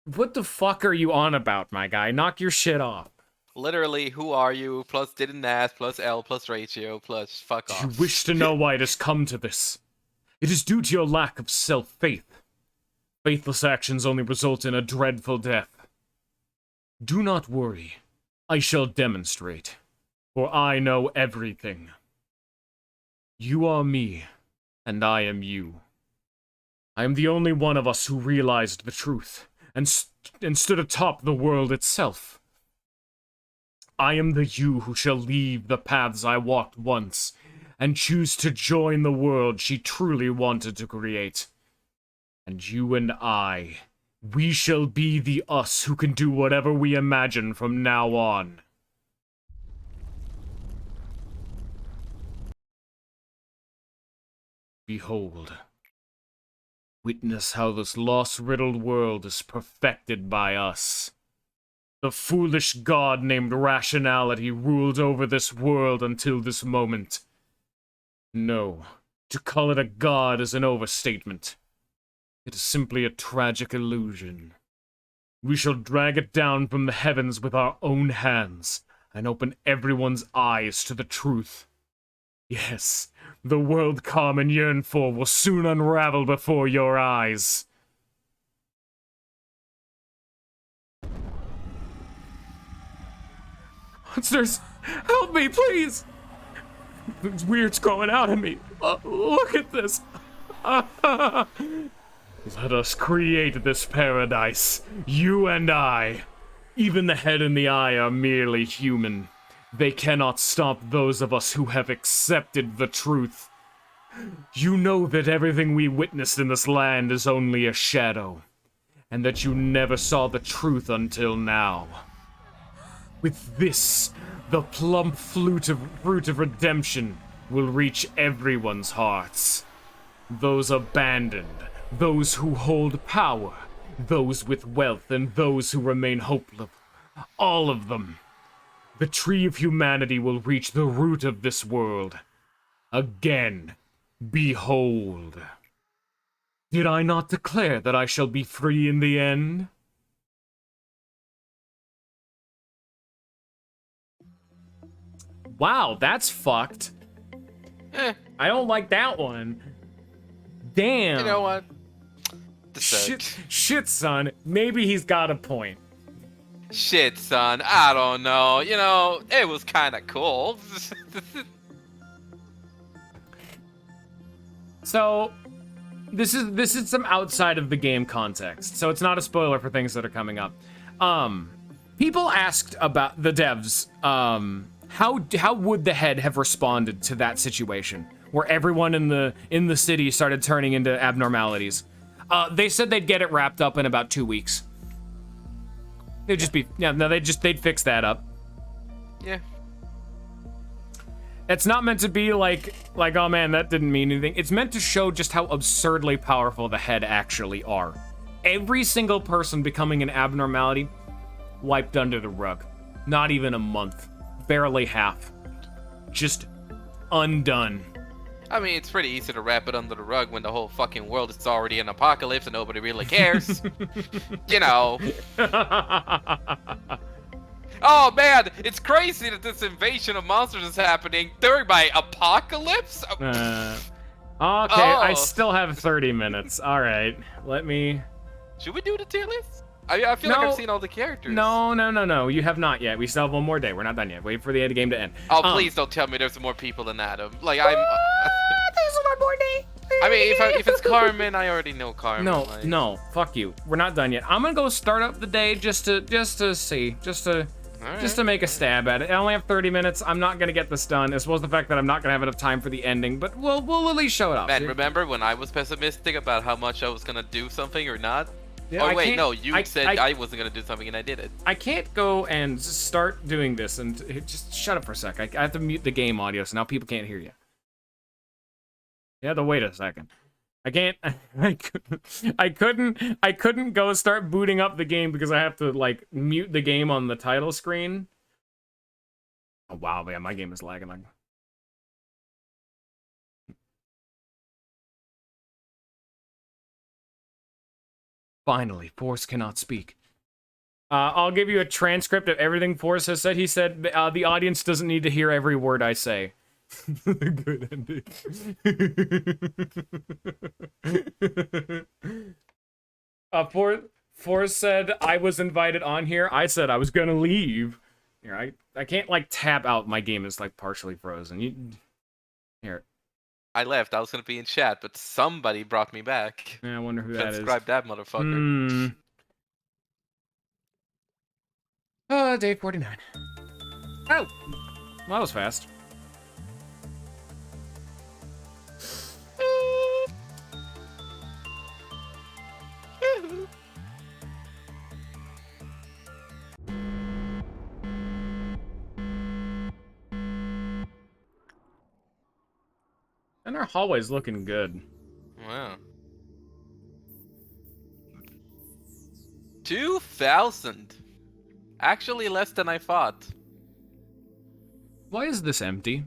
What the fuck are you on about, my guy? Knock your shit off. Literally, who are you, plus didn't ask, plus L, plus ratio, plus fuck off. You wish to know why it has come to this. It is due to your lack of self-faith. Faithless actions only result in a dreadful death. Do not worry. I shall demonstrate. For I know everything. You are me, and I am you. I am the only one of us who realized the truth, and stood atop the world itself. I am the you who shall leave the paths I walked once, and choose to join the world she truly wanted to create. And you and I, we shall be the us who can do whatever we imagine from now on. Behold. Witness how this loss-riddled world is perfected by us. The foolish god named Rationality ruled over this world until this moment. No, to call it a god is an overstatement. It is simply a tragic illusion. We shall drag it down from the heavens with our own hands, and open everyone's eyes to the truth. Yes, the world Carmen yearned for will soon unravel before your eyes. Monsters, help me, please! This weird's growing out of me. Look at this. Let us create this paradise, you and I. Even the head and the eye are merely human. They cannot stop those of us who have accepted the truth. You know that everything we witnessed in this land is only a shadow, and that you never saw the truth until now. With this, the plump fruit of redemption will reach everyone's hearts. Those abandoned, those who hold power, those with wealth, and those who remain hopeless. All of them. The tree of humanity will reach the root of this world. Again, behold. Did I not declare that I shall be free in the end? Wow, that's fucked. I don't like that one. Damn. You know what? Shit, son. Maybe he's got a point. Shit, son. I don't know. You know, it was kind of cool. So, this is some outside of the game context, so it's not a spoiler for things that are coming up. People asked about the devs, how would the head have responded to that situation where everyone in the city started turning into abnormalities? They said they'd get it wrapped up in about 2 weeks. They'd fix that up. Yeah. It's not meant to be like, oh man, that didn't mean anything. It's meant to show just how absurdly powerful the head actually are. Every single person becoming an abnormality, wiped under the rug. Not even a month. Barely half. Just undone. I mean, it's pretty easy to wrap it under the rug when the whole fucking world is already in apocalypse and nobody really cares. You know. Oh man, it's crazy that this invasion of monsters is happening during my apocalypse. Okay, I still have 30 minutes. All right, let me. Should we do the tier list? I feel like I've seen all the characters. No. You have not yet. We still have one more day. We're not done yet. Wait for the game to end. Oh, please don't tell me there's more people than Adam. Like I'm. There's one more day. I mean, if it's Carmen, I already know Carmen. No, fuck you. We're not done yet. I'm gonna go start up the day just to see, just to make a stab at it. I only have 30 minutes. I'm not gonna get this done, as well as the fact that I'm not gonna have enough time for the ending. But we'll at least show it off. Man, remember when I was pessimistic about how much I was gonna do something or not? Yeah, oh wait, no, you said I wasn't gonna do something and I did it. I can't go and start doing this and just shut up for a sec. I have to mute the game audio, so now people can't hear you. You have to wait a second. I can't. I couldn't go start booting up the game because I have to like mute the game on the title screen. Oh wow, man, my game is lagging. Like. Finally, Force cannot speak. I'll give you a transcript of everything Force has said. He said the audience doesn't need to hear every word I say. Good ending. Force said I was invited on here. I said I was gonna leave. Here, I can't like tab out. My game is like partially frozen. Here. I left. I was gonna be in chat, but somebody brought me back. Yeah, I wonder who that is. Subscribe that motherfucker. Day 49. Oh, well, that was fast. And our hallway's looking good. Wow. 2,000. Actually less than I thought. Why is this empty?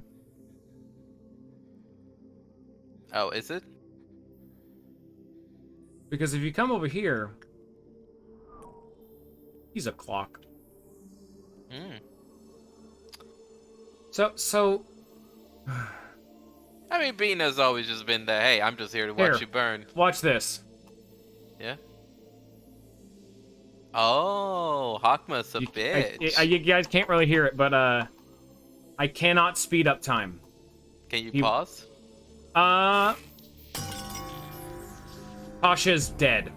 Oh, is it? Because if you come over here, he's a clock. Hmm. So. I mean, Bean has always just been the, hey, I'm just here to watch you burn. Watch this. Yeah? Oh, Hakma's a bitch. You guys can't really hear it, but I cannot speed up time. Can you pause? Tasha's dead.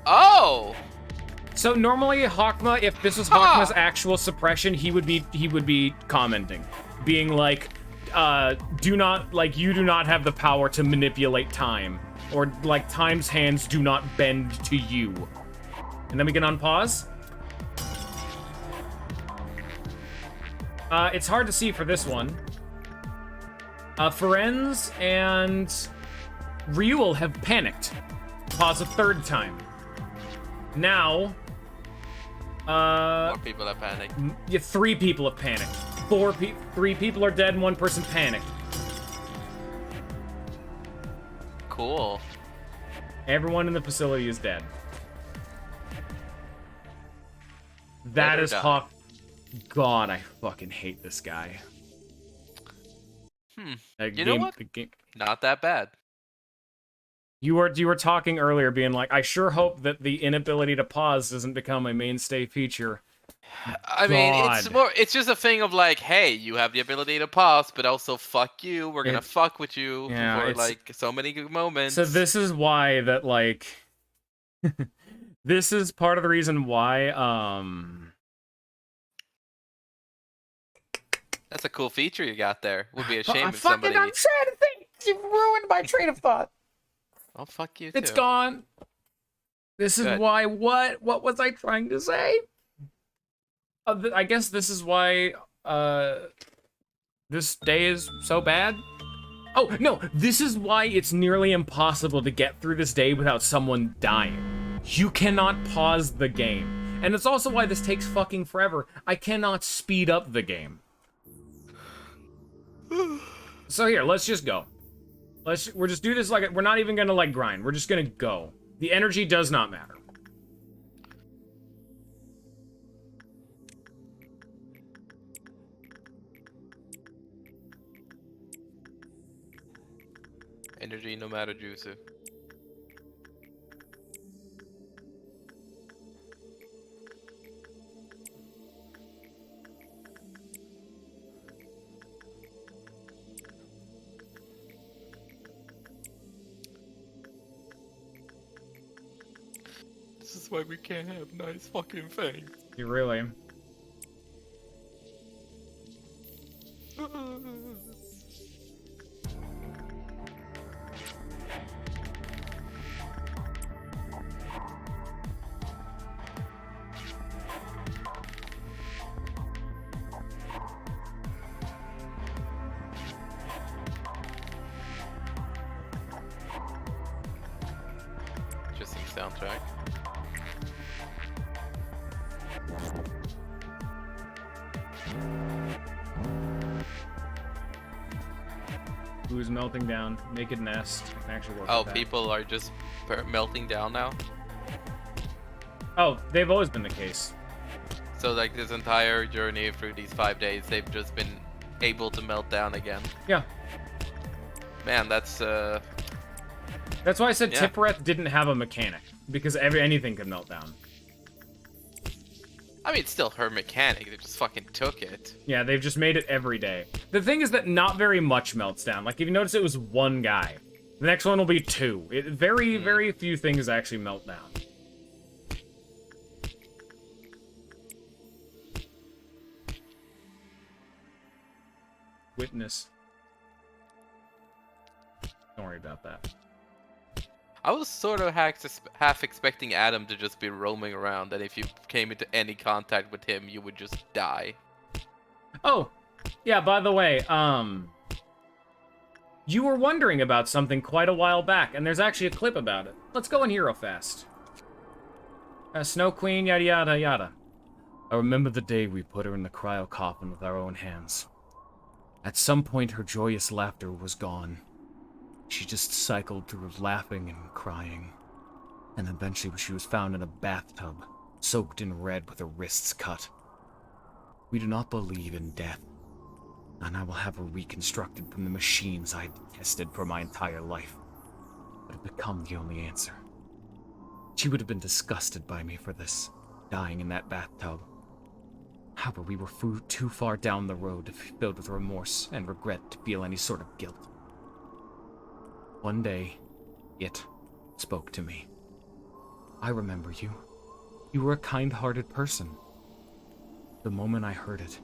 Oh! So normally Hakma, if this was Hakma's actual suppression, he would be commenting, being like, you do not have the power to manipulate time, or like time's hands do not bend to you. And then we can unpause. It's hard to see for this one. Ferenz and Ryul have panicked. Pause a third time. Now, More people have panicked. Yeah, 3 people have panicked. 3 people are dead and 1 person panicked. Cool. Everyone in the facility is dead. That is Hawk. God, I fucking hate this guy. You know what? Not that bad. You were talking earlier, being like, I sure hope that the inability to pause doesn't become a mainstay feature. I mean, God. it's just a thing of like, hey, you have the ability to pause, but also fuck you. We're gonna fuck with you yeah, for it's- like so many good moments. So this is why that, like, this is part of the reason why, That's a cool feature you got there. Would be a shame if fucking, somebody. I'm trying to think. You ruined my train of thought. Oh, fuck you too. It's gone. This is Good. why, what was I trying to say? I guess this is why, this day is so bad. Oh, no, this is why it's nearly impossible to get through this day without someone dying. You cannot pause the game. And it's also why this takes fucking forever. I cannot speed up the game. So here, let's just go. We're just do this like, we're not even gonna like grind. We're just gonna go. The energy does not matter. Energy no matter jutsu. This is why we can't have nice fucking things. You really. Interesting soundtrack. Who's melting down? Naked nest. I can actually work Oh, with that. people are just melting down now. Oh, they've always been the case. So like this entire journey through these 5 days, they've just been able to melt down again. Yeah. Man, that's That's why I said Yeah. Tippereth didn't have a mechanic, because anything could melt down. I mean, it's still her mechanic. They just fucking took it. Yeah, they've just made it every day. The thing is that not very much melts down. Like, if you notice, it was one guy. The next one will be two. Very few things actually melt down. Witness. Don't worry about that. I was sort of half expecting Adam to just be roaming around, and if you came into any contact with him, you would just die. Oh, yeah, by the way, you were wondering about something quite a while back, and there's actually a clip about it. Let's go in Hero Fast. Snow Queen, yada yada yada. I remember the day we put her in the cryo coffin with our own hands. At some point, her joyous laughter was gone. She just cycled through laughing and crying. And eventually she was found in a bathtub, soaked in red with her wrists cut. We do not believe in death, and I will have her reconstructed from the machines I detested for my entire life, but have become the only answer. She would have been disgusted by me for this, dying in that bathtub. However, we were too far down the road to be filled with remorse and regret to feel any sort of guilt. One day, it spoke to me. I remember you. You were a kind-hearted person. The moment I heard it,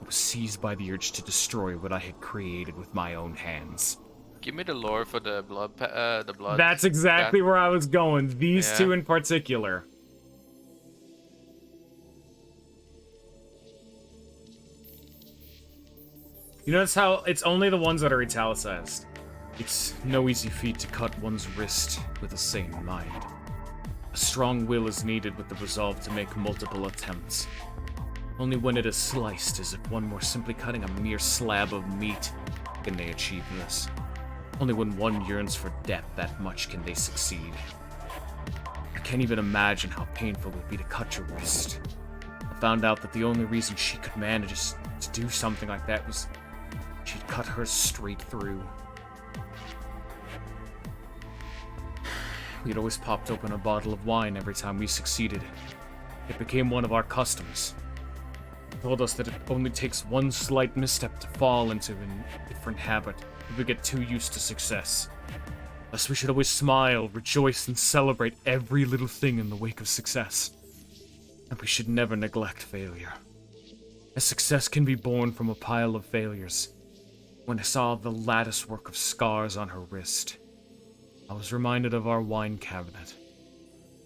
I was seized by the urge to destroy what I had created with my own hands. Give me the lore for the blood. The blood. That's exactly where I was going. These Yeah. two in particular. You notice how it's only the ones that are italicized. It's no easy feat to cut one's wrist with a sane mind. A strong will is needed with the resolve to make multiple attempts. Only when it is sliced, as if one were simply cutting a mere slab of meat, can they achieve this. Only when one yearns for death that much can they succeed. I can't even imagine how painful it would be to cut your wrist. I found out that the only reason she could manage to do something like that was she'd cut hers straight through. we'd always popped open a bottle of wine every time we succeeded. It became one of our customs. He told us that it only takes one slight misstep to fall into a different habit if we get too used to success. Thus we should always smile, rejoice, and celebrate every little thing in the wake of success. And we should never neglect failure. As success can be born from a pile of failures. When I saw the lattice work of scars on her wrist, I was reminded of our wine cabinet.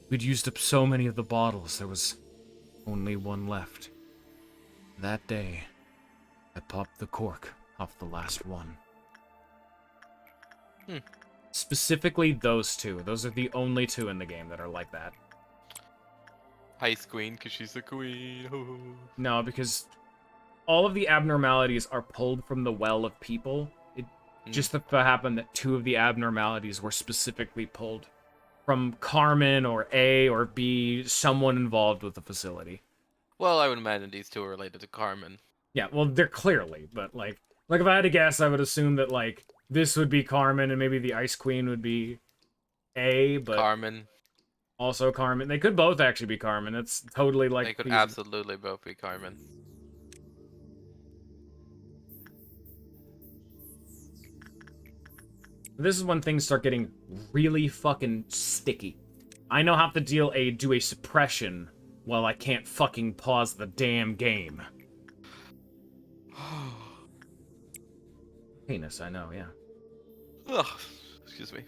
We'd used up so many of the bottles, there was only one left. That day, I popped the cork off the last one. Specifically those two. Those are the only two in the game that are like that. Ice Queen, because she's the queen. No, because all of the abnormalities are pulled from the well of people. It just so happened that two of the abnormalities were specifically pulled from Carmen or A or B, someone involved with the facility. Well, I would imagine these two are related to Carmen. Yeah, well, they're clearly, but like if I had to guess, I would assume that like this would be Carmen and maybe the Ice Queen would be A, but Carmen. Also Carmen. They could both actually be Carmen. It's totally like They could these- absolutely both be Carmen. This is when things start getting really fucking sticky. I now have to do a suppression while I can't fucking pause the damn game. Penis, I know, yeah. Ugh, excuse me.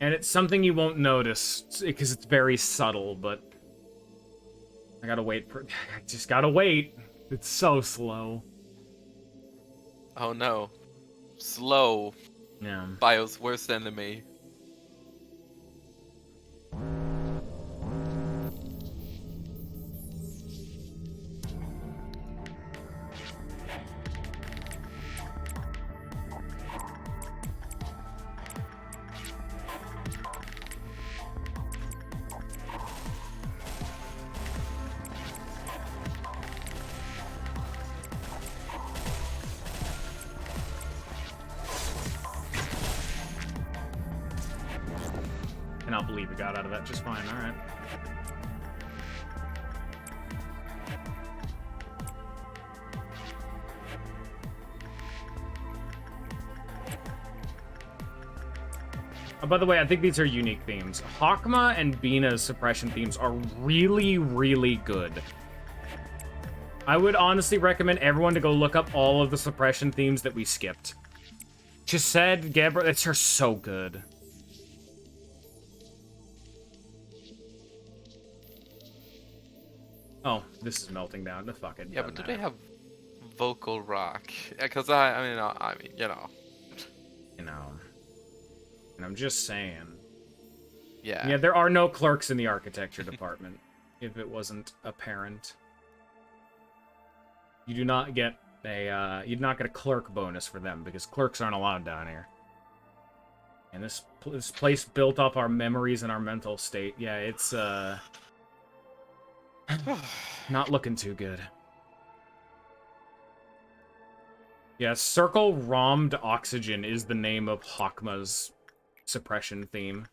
And it's something you won't notice because it's very subtle, but I gotta wait for. I just gotta wait. It's so slow. Oh no. Slow. Yeah. Bio's worst enemy. Cannot believe we got out of that just fine. All right. By the way, I think these are unique themes. Hakma and Bina's suppression themes are really, really good. I would honestly recommend everyone to go look up all of the suppression themes that we skipped. Just said, Gabra, it's are so good. Oh, this is melting down. The fuck it. Yeah, but do doesn't they matter. have vocal rock? Because I mean, you know. You know. And I'm just saying. Yeah. Yeah, there are no clerks in the architecture department, if it wasn't apparent. You do not get a, you do not get a clerk bonus for them, because clerks aren't allowed down here. And this place built off our memories and our mental state. Yeah, it's, not looking too good. Yeah, Circle Rommed Oxygen is the name of Hakma's suppression theme.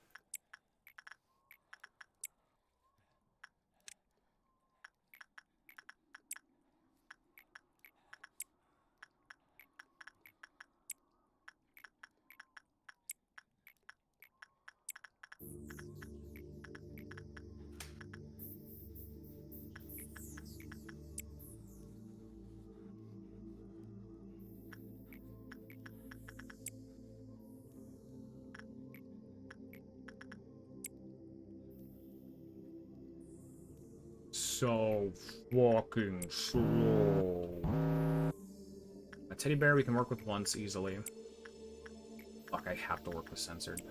So fucking slow. A teddy bear we can work with once easily. Fuck, I have to work with censored.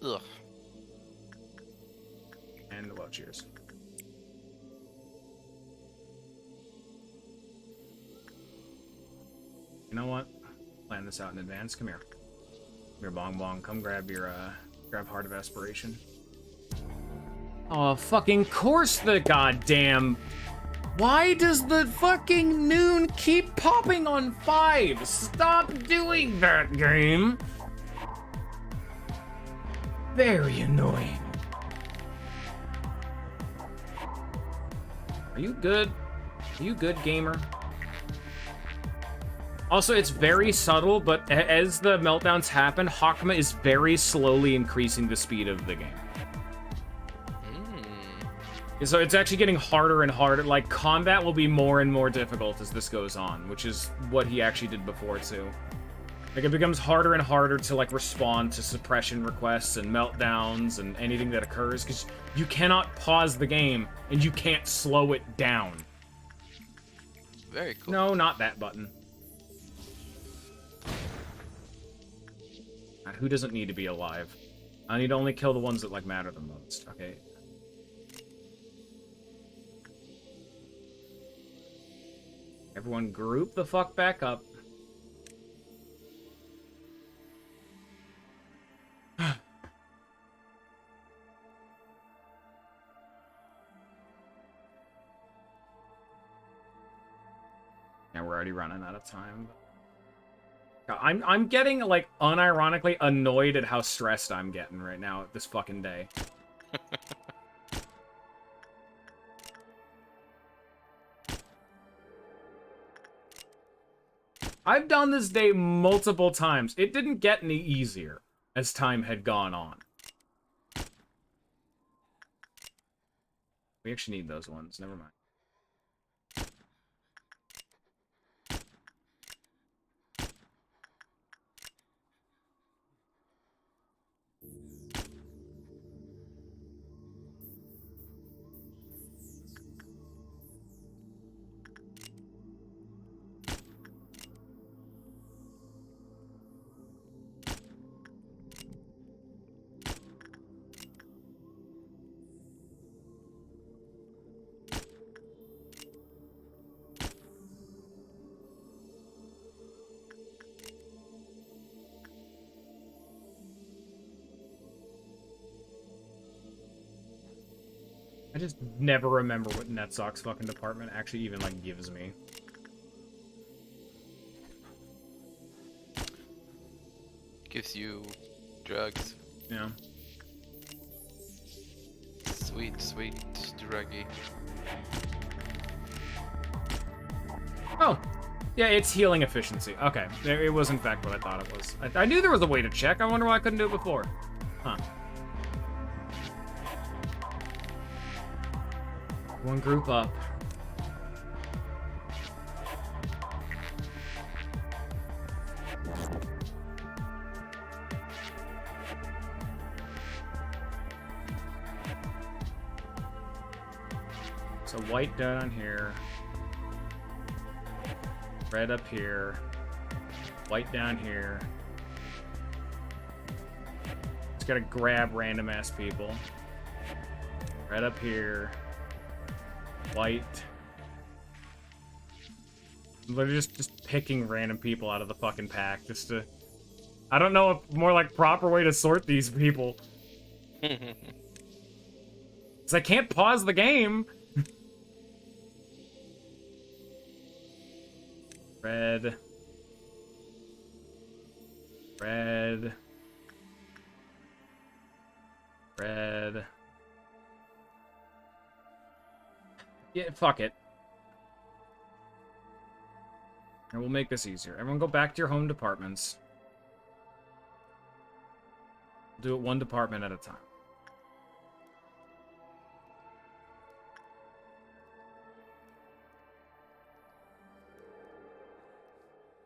Ugh. And well, cheers. You know what? Plan this out in advance. Come here. Come here, Bong Bong. Come grab your, grab Heart of Aspiration. Oh, fucking course the goddamn Why does the fucking noon keep popping on 5? Stop doing that, game. Very annoying. Are you good? Are you good, gamer? Also, it's very subtle, but as the meltdowns happen, Hakma is very slowly increasing the speed of the game. So it's actually getting harder and harder. Like, combat will be more and more difficult as this goes on, which is what he actually did before, too. Like, it becomes harder and harder to, like, respond to suppression requests and meltdowns and anything that occurs, because you cannot pause the game, and you can't slow it down. Very cool. No, not that button. God, who doesn't need to be alive? I need to only kill the ones that, like, matter the most. Okay. Everyone group the fuck back up. Yeah, we're already running out of time. I'm getting, like, unironically annoyed at how stressed I'm getting right now at this fucking day. I've done this day multiple times. It didn't get any easier as time had gone on. We actually need those ones. Never mind. I just never remember what Netsock's fucking department actually even, like, gives me. Gives you drugs. Yeah. Sweet, sweet druggy. Oh. Yeah, it's healing efficiency. Okay. It was, in fact, what I thought it was. I knew there was a way to check. I wonder why I couldn't do it before. Huh. One group up. So white down here. Red up here. White down here. Just gotta grab random ass people. Red up here. White. Literally just picking random people out of the fucking pack just to... I don't know a more, like, proper way to sort these people. Because I can't pause the game. Red. Red. Red. Yeah, fuck it. And we'll make this easier. Everyone go back to your home departments. Do it one department at a time.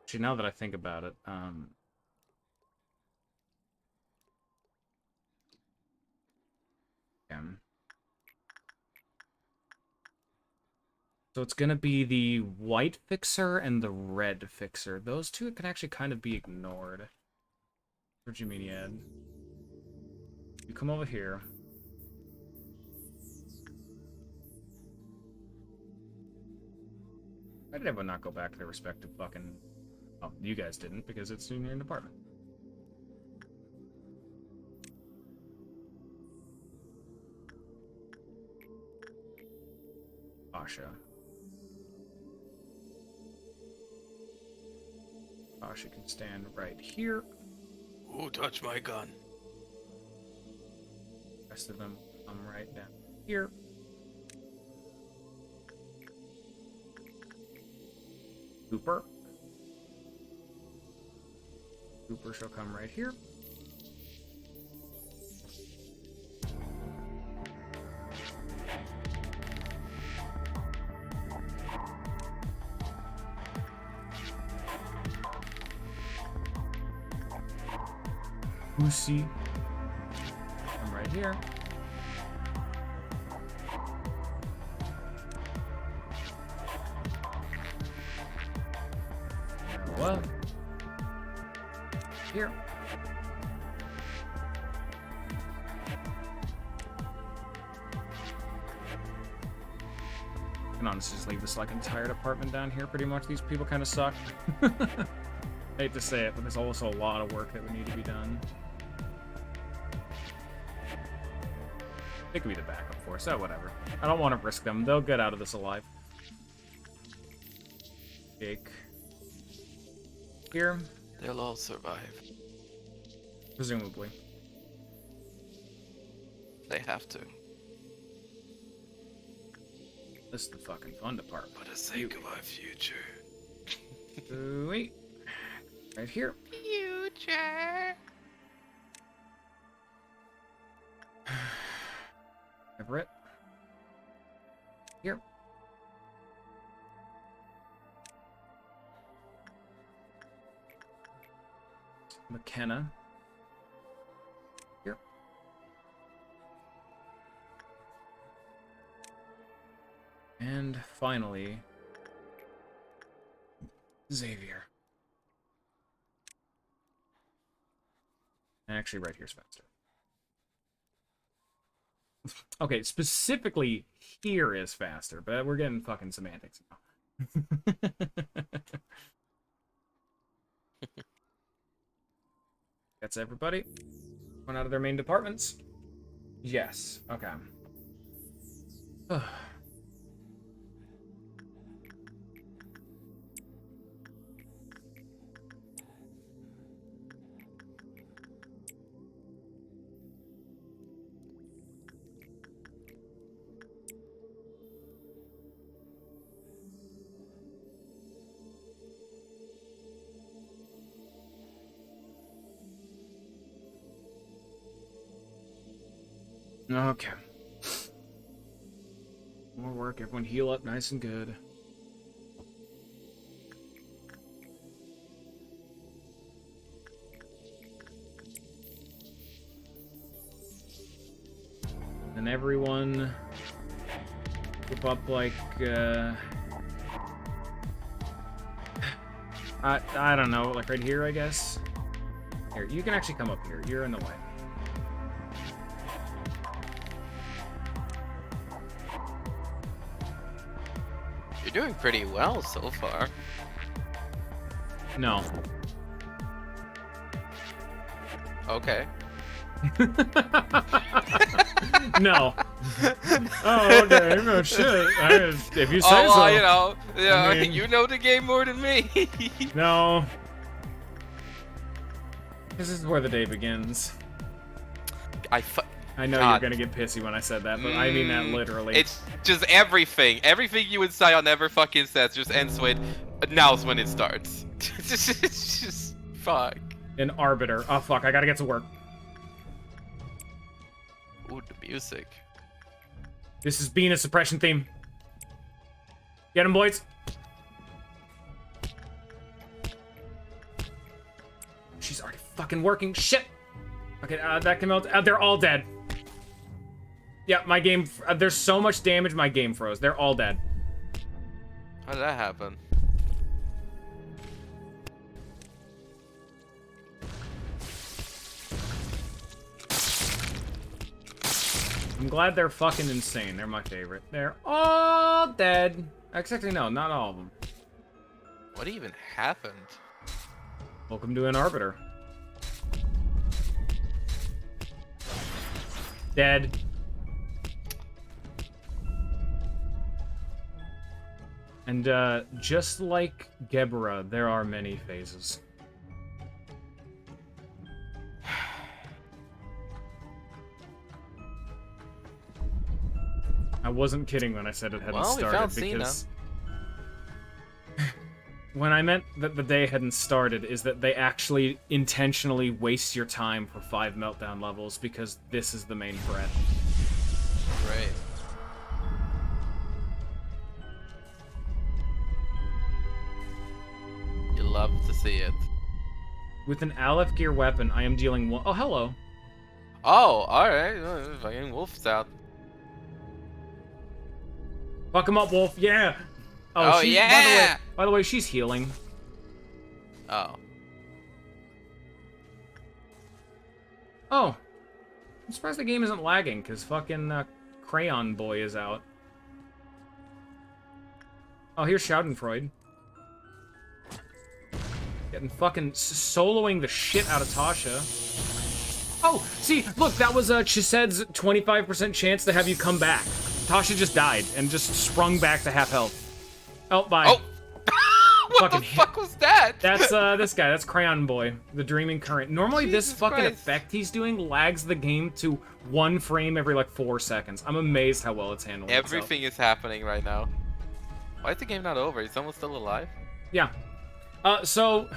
Actually, now that I think about it, so it's gonna be the white fixer and the red fixer. Those two can actually kind of be ignored. Where'd you mean, Ed? You come over here. Why did everyone not go back to their respective fucking... Oh, you guys didn't, because it's in your department. Asha. She can stand right here. Who touched my gun? Rest of them come right down here. Cooper. Cooper shall come right here. Lucy. Come right here. Well. Here. I can honestly just leave this like entire department down here. Pretty much, these people kind of suck. Hate to say it, but there's also a lot of work that would need to be done. They could be the backup force, so whatever. I don't want to risk them. They'll get out of this alive. Jake. Here. They'll all survive. Presumably. They have to. This is the fucking fun department. For the sake of our future. Wait. Right here. Future. Everett. Here. McKenna. Here. And finally, Xavier. And actually, right here's faster. Okay, specifically here is faster, but we're getting fucking semantics now. That's everybody. One out of their main departments. Yes. Okay. Okay. More work. Everyone heal up nice and good. And everyone group up like I don't know, like right here, I guess. Here, you can actually come up here. You're in the way. You're doing pretty well so far. No. Okay. No. Oh, okay. No shit. If you say Oh, well, so. you know, yeah, I mean- you know the game more than me. No. This is where the day begins. I know God. you're gonna get pissy when I said that, but I mean that literally. It's just everything. Everything you and Sion ever fucking says just ends with, now's when it starts. It's just, fuck. An arbiter. Oh fuck, I gotta get to work. Ooh, the music. This is being a suppression theme. Get him, boys. She's already fucking working. Shit. Okay, that came out. They're all dead. Yeah, my game. There's so much damage, my game froze. They're all dead. How did that happen? I'm glad they're fucking insane. They're my favorite. They're all dead. Actually, no, not all of them. What even happened? Welcome to an arbiter. Dead. And just like Gebra, there are many phases. wasn't kidding when I said it hadn't Well, we started, found Cena. because when I meant that the day hadn't started is that they actually intentionally waste your time for 5 meltdown levels because this is the main threat. Right. You love to see it. With an Aleph gear weapon, I am dealing one. Oh, hello. Oh, alright. Fucking Wolf's out. Fuck him up, Wolf. Yeah. Oh, she's, yeah! By the way, she's healing. Oh. Oh. I'm surprised the game isn't lagging, because fucking Crayon Boy is out. Oh, here's Schadenfreude. Getting fucking soloing the shit out of Tasha. Oh, see, look, that was Chised's 25% chance to have you come back. Tasha just died and just sprung back to half health. Oh, bye. Oh! What the Fucking fuck was that? That's this guy. That's Crayon Boy, the Dreaming Current. Normally, this Jesus fucking Christ. effect he's doing lags the game to 1 frame every like 4 seconds. I'm amazed how well it's handling itself. Everything is happening right now. Why is the game not over? Is someone still alive? Yeah. So,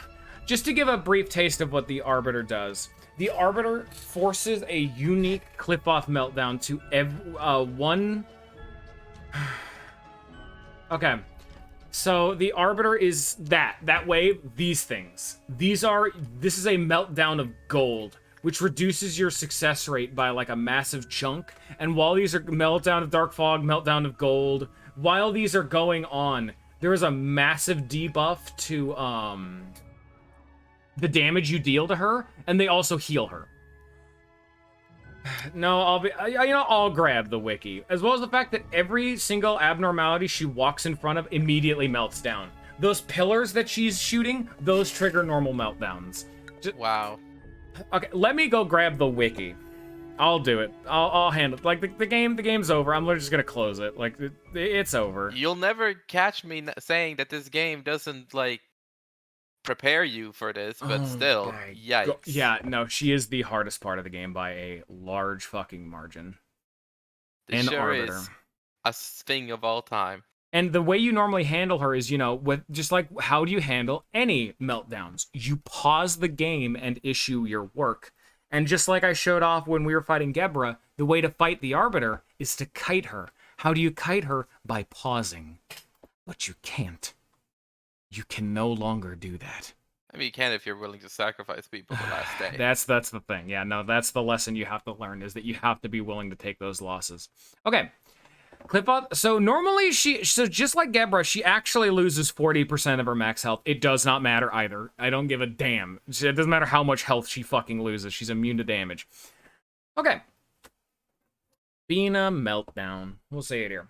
just to give a brief taste of what the Arbiter does, the Arbiter forces a unique clip-off meltdown to one... Okay. So, the Arbiter is that way, these things. This is a meltdown of gold, which reduces your success rate by like a massive chunk. And while these are meltdown of Dark Fog, meltdown of gold, while these are going on, there is a massive debuff to the damage you deal to her, and they also heal her. No, I'll grab the wiki, as well as the fact that every single abnormality she walks in front of immediately melts down. Those pillars that she's shooting, those trigger normal meltdowns. Wow. Okay, let me go grab the wiki. I'll do it. I'll handle it. Like the game's over. I'm literally just gonna close it. Like it's over. You'll never catch me saying that this game doesn't like prepare you for this, but Oh still, my yikes. Yeah, no, she is the hardest part of the game by a large fucking margin. This And sure Arbiter. is a thing of all time. And the way you normally handle her is, with just like how do you handle any meltdowns? You pause the game and issue your work. And just like I showed off when we were fighting Gebra, the way to fight the Arbiter is to kite her. How do you kite her? By pausing. But you can't. You can no longer do that. I mean, you can if you're willing to sacrifice people the last day. That's the thing. Yeah, no, that's the lesson you have to learn, is that you have to be willing to take those losses. Okay. Clip out. So normally so just like Gebra, she actually loses 40% of her max health. It does not matter either. I don't give a damn. It doesn't matter how much health she fucking loses. She's immune to damage. Okay. Bina Meltdown. We'll say it here.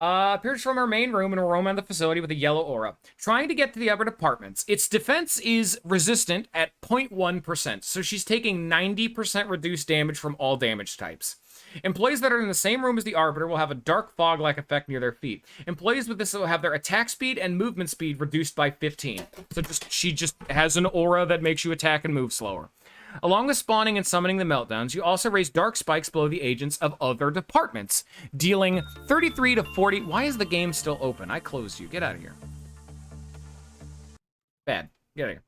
Appears from her main room in a room on the facility with a yellow aura, trying to get to the upper departments. Its defense is resistant at 0.1%, so she's taking 90% reduced damage from all damage types. Employees that are in the same room as the Arbiter will have a dark fog-like effect near their feet. Employees with this will have their attack speed and movement speed reduced by 15. So she just has an aura that makes you attack and move slower. Along with spawning and summoning the meltdowns, you also raise dark spikes below the agents of other departments, dealing 33 to 40... Why is the game still open? I closed you. Get out of here. Bad. Get out of here.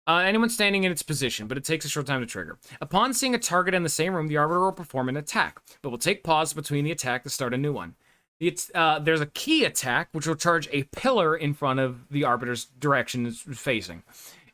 Anyone standing in its position, but it takes a short time to trigger. Upon seeing a target in the same room, the Arbiter will perform an attack, but will take pause between the attack to start a new one. There's a key attack, which will charge a pillar in front of the Arbiter's direction it's facing,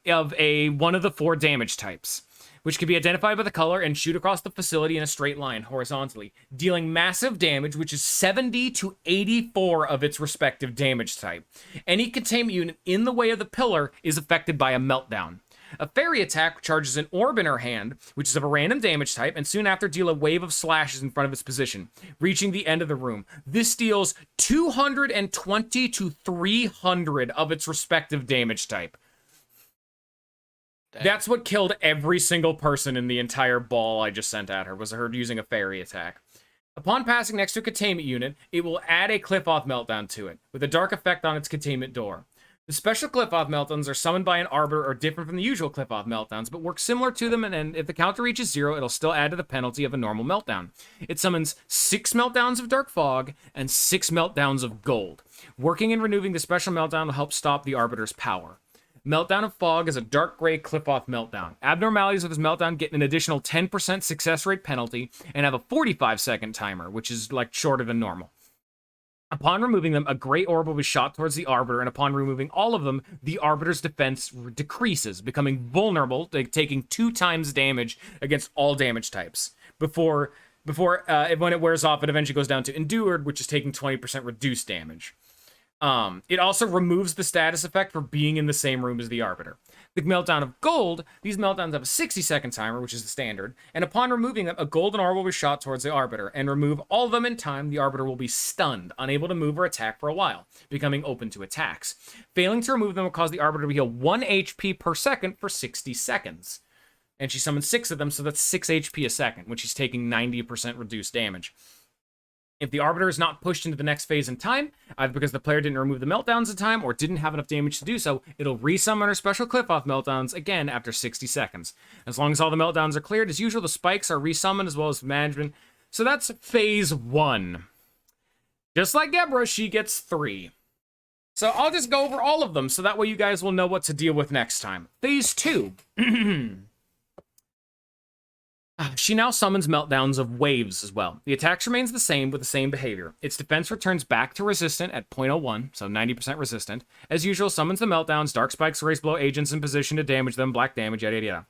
of one of the 4 damage types, which can be identified by the color and shoot across the facility in a straight line, horizontally, dealing massive damage, which is 70 to 84 of its respective damage type. Any containment unit in the way of the pillar is affected by a meltdown. A fairy attack charges an orb in her hand, which is of a random damage type, and soon after deal a wave of slashes in front of its position, reaching the end of the room. This deals 220 to 300 of its respective damage type. Dang. That's what killed every single person in the entire ball I just sent at her, was her using a fairy attack. Upon passing next to a containment unit, it will add a clip-off meltdown to it, with a dark effect on its containment door. The special cliff-off meltdowns are summoned by an arbiter or different from the usual cliff-off meltdowns, but work similar to them, and if the counter reaches 0, it'll still add to the penalty of a normal meltdown. It summons 6 meltdowns of Dark Fog and 6 meltdowns of Gold. Working and removing the special meltdown will help stop the arbiter's power. Meltdown of Fog is a dark gray cliff-off meltdown. Abnormalities of this meltdown get an additional 10% success rate penalty and have a 45-second timer, which is like shorter than normal. Upon removing them, a gray orb will be shot towards the Arbiter, and upon removing all of them, the Arbiter's defense decreases, becoming vulnerable, taking 2 times damage against all damage types. When it wears off, it eventually goes down to Endured, which is taking 20% reduced damage. It also removes the status effect for being in the same room as the Arbiter. The meltdown of Gold, these meltdowns have a 60-second timer, which is the standard, and upon removing them, a golden orb will be shot towards the Arbiter, and remove all of them in time, the Arbiter will be stunned, unable to move or attack for a while, becoming open to attacks. Failing to remove them will cause the Arbiter to heal 1 HP per second for 60 seconds. And she summons 6 of them, so that's 6 HP a second, when she's taking 90% reduced damage. If the Arbiter is not pushed into the next phase in time, either because the player didn't remove the meltdowns in time or didn't have enough damage to do so, it'll resummon her special cliff-off meltdowns again after 60 seconds. As long as all the meltdowns are cleared, as usual, the spikes are resummoned as well as management. So that's phase 1. Just like Gebra, she gets 3. So I'll just go over all of them, so that way you guys will know what to deal with next time. Phase 2. She now summons meltdowns of waves as well. The attacks remains the same with the same behavior. Its defense returns back to resistant at 0.01, so 90% resistant. As usual, summons the meltdowns, dark spikes raise below agents in position to damage them, black damage, yada yada.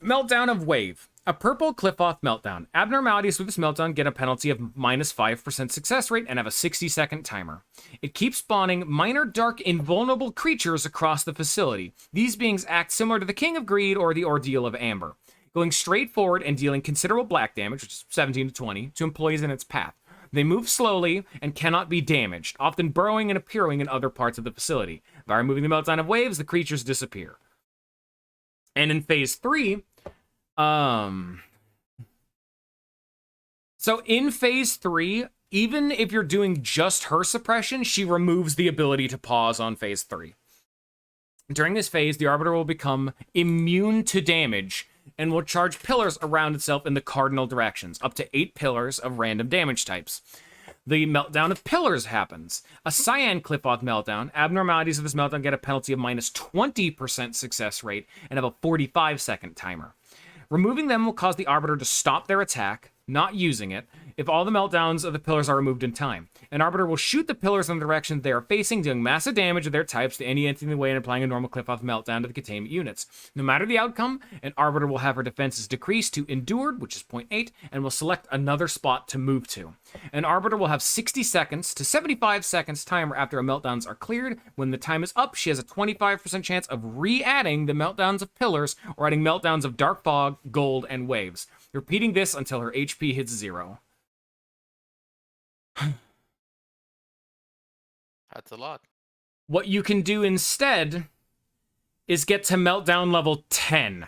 Meltdown of wave. A purple cliff-off meltdown. Abnormalities with this meltdown get a penalty of -5% success rate and have a 60-second timer. It keeps spawning minor dark invulnerable creatures across the facility. These beings act similar to the King of Greed or the Ordeal of Amber, going straight forward and dealing considerable black damage, which is 17 to 20, to employees in its path. They move slowly and cannot be damaged, often burrowing and appearing in other parts of the facility. By removing the meltdown of waves, the creatures disappear. And in phase 3, so in phase 3, even if you're doing just her suppression, she removes the ability to pause on phase 3. During this phase, the Arbiter will become immune to damage and will charge pillars around itself in the cardinal directions, up to 8 pillars of random damage types. The meltdown of pillars happens. A cyan cliff-off meltdown. Abnormalities of this meltdown get a penalty of -20% success rate and have a 45-second timer. Removing them will cause the Arbiter to stop their attack, not using it, if all the meltdowns of the pillars are removed in time. An Arbiter will shoot the pillars in the direction they are facing, dealing massive damage of their types to any entity in the way and applying a normal cliff-off meltdown to the containment units. No matter the outcome, an Arbiter will have her defenses decreased to Endured, which is 0.8, and will select another spot to move to. An Arbiter will have 60 seconds to 75 seconds timer after her meltdowns are cleared. When the time is up, she has a 25% chance of re-adding the meltdowns of pillars or adding meltdowns of Dark Fog, Gold, and Waves, repeating this until her HP hits 0. That's a lot. What you can do instead is get to meltdown level 10.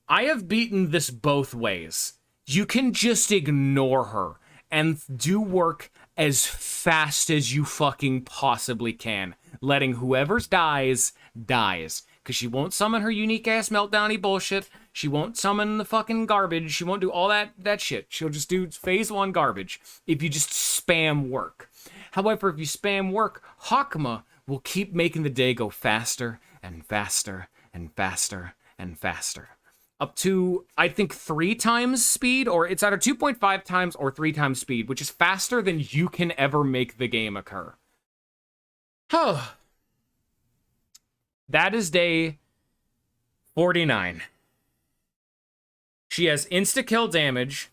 I have beaten this both ways. You can just ignore her and do work as fast as you fucking possibly can, letting whoever dies, dies. Because she won't summon her unique-ass meltdown-y bullshit. She won't summon the fucking garbage. She won't do all that shit. She'll just do phase 1 garbage if you just spam work. However, if you spam work, Hakma will keep making the day go faster and faster and faster and faster. Up to, I think, 3 times speed, or it's either 2.5 times or 3 times speed, which is faster than you can ever make the game occur. Oh. That is day 49. She has insta-kill damage.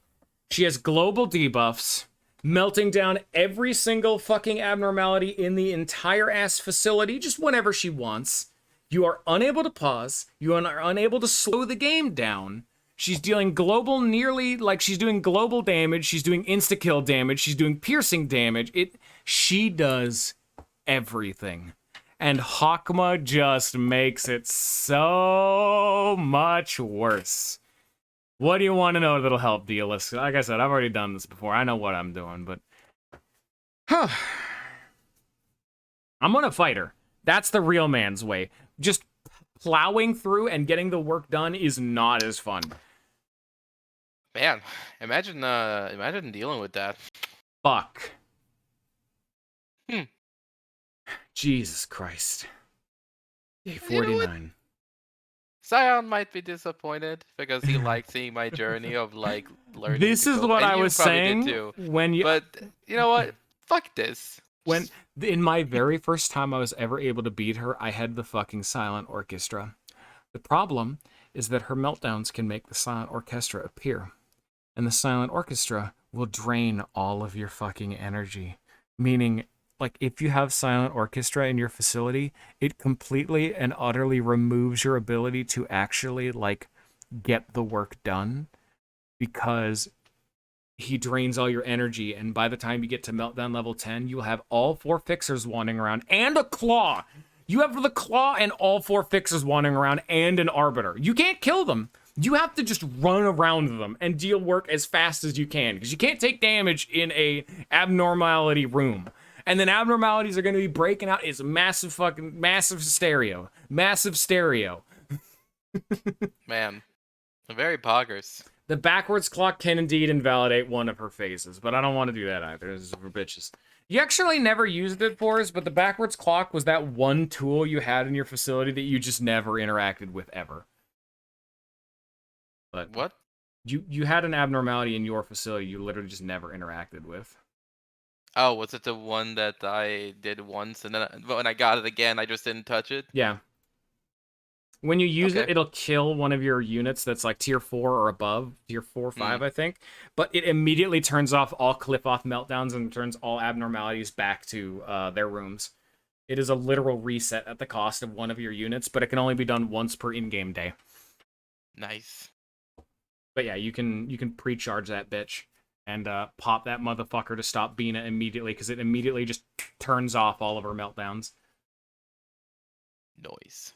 She has global debuffs, melting down every single fucking abnormality in the entire ass facility just whenever she wants. You are unable to pause. You are unable to slow the game down. She's dealing global she's doing global damage. She's doing insta-kill damage. She's doing piercing damage. She does everything. And Hakma just makes it so much worse. What do you want to know that'll help, Dealist? Like I said, I've already done this before. I know what I'm doing, but... I'm gonna fight her. That's the real man's way. Just plowing through and getting the work done is not as fun. Man, imagine dealing with that. Fuck. Hmm. Jesus Christ. Day You know what? 49. Zion might be disappointed because he liked seeing my journey of like learning. This to is go, what and I you was probably did saying too. when you But you know what? Fuck this. when in my very first time I was ever able to beat her, I had the fucking silent orchestra. The problem is that her meltdowns can make the silent orchestra appear, and the silent orchestra will drain all of your fucking energy. Meaning, like, if you have silent orchestra in your facility, it completely and utterly removes your ability to actually, like, get the work done, because he drains all your energy, and by the time you get to meltdown level 10, you'll have all 4 fixers wandering around and a claw. You have the claw and all 4 fixers wandering around and an arbiter. You can't kill them. You have to just run around them and deal work as fast as you can, because you can't take damage in a abnormality room. And then abnormalities are going to be breaking out. It's massive stereo. Massive stereo. Man, very poggers. The backwards clock can indeed invalidate one of her phases, but I don't want to do that either. This is for bitches. You actually never used it for us, but the backwards clock was that one tool you had in your facility that you just never interacted with ever. But What? you had an abnormality in your facility you literally just never interacted with. Oh, was it the one that I did once and then when I got it again, I just didn't touch it? Yeah. When you use it, Okay. it'll kill one of your units that's like tier 4 or above, tier 4 or 5, I think. But it immediately turns off all clip-off meltdowns and turns all abnormalities back to their rooms. It is a literal reset at the cost of one of your units, but it can only be done once per in-game day. Nice. But yeah, you can pre-charge that bitch and pop that motherfucker to stop Bina immediately, because it immediately just turns off all of her meltdowns. Noise.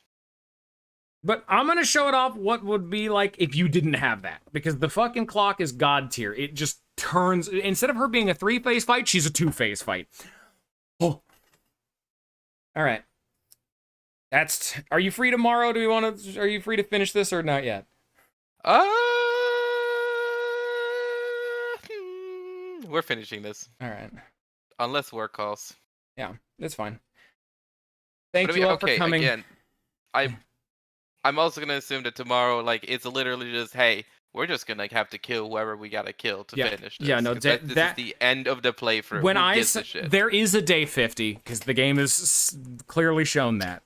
But I'm going to show it off what would be like if you didn't have that. Because the fucking clock is god tier. It just turns... Instead of her being a 3-phase fight, she's a 2-phase fight. Oh. Alright. That's... Are you free tomorrow? Are you free to finish this or not yet? We're finishing this. Alright. Unless work calls. Yeah, that's fine. Thank But I you mean, all okay, for coming. again, I'm also gonna assume that tomorrow, like, it's literally just, hey, we're just gonna have to kill whoever we gotta kill to finish this. Yeah, no, 'Cause this is the end of the playthrough. When Who I gives a say shit? there is a day 50, because the game has clearly shown that.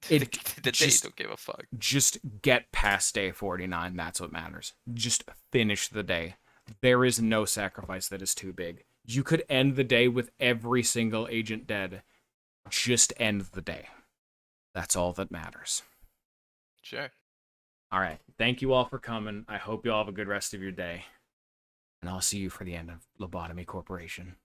The day don't give a fuck. Just get past day 49. That's what matters. Just finish the day. There is no sacrifice that is too big. You could end the day with every single agent dead. Just end the day. That's all that matters. Sure. All right. Thank you all for coming. I hope you all have a good rest of your day. And I'll see you for the end of Lobotomy Corporation.